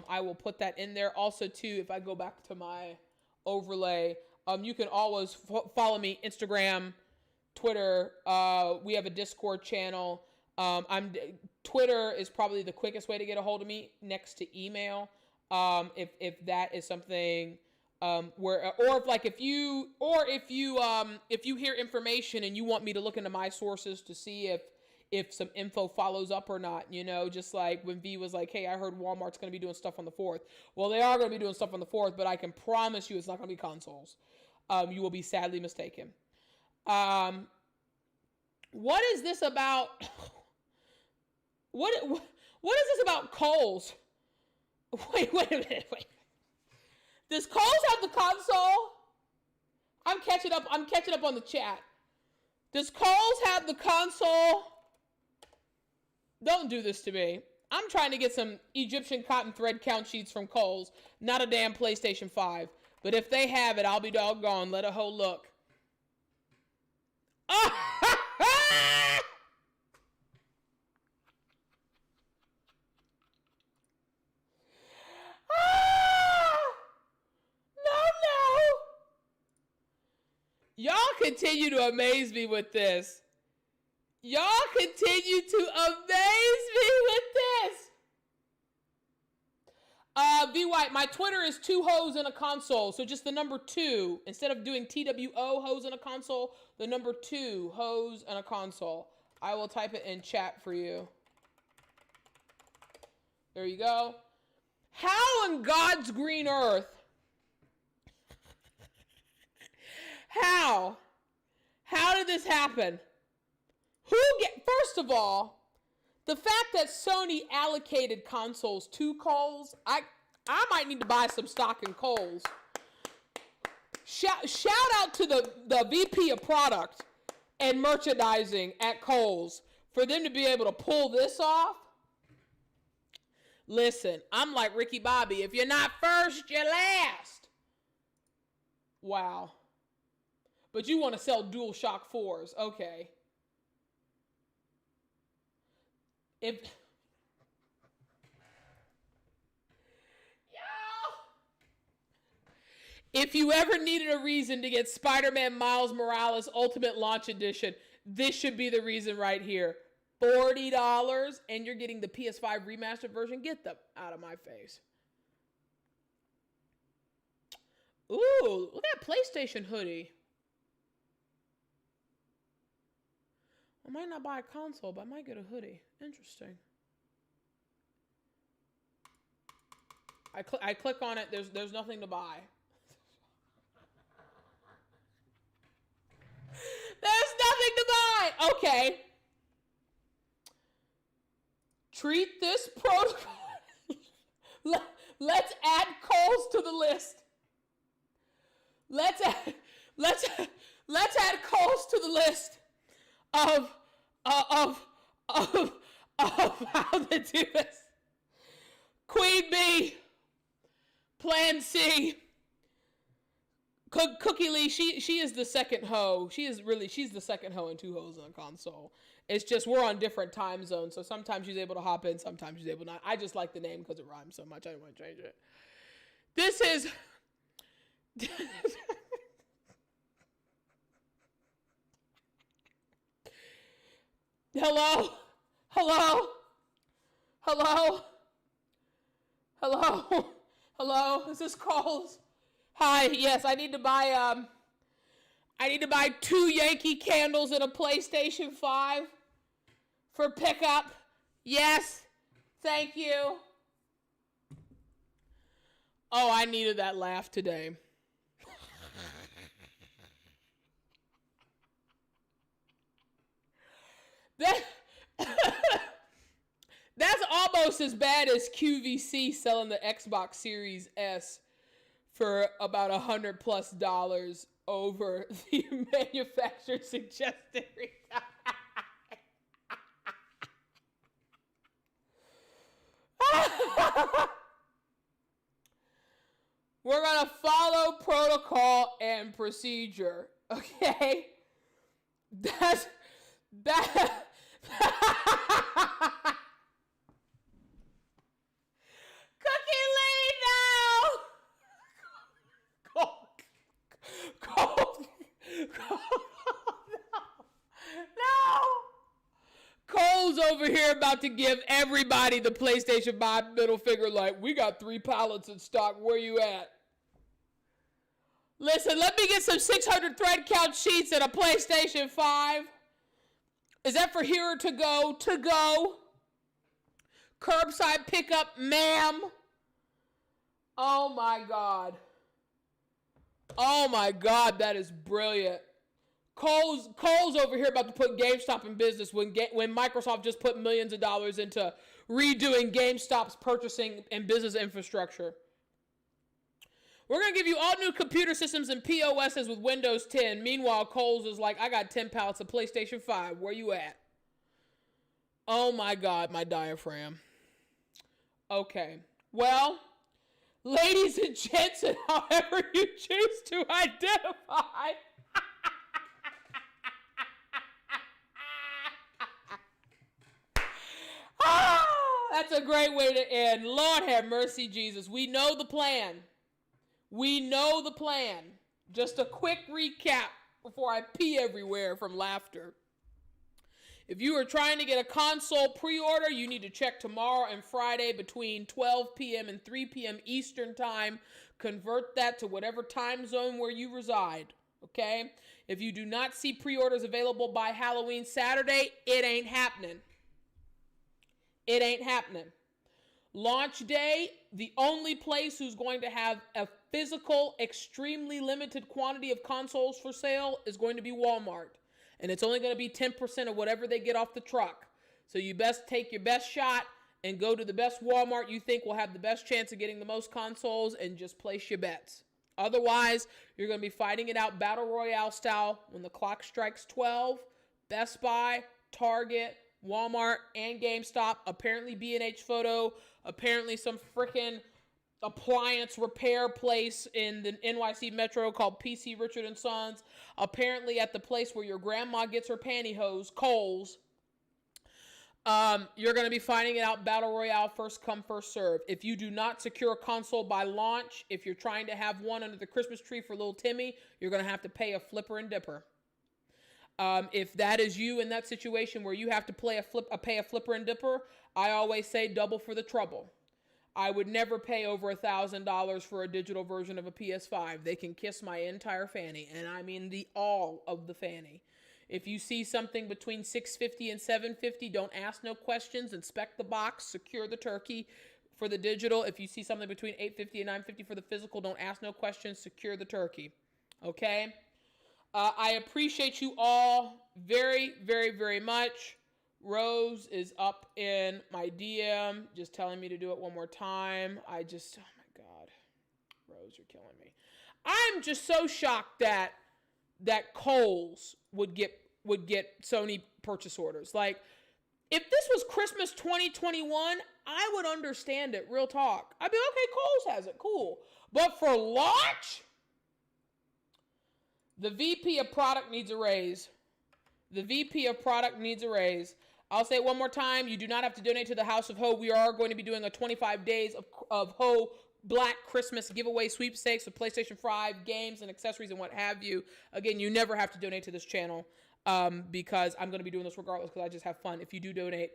I will put that in there. Also, too, if I go back to my overlay. You can always follow me Instagram, Twitter. We have a Discord channel. Twitter is probably the quickest way to get a hold of me, next to email. If that is something if you hear information and you want me to look into my sources to see if some info follows up or not, just like when V was like, hey, I heard Walmart's going to be doing stuff on the 4th. Well, they are going to be doing stuff on the 4th, but I can promise you it's not going to be consoles. You will be sadly mistaken. What is this about? What is this about Kohl's? Wait a minute. Does Kohl's have the console? I'm catching up on the chat. Does Kohl's have the console? Don't do this to me. I'm trying to get some Egyptian cotton thread count sheets from Kohl's, not a damn PlayStation 5. But if they have it, I'll be doggone. Let a hoe look. Y'all continue to amaze me with this. Y'all continue to amaze me with this. V White, my Twitter is 2 hoes in a console. So just the number 2. Instead of doing TWO hoes in a console, the number 2 hoes in a console. I will type it in chat for you. There you go. How in God's green earth? How did this happen? First of all, the fact that Sony allocated consoles to Kohl's, I might need to buy some stock in Kohl's. Shout out to the VP of product and merchandising at Kohl's for them to be able to pull this off. Listen, I'm like Ricky Bobby. If you're not first, you're last. Wow. But you want to sell DualShock 4s. Okay. If you ever needed a reason to get Spider-Man Miles Morales Ultimate Launch Edition, this should be the reason right here. $40 and you're getting the PS5 remastered version. Get them out of my face. Ooh, look at that PlayStation hoodie. I might not buy a console, but I might get a hoodie. Interesting. I click on it. There's nothing to buy. There's nothing to buy. Okay. Treat this protocol. Let's add Kohl's to the list. Let's add Kohl's to the list of how to do this. Queen B, Plan C, Cookie Lee. She is the second hoe. She's the second hoe and 2 hoes on a console. It's just we're on different time zones, so sometimes she's able to hop in, sometimes she's able not. I just like the name because it rhymes so much. I didn't want to change it. This is. Hello? Is this Kohl's? Hi, yes, I need to buy 2 Yankee candles and a PlayStation 5 for pickup. Yes, thank you. Oh, I needed that laugh today. That's almost as bad as QVC selling the Xbox Series S for about $100+ over the manufacturer suggested retail. We're gonna follow protocol and procedure, okay? That's that. Cookie Lee, no! over here about to give everybody the PlayStation 5 middle finger like, we got 3 pallets in stock. Where you at? Listen, let me get some 600 thread count sheets and a PlayStation 5. Is that for here or to go? To go. Curbside pickup, ma'am. Oh my God. Oh my God, that is brilliant. Cole's over here about to put GameStop in business when Microsoft just put millions of dollars into redoing GameStop's purchasing and business infrastructure. We're going to give you all new computer systems and POSs with Windows 10. Meanwhile, Cole's is like, I got 10 pallets of PlayStation 5. Where you at? Oh my God, my diaphragm. Okay. Well, ladies and gents, and however you choose to identify. That's a great way to end. Lord have mercy, Jesus. We know the plan. We know the plan. Just a quick recap before I pee everywhere from laughter. If you are trying to get a console pre-order, you need to check tomorrow and Friday between 12 p.m. and 3 p.m. Eastern time. Convert that to whatever time zone where you reside, okay? If you do not see pre-orders available by Halloween Saturday, it ain't happening. It ain't happening. Launch day, the only place who's going to have a physical, extremely limited quantity of consoles for sale is going to be Walmart. And it's only going to be 10% of whatever they get off the truck. So you best take your best shot and go to the best Walmart you think will have the best chance of getting the most consoles and just place your bets. Otherwise, you're going to be fighting it out Battle Royale style when the clock strikes 12. Best Buy, Target, Walmart, and GameStop, apparently B&H Photo, apparently some freaking appliance repair place in the NYC Metro called PC Richard & Sons, apparently at the place where your grandma gets her pantyhose, Kohl's. You're going to be finding it out Battle Royale, first come, first serve. If you do not secure a console by launch, if you're trying to have one under the Christmas tree for little Timmy, you're going to have to pay a flipper and dipper. If that is you in that situation where you have to pay a flipper and dipper, I always say double for the trouble. I would never pay over $1,000 for a digital version of a PS5. They can kiss my entire fanny, and I mean the all of the fanny. If you see something between $650 and $750, don't ask no questions. Inspect the box, secure the turkey for the digital. If you see something between $850 and $950 for the physical, don't ask no questions, secure the turkey. Okay? I appreciate you all very, very, very much. Rose is up in my DM, just telling me to do it one more time. Oh my God. Rose, you're killing me. I'm just so shocked that Kohl's would get Sony purchase orders. Like, if this was Christmas 2021, I would understand it, real talk. I'd be okay, Kohl's has it, cool. But for launch? The VP of product needs a raise. The VP of product needs a raise. I'll say it one more time. You do not have to donate to the House of Ho. We are going to be doing a 25 days of Ho Black Christmas giveaway sweepstakes with PlayStation 5 games and accessories and what have you. Again, you never have to donate to this channel because I'm going to be doing this regardless because I just have fun. If you do donate,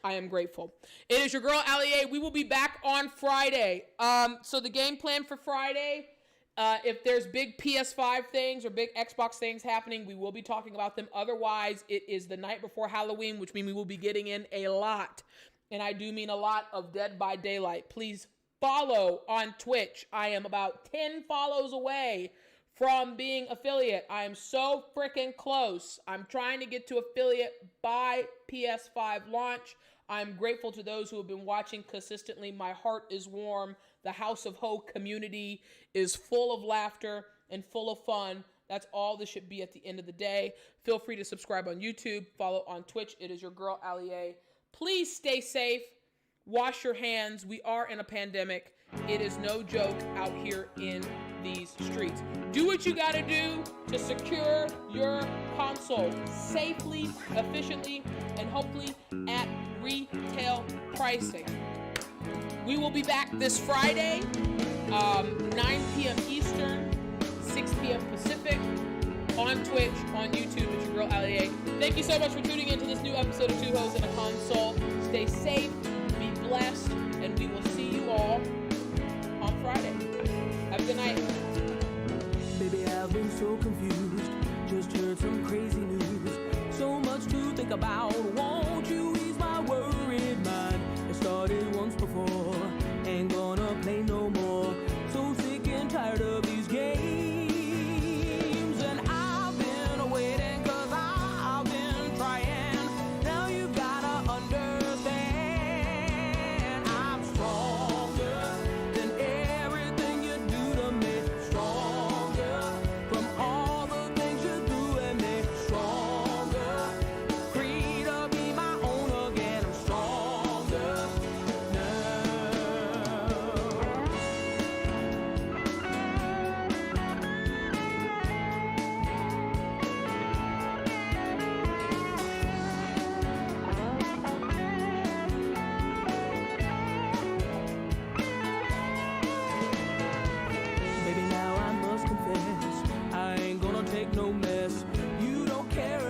I am grateful. It is your girl, Allie A. We will be back on Friday. So the game plan for Friday... if there's big PS5 things or big Xbox things happening, we will be talking about them. Otherwise, it is the night before Halloween, which means we will be getting in a lot. And I do mean a lot of Dead by Daylight. Please follow on Twitch. I am about 10 follows away from being affiliate. I am so freaking close. I'm trying to get to affiliate by PS5 launch. I'm grateful to those who have been watching consistently. My heart is warm. The House of Ho community is full of laughter and full of fun. That's all this should be at the end of the day. Feel free to subscribe on YouTube, follow on Twitch. It is your girl, Allie A. Please stay safe. Wash your hands. We are in a pandemic. It is no joke out here in these streets. Do what you got to do to secure your console safely, efficiently, and hopefully at retail pricing. We will be back this Friday, 9 p.m. Eastern, 6 p.m. Pacific, on Twitch, on YouTube. It's your girl, Ali A. Thank you so much for tuning into this new episode of Two Hoes and a Console. Stay safe, be blessed, and we will see you all on Friday. Have a good night. Baby, I've been so confused. Just heard some crazy news. So much to think about. Won't you ease my worried mind? It started once before. Ain't gonna play no more. So sick and tired of these games. And I've been waiting 'cause I've been trying. Now you gotta understand. I'm stronger than everything you do to me. Stronger from all the things you do and me. Stronger, free to be my own again. I'm stronger now. Baby, now I must confess, I ain't gonna take no mess. You don't care